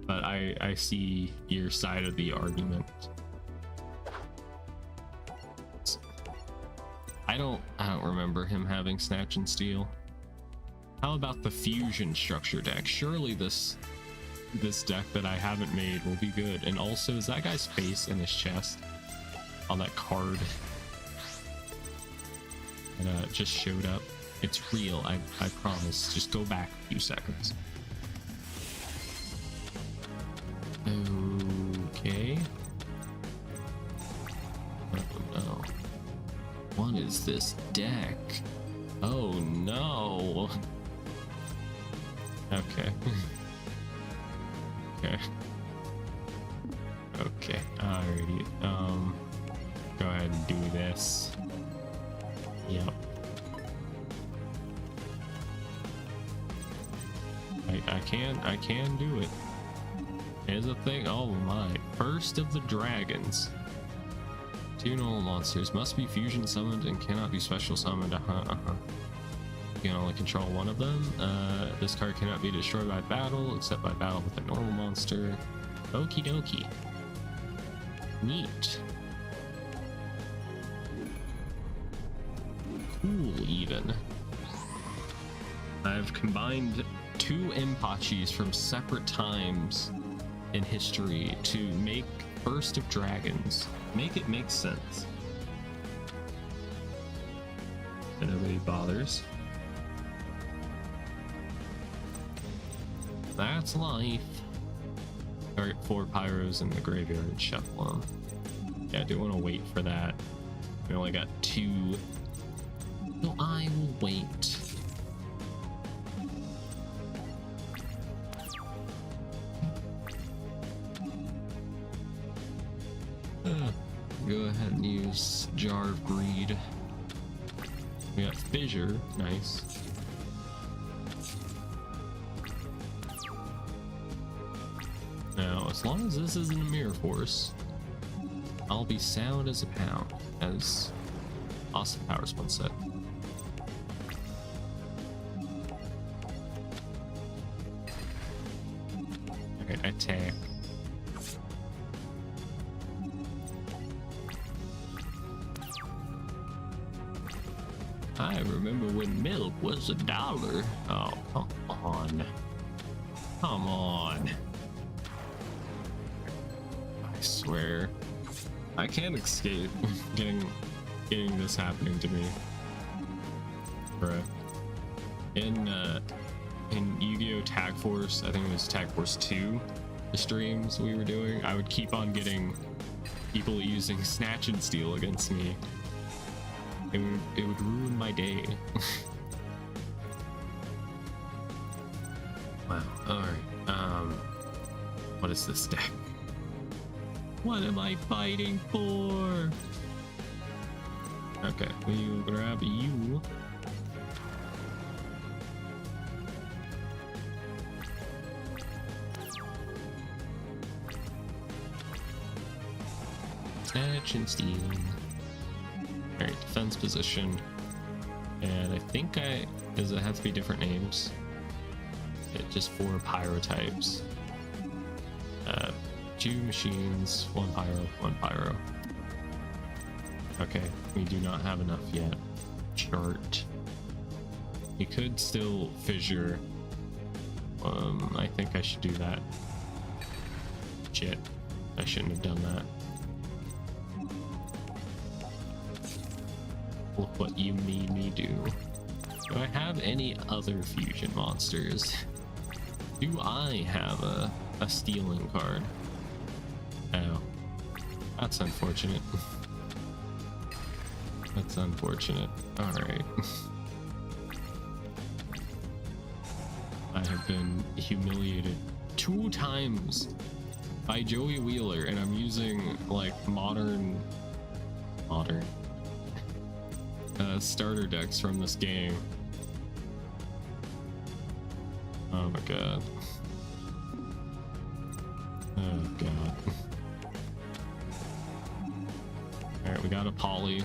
But I see your side of the argument. I don't remember him having snatch and steal. How about the fusion structure deck? Surely this deck that I haven't made will be good. And also, is that guy's face in his chest on that card that just showed up? It's real, I promise. Just go back a few seconds. Okay. Oh no. What is this deck? Oh no. Okay. Okay. Okay. Alrighty. Go ahead and do this. Yep. I can do it. Here's a thing. Oh my. First of the dragons. 2 normal monsters must be fusion summoned and cannot be special summoned. You can only control one of them. This card cannot be destroyed by battle except by battle with a normal monster. Okie dokie. Neat. Cool, even. I've combined 2 Impachis from separate times in history to make First of Dragons. Make it make sense. And nobody bothers. That's life. Target 4 pyros in the graveyard and shuffle them. Yeah, I do want to wait for that. We only got 2. So I will wait. Go ahead and use Jar of Greed. We got Fissure, nice. Now, as long as this isn't a Mirror Force, I'll be sound as a pound, as Austin Powers once said. Alright, attack. I remember when milk was $1. Oh, come on. Come on. I swear. I can't escape getting this happening to me. Bruh. In Yu-Gi-Oh! Tag Force, I think it was Tag Force 2, the streams we were doing, I would keep on getting people using Snatch and Steal against me. It would ruin my day. Wow. Alright. What is this deck? What am I fighting for? Okay, we'll grab you. Snatch and Steal. Alright, defense position. And I think does it have to be different names? Just 4 pyro types. 2 machines, 1 pyro, 1 pyro. Okay, we do not have enough yet. Chart. You could still fissure. I think I should do that. Shit. I shouldn't have done that. Look what you made me do. Do I have any other fusion monsters? Do I have a stealing card? Oh. That's unfortunate. That's unfortunate. Alright. I have been humiliated 2 times by Joey Wheeler, and I'm using like modern Modern. Starter decks from this game. Oh my god. Oh god. Alright, we got a poly.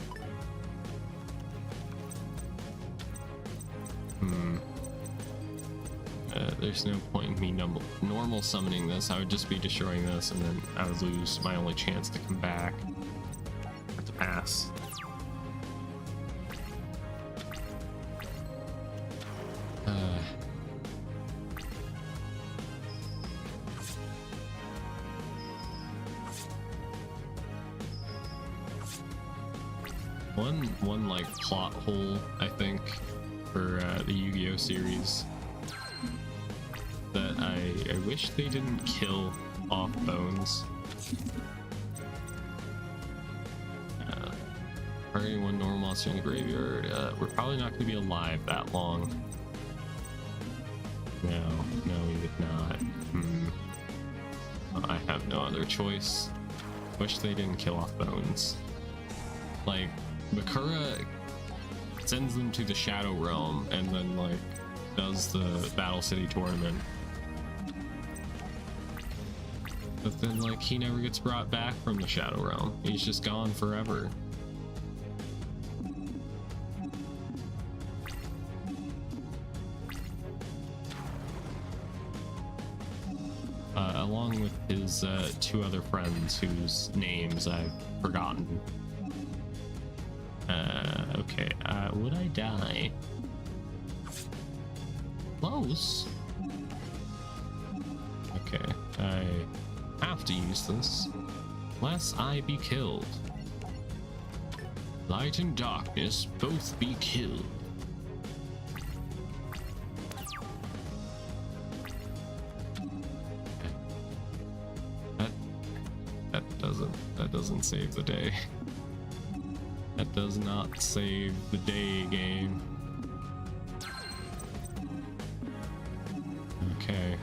There's no point in me normal summoning this. I would just be destroying this, and then I would lose my only chance to come back. I have to pass. One like plot hole, I think, for the Yu-Gi-Oh series that I wish they didn't kill off Bones. Targeting one normal monster in the graveyard. We're probably not going to be alive that long. No, we would not. I have no other choice. Wish they didn't kill off Bones. Like, Bakura sends them to the Shadow Realm and then, like, does the Battle City tournament. But then, like, he never gets brought back from the Shadow Realm. He's just gone forever. Along with his two other friends whose names I've forgotten. Okay, would I die? Close. Okay, I have to use this, lest I be killed. Light and darkness both be killed. That doesn't save the day. That does not save the day, game. Okay.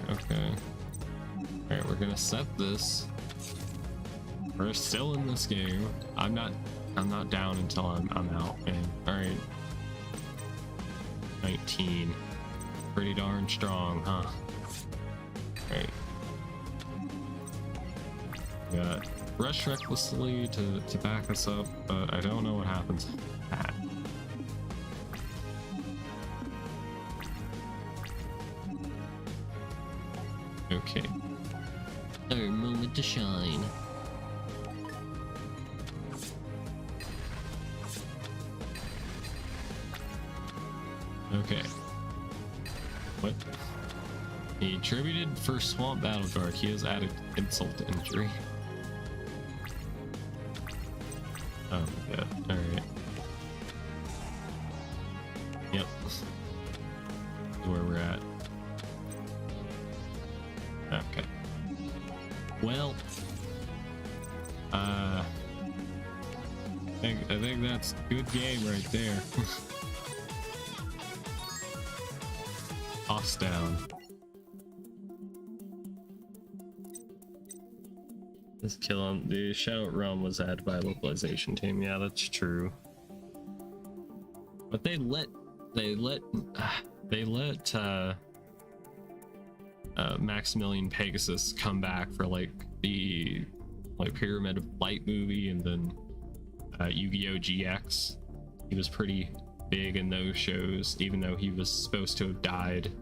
Alright, we're gonna set this. We're still in this game. I'm not down until I'm out, man. Alright. 19. Pretty darn strong, huh? Alright. Got Rush recklessly to back us up, but I don't know what happens to that. Okay. Our moment to shine. Okay. What? He attributed for Swamp Battle Guard. He has added insult to injury. Oh my god, alright. Yep. Where we're at. Okay. Well, I think that's a good game right there. Toss down. Let's kill him. The Shadow Realm was added by a localization team. Yeah, that's true. But they let Maximilian Pegasus come back for like the Pyramid of Light movie, and then Yu-Gi-Oh! GX. He was pretty big in those shows, even though he was supposed to have died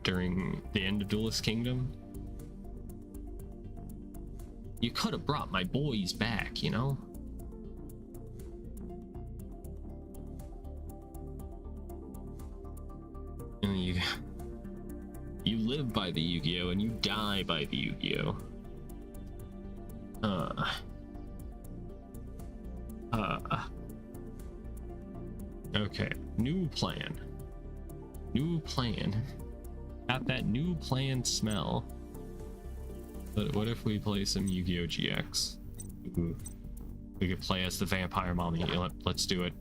during the end of Duelist Kingdom. You could have brought my boys back, you know? And you live by the Yu-Gi-Oh! And you die by the Yu-Gi-Oh! Okay, new plan. Got that new plan smell. But what if we play some Yu-Gi-Oh! GX? Ooh. We could play as the vampire mommy. Let's do it.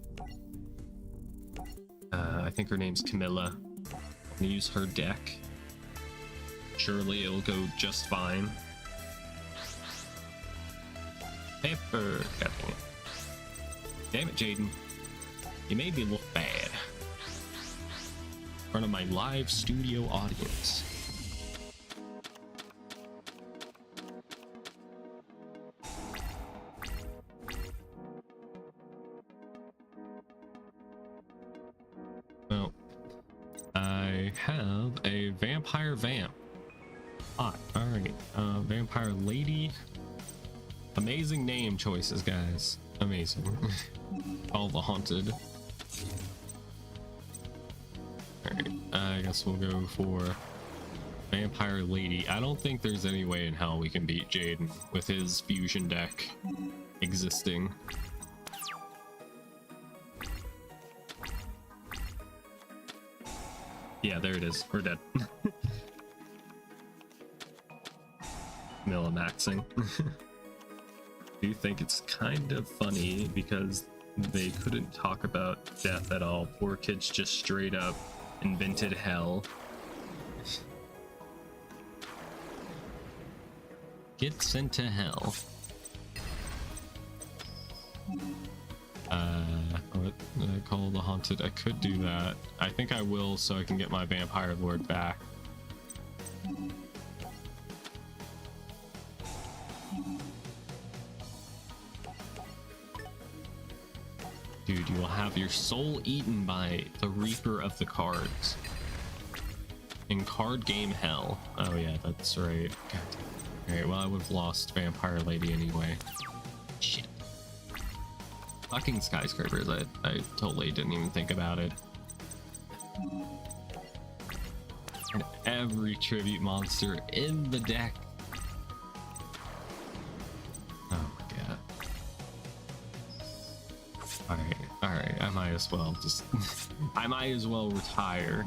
I think her name's Camilla. I'm gonna use her deck. Surely it'll go just fine. Paper. God dang it. Damn it, Jaden. You made me look bad. In front of my live studio audience. Well, I have a vampire vamp. Hot. Alright. Vampire lady. Amazing name choices, guys. Amazing. All the haunted. Alright, I guess we'll go for vampire lady. I don't think there's any way in hell we can beat Jaden with his fusion deck existing. Yeah, there it is. We're dead. Millimaxing. Do you think it's kind of funny because they couldn't talk about death at all? Poor kids just straight up invented hell. Get sent to hell. What I call the haunted. I could do that. I think I will, so I can get my vampire lord back. Dude, you will have your soul eaten by the Reaper of the Cards. In card game hell. Oh yeah, that's right. Alright, well I would have lost Vampire Lady anyway. Shit. Fucking skyscrapers, I totally didn't even think about it. And every tribute monster in the deck. Oh my god. Alright, I might as well just I might as well retire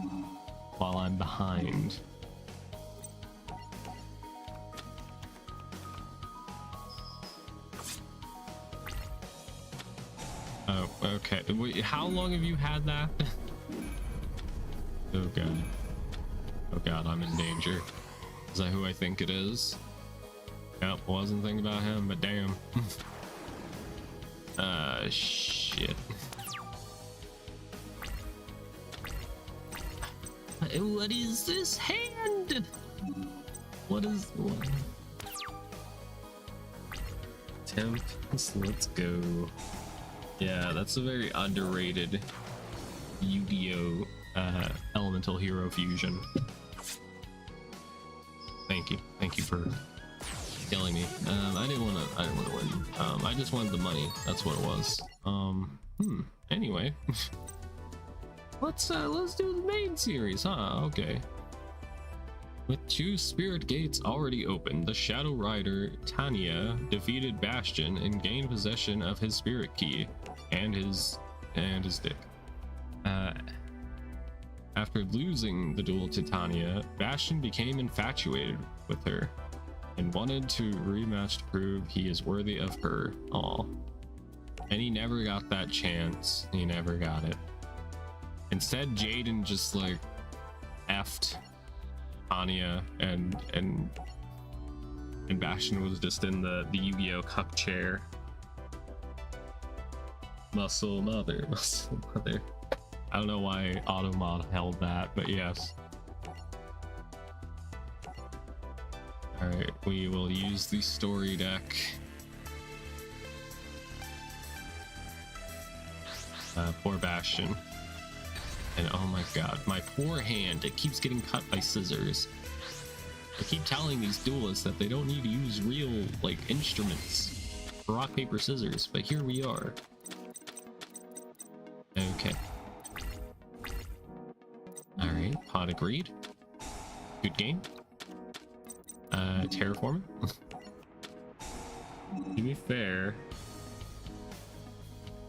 while I'm behind. Oh, okay. Wait, how long have you had that? Oh god. Oh god, I'm in danger. Is that who I think it is? Yep, wasn't thinking about him, but damn. Shit. What is this hand? What? Tempest, let's go. Yeah, that's a very underrated Yu-Gi-Oh! Elemental Hero fusion. Thank you for killing me. I didn't want to win. I just wanted the money. That's what it was. Anyway, let's do the main series, huh? Okay. With 2 spirit gates already open, the Shadow Rider Tanya defeated Bastion and gained possession of his spirit key and his dick. After losing the duel to Tanya, Bastion became infatuated with her and wanted to rematch to prove he is worthy of her. Aw. And he never got that chance. He never got it. Instead, Jaden just like effed Tanya and Bastion was just in the Yu-Gi-Oh! Cup chair. Muscle mother. I don't know why Automod held that, but yes. Alright, we will use the story deck. Poor Bastion. And oh my god, my poor hand, it keeps getting cut by scissors. I keep telling these duelists that they don't need to use real, like, instruments for rock, paper, scissors, but here we are. Okay. Alright, pot agreed. Good game. Terraforming? To be fair,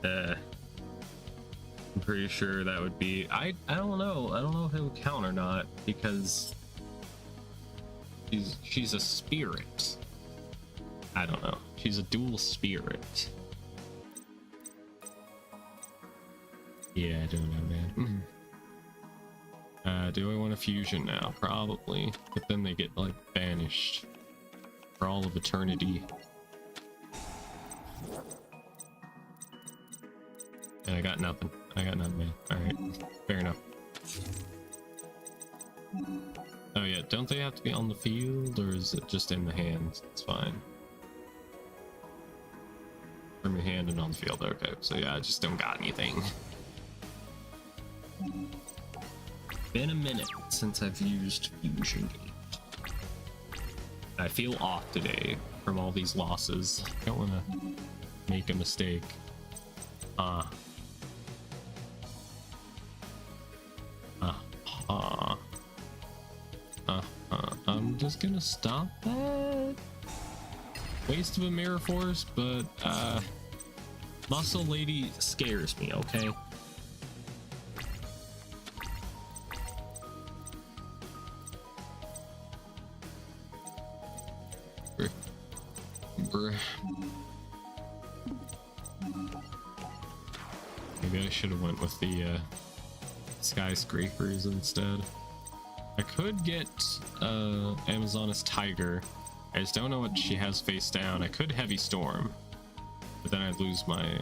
I'm pretty sure that would be, I don't know if it would count or not, because she's a spirit. I don't know. She's a dual spirit. Yeah, I don't know, man. Do I want a fusion now? Probably, but then they get like banished for all of eternity. And I got nothing. I got nothing, man. Alright. Fair enough. Oh yeah, don't they have to be on the field, or is it just in the hands? It's fine. From your hand and on the field. Okay, so yeah, I just don't got anything. Been a minute since I've used Fusion Gate. I feel off today from all these losses. I don't want to make a mistake. I'm just gonna stop that. Waste of a mirror force, but Muscle Lady scares me, okay? Bruh. Maybe I should have went with the skyscrapers instead. I could get Amazoness Tiger. I just don't know what she has face down. I could Heavy Storm, but then I'd lose my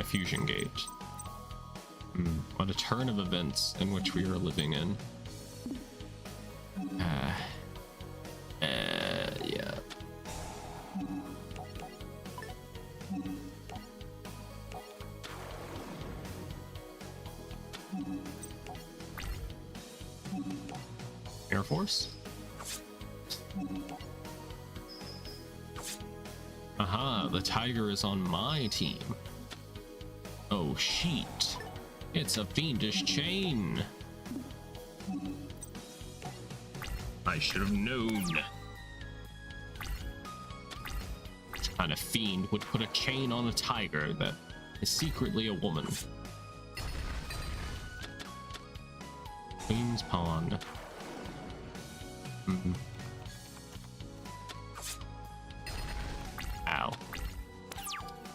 Fusion Gate. What a turn of events in which we are living in. Yeah. Air Force? Aha, the tiger is on my team. Oh, sheet. It's a fiendish chain. I should have known. What kind of fiend would put a chain on a tiger that is secretly a woman? Queen's Pawn. Ow.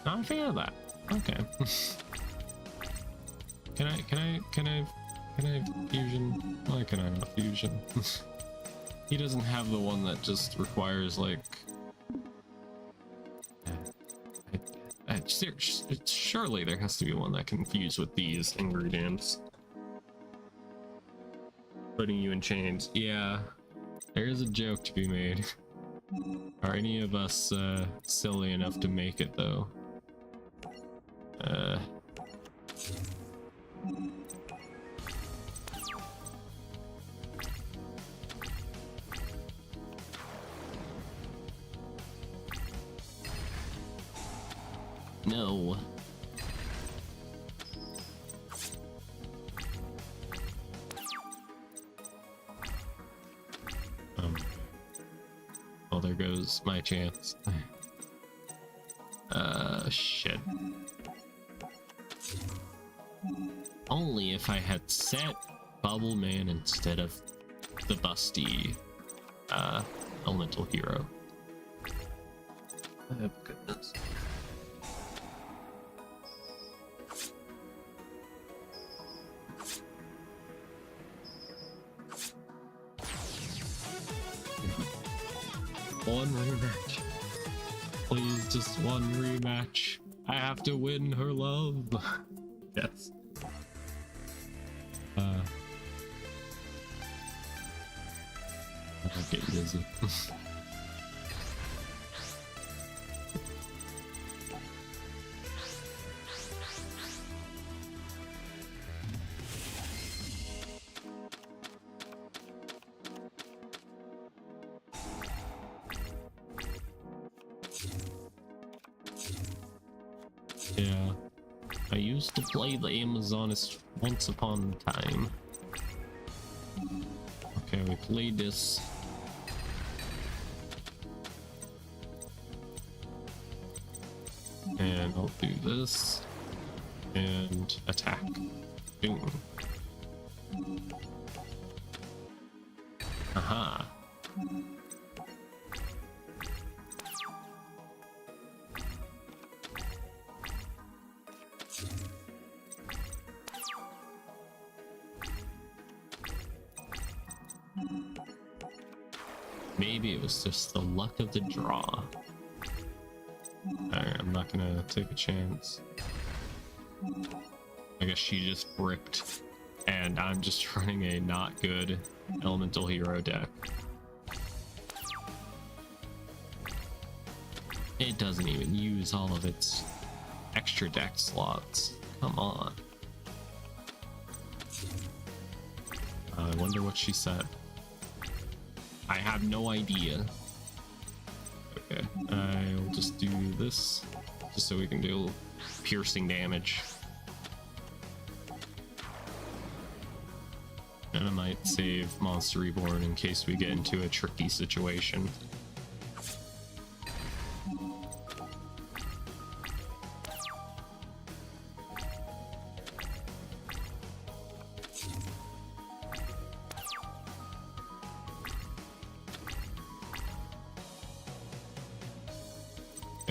Not a fan of that. Okay. Can I fusion? Why can I not fusion? He doesn't have the one that just requires like surely there has to be one that can fuse with these ingredients. Putting you in chains. Yeah. There is a joke to be made. Are any of us silly enough to make it though? No. Well, there goes my chance. Shit. Only if I had set Bubble Man instead of the busty elemental hero. Oh, goodness. One rematch. Please, just one rematch. I have to win her love. Yes. I'll get busy. Yeah, I used to play the Amazoness once upon a time. Okay, we played this. And I'll do this. And attack. Boom. Aha. Maybe it was just the luck of the draw. Alright, I'm not gonna take a chance. I guess she just ripped, and I'm just running a not good elemental hero deck. It doesn't even use all of its extra deck slots. Come on. I wonder what she said. I have no idea. Okay, I'll just do this just so we can do piercing damage. And I might save Monster Reborn in case we get into a tricky situation.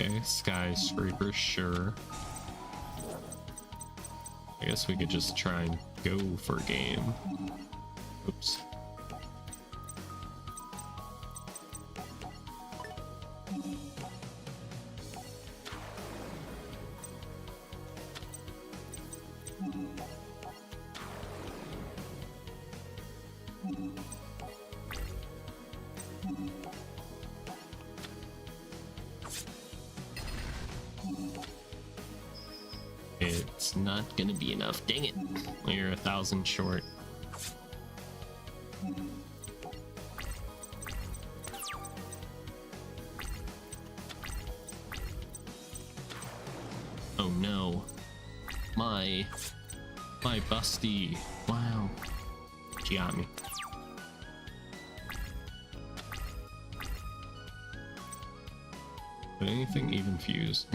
Okay, Skyscraper, sure. I guess we could just try and go for a game. Oops. It's not gonna be enough. Dang it. We're 1,000 short. Oh no. My busty. Wow. She got me. But anything even fuse?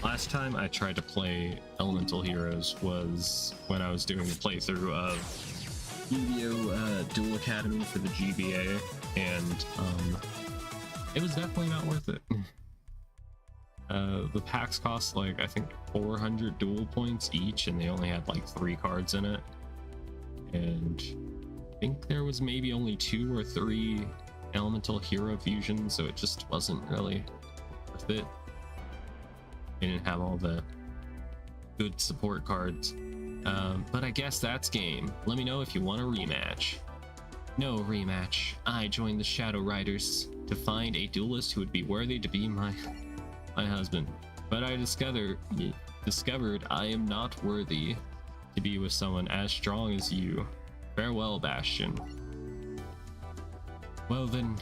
Last time I tried to play Elemental Heroes was when I was doing the playthrough of Yu-Gi-Oh! Duel Academy for the GBA, and it was definitely not worth it. The packs cost like, I think 400 duel points each, and they only had like 3 cards in it. And I think there was maybe only 2 or 3 Elemental Hero fusions, so it just wasn't really worth it. They didn't have all the good support cards. But I guess that's game. Let me know if you want a rematch. No rematch. I joined the Shadow Riders to find a duelist who would be worthy to be my husband. But I discovered I am not worthy to be with someone as strong as you. Farewell, Bastion. Well then,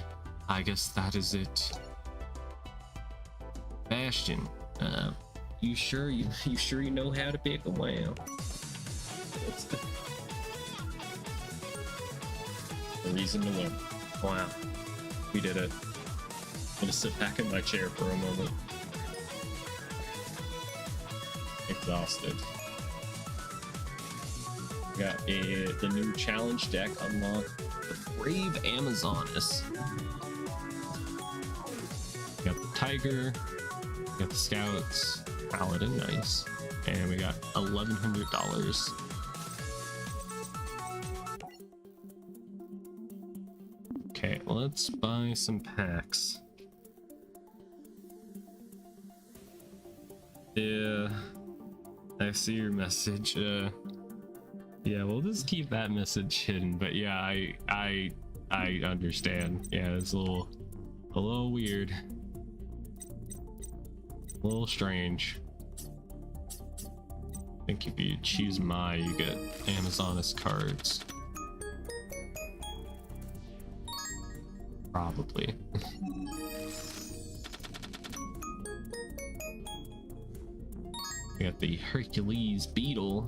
I guess that is it. Bastion, you sure you know how to pick a whale? What's the reason to win? Wow, we did it. I'm gonna sit back in my chair for a moment. Exhausted. Got the new challenge deck unlocked. The Brave Amazoness. Got the Tiger. Got the Scouts. Paladin, nice. And we got $1,100. Okay, let's buy some packs. Yeah, I see your message. Yeah, we'll just keep that message hidden. But yeah, I understand. Yeah, it's a little weird, a little strange. I think if you choose you get Amazoness cards. Probably. We got the Hercules Beetle.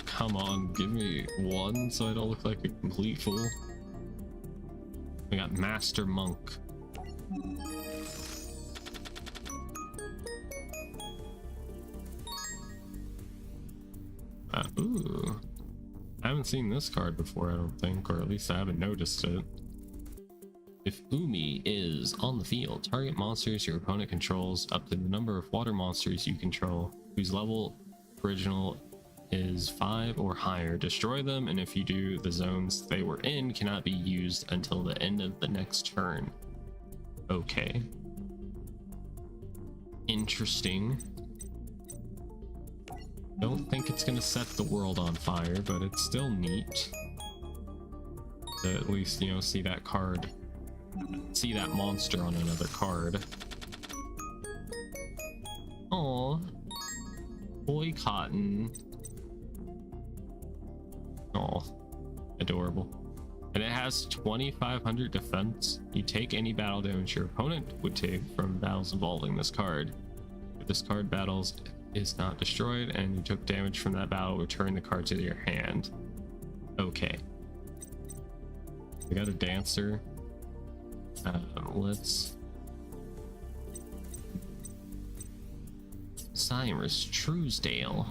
Come on, give me one so I don't look like a complete fool. We got Master Monk. Ooh. I haven't seen this card before, I don't think, or at least I haven't noticed it. If Umi is on the field, target monsters your opponent controls up to the number of water monsters you control, whose level original is 5 or higher. Destroy them, and if you do, the zones they were in cannot be used until the end of the next turn. Okay. Interesting. Don't think it's gonna set the world on fire, but it's still neat to at least, you know, see that card, see that monster on another card. Aw, boy Cotton. Aw, adorable. And it has 2500 defense. You take any battle damage your opponent would take from battles involving this card. If this card battles is not destroyed and you took damage from that battle, return the card to your hand. Okay. We got a dancer. Let's... Cyrus Truesdale.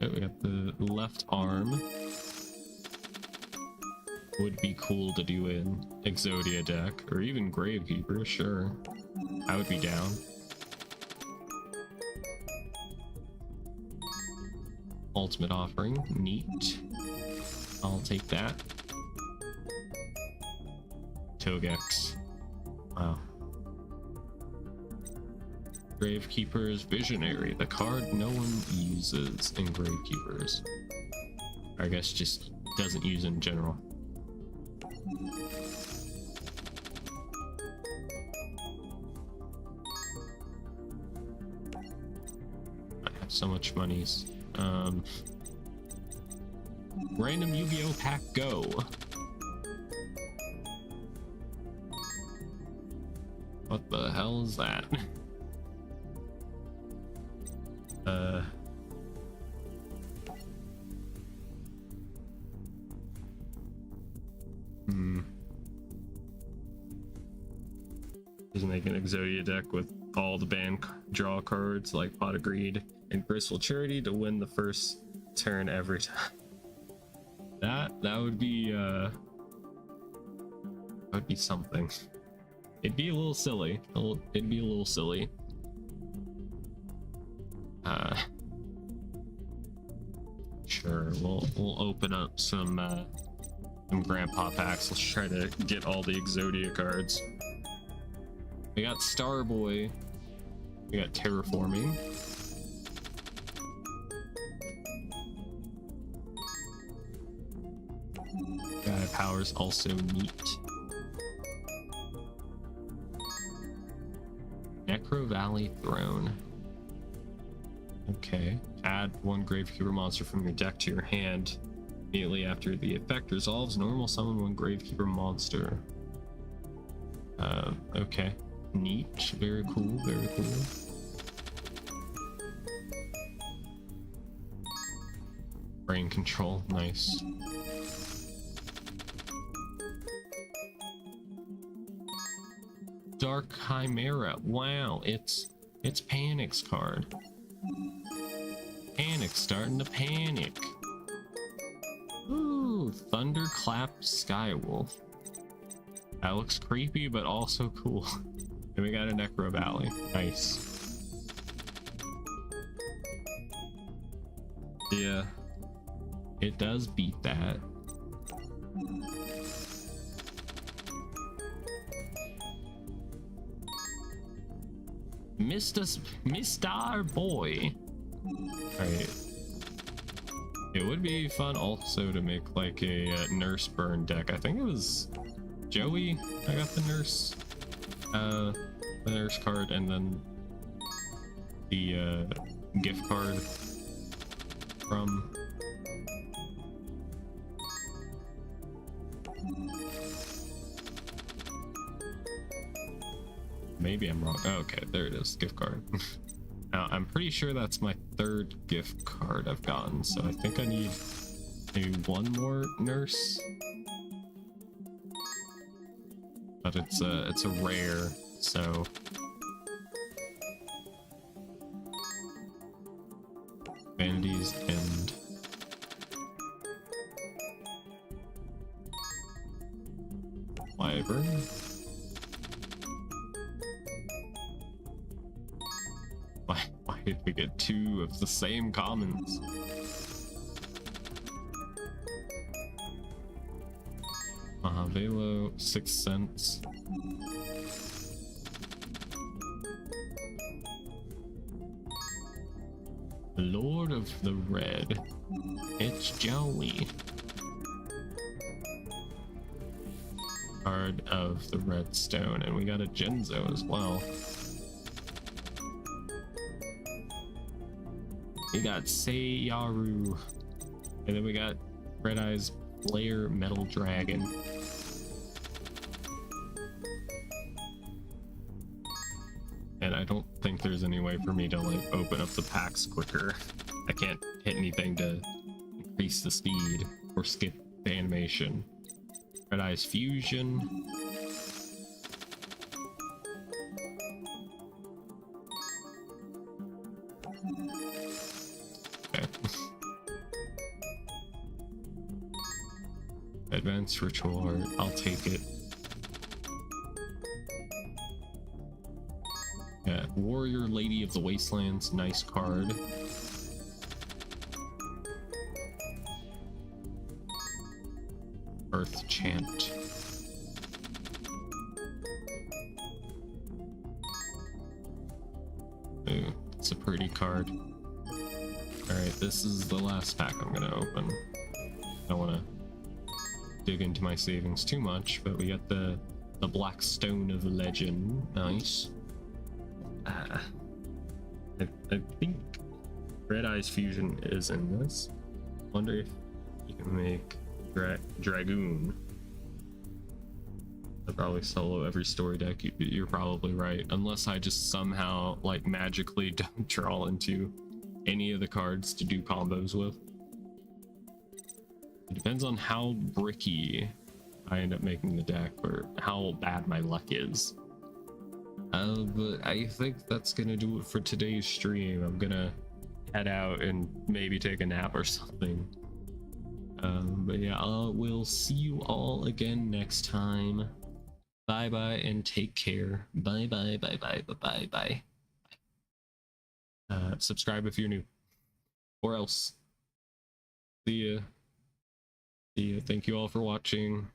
Oh, we got the left arm. Would be cool to do in Exodia deck, or even Gravekeeper, sure. I would be down. Ultimate Offering, neat. I'll take that. Togex. Wow. Gravekeeper's Visionary, the card no one uses in Gravekeepers. Or I guess just doesn't use in general. I have so much monies. Random Yu-Gi-Oh pack go. What the hell is that? Just make an Exodia deck with all the banned draw cards like Pot of Greed and Graceful Charity to win the first turn every time. That would be something. It'd be a little silly. It'd be a little silly. Sure, we'll open up some grandpa packs. Let's try to get all the Exodia cards. We got Starboy. We got Terraforming. Guy Powers also neat. Necro Valley Throne. Okay. Add 1 Gravekeeper monster from your deck to your hand. Immediately after the effect resolves, normal summon 1 Gravekeeper monster. Okay. Neat. Very cool. Very cool. Brain control. Nice. Dark Chimera. Wow, it's Panic's card. Panic's starting to panic. Ooh, Thunderclap Skywolf. That looks creepy, but also cool. And we got a Necro Valley. Nice. Yeah, it does beat that. Mr. Boy. Alright. It would be fun also to make like a nurse burn deck. I think it was Joey I got the nurse card, and then the gift card from. Maybe I'm wrong. Oh, okay, there it is, gift card. Now, I'm pretty sure that's my 3rd gift card I've gotten, so I think I need maybe 1 more nurse. But it's a rare, so. Vanity's End. Wyvern. if we get 2 of the same commons. Velo, 6 cents. Lord of the Red. It's Joey. Card of the Redstone, and we got a Genzo as well. We got Seiyaru, and then we got Red Eyes Player Metal Dragon. And I don't think there's any way for me to like open up the packs quicker. I can't hit anything to increase the speed or skip the animation. Red Eyes Fusion. Okay. Advanced Ritual Art, I'll take it. Yeah, Warrior Lady of the Wastelands, nice card. Earth Chant. Ooh, it's a pretty card. Alright, this is the last pack I'm gonna open. I don't wanna dig into my savings too much, but we got the Black Stone of Legend. Nice. I think Red Eyes Fusion is in this. Wonder if you can make Dragoon. I'll probably solo every story deck. You're probably right, unless I just somehow like magically don't draw into any of the cards to do combos with. It depends on how bricky I end up making the deck or how bad my luck is. But I think that's gonna do it for today's stream. I'm gonna head out and maybe take a nap or something. But yeah, we'll see you all again next time. Bye bye and take care. Bye bye bye bye bye bye bye. Subscribe if you're new, or else. See ya. See ya. Thank you all for watching.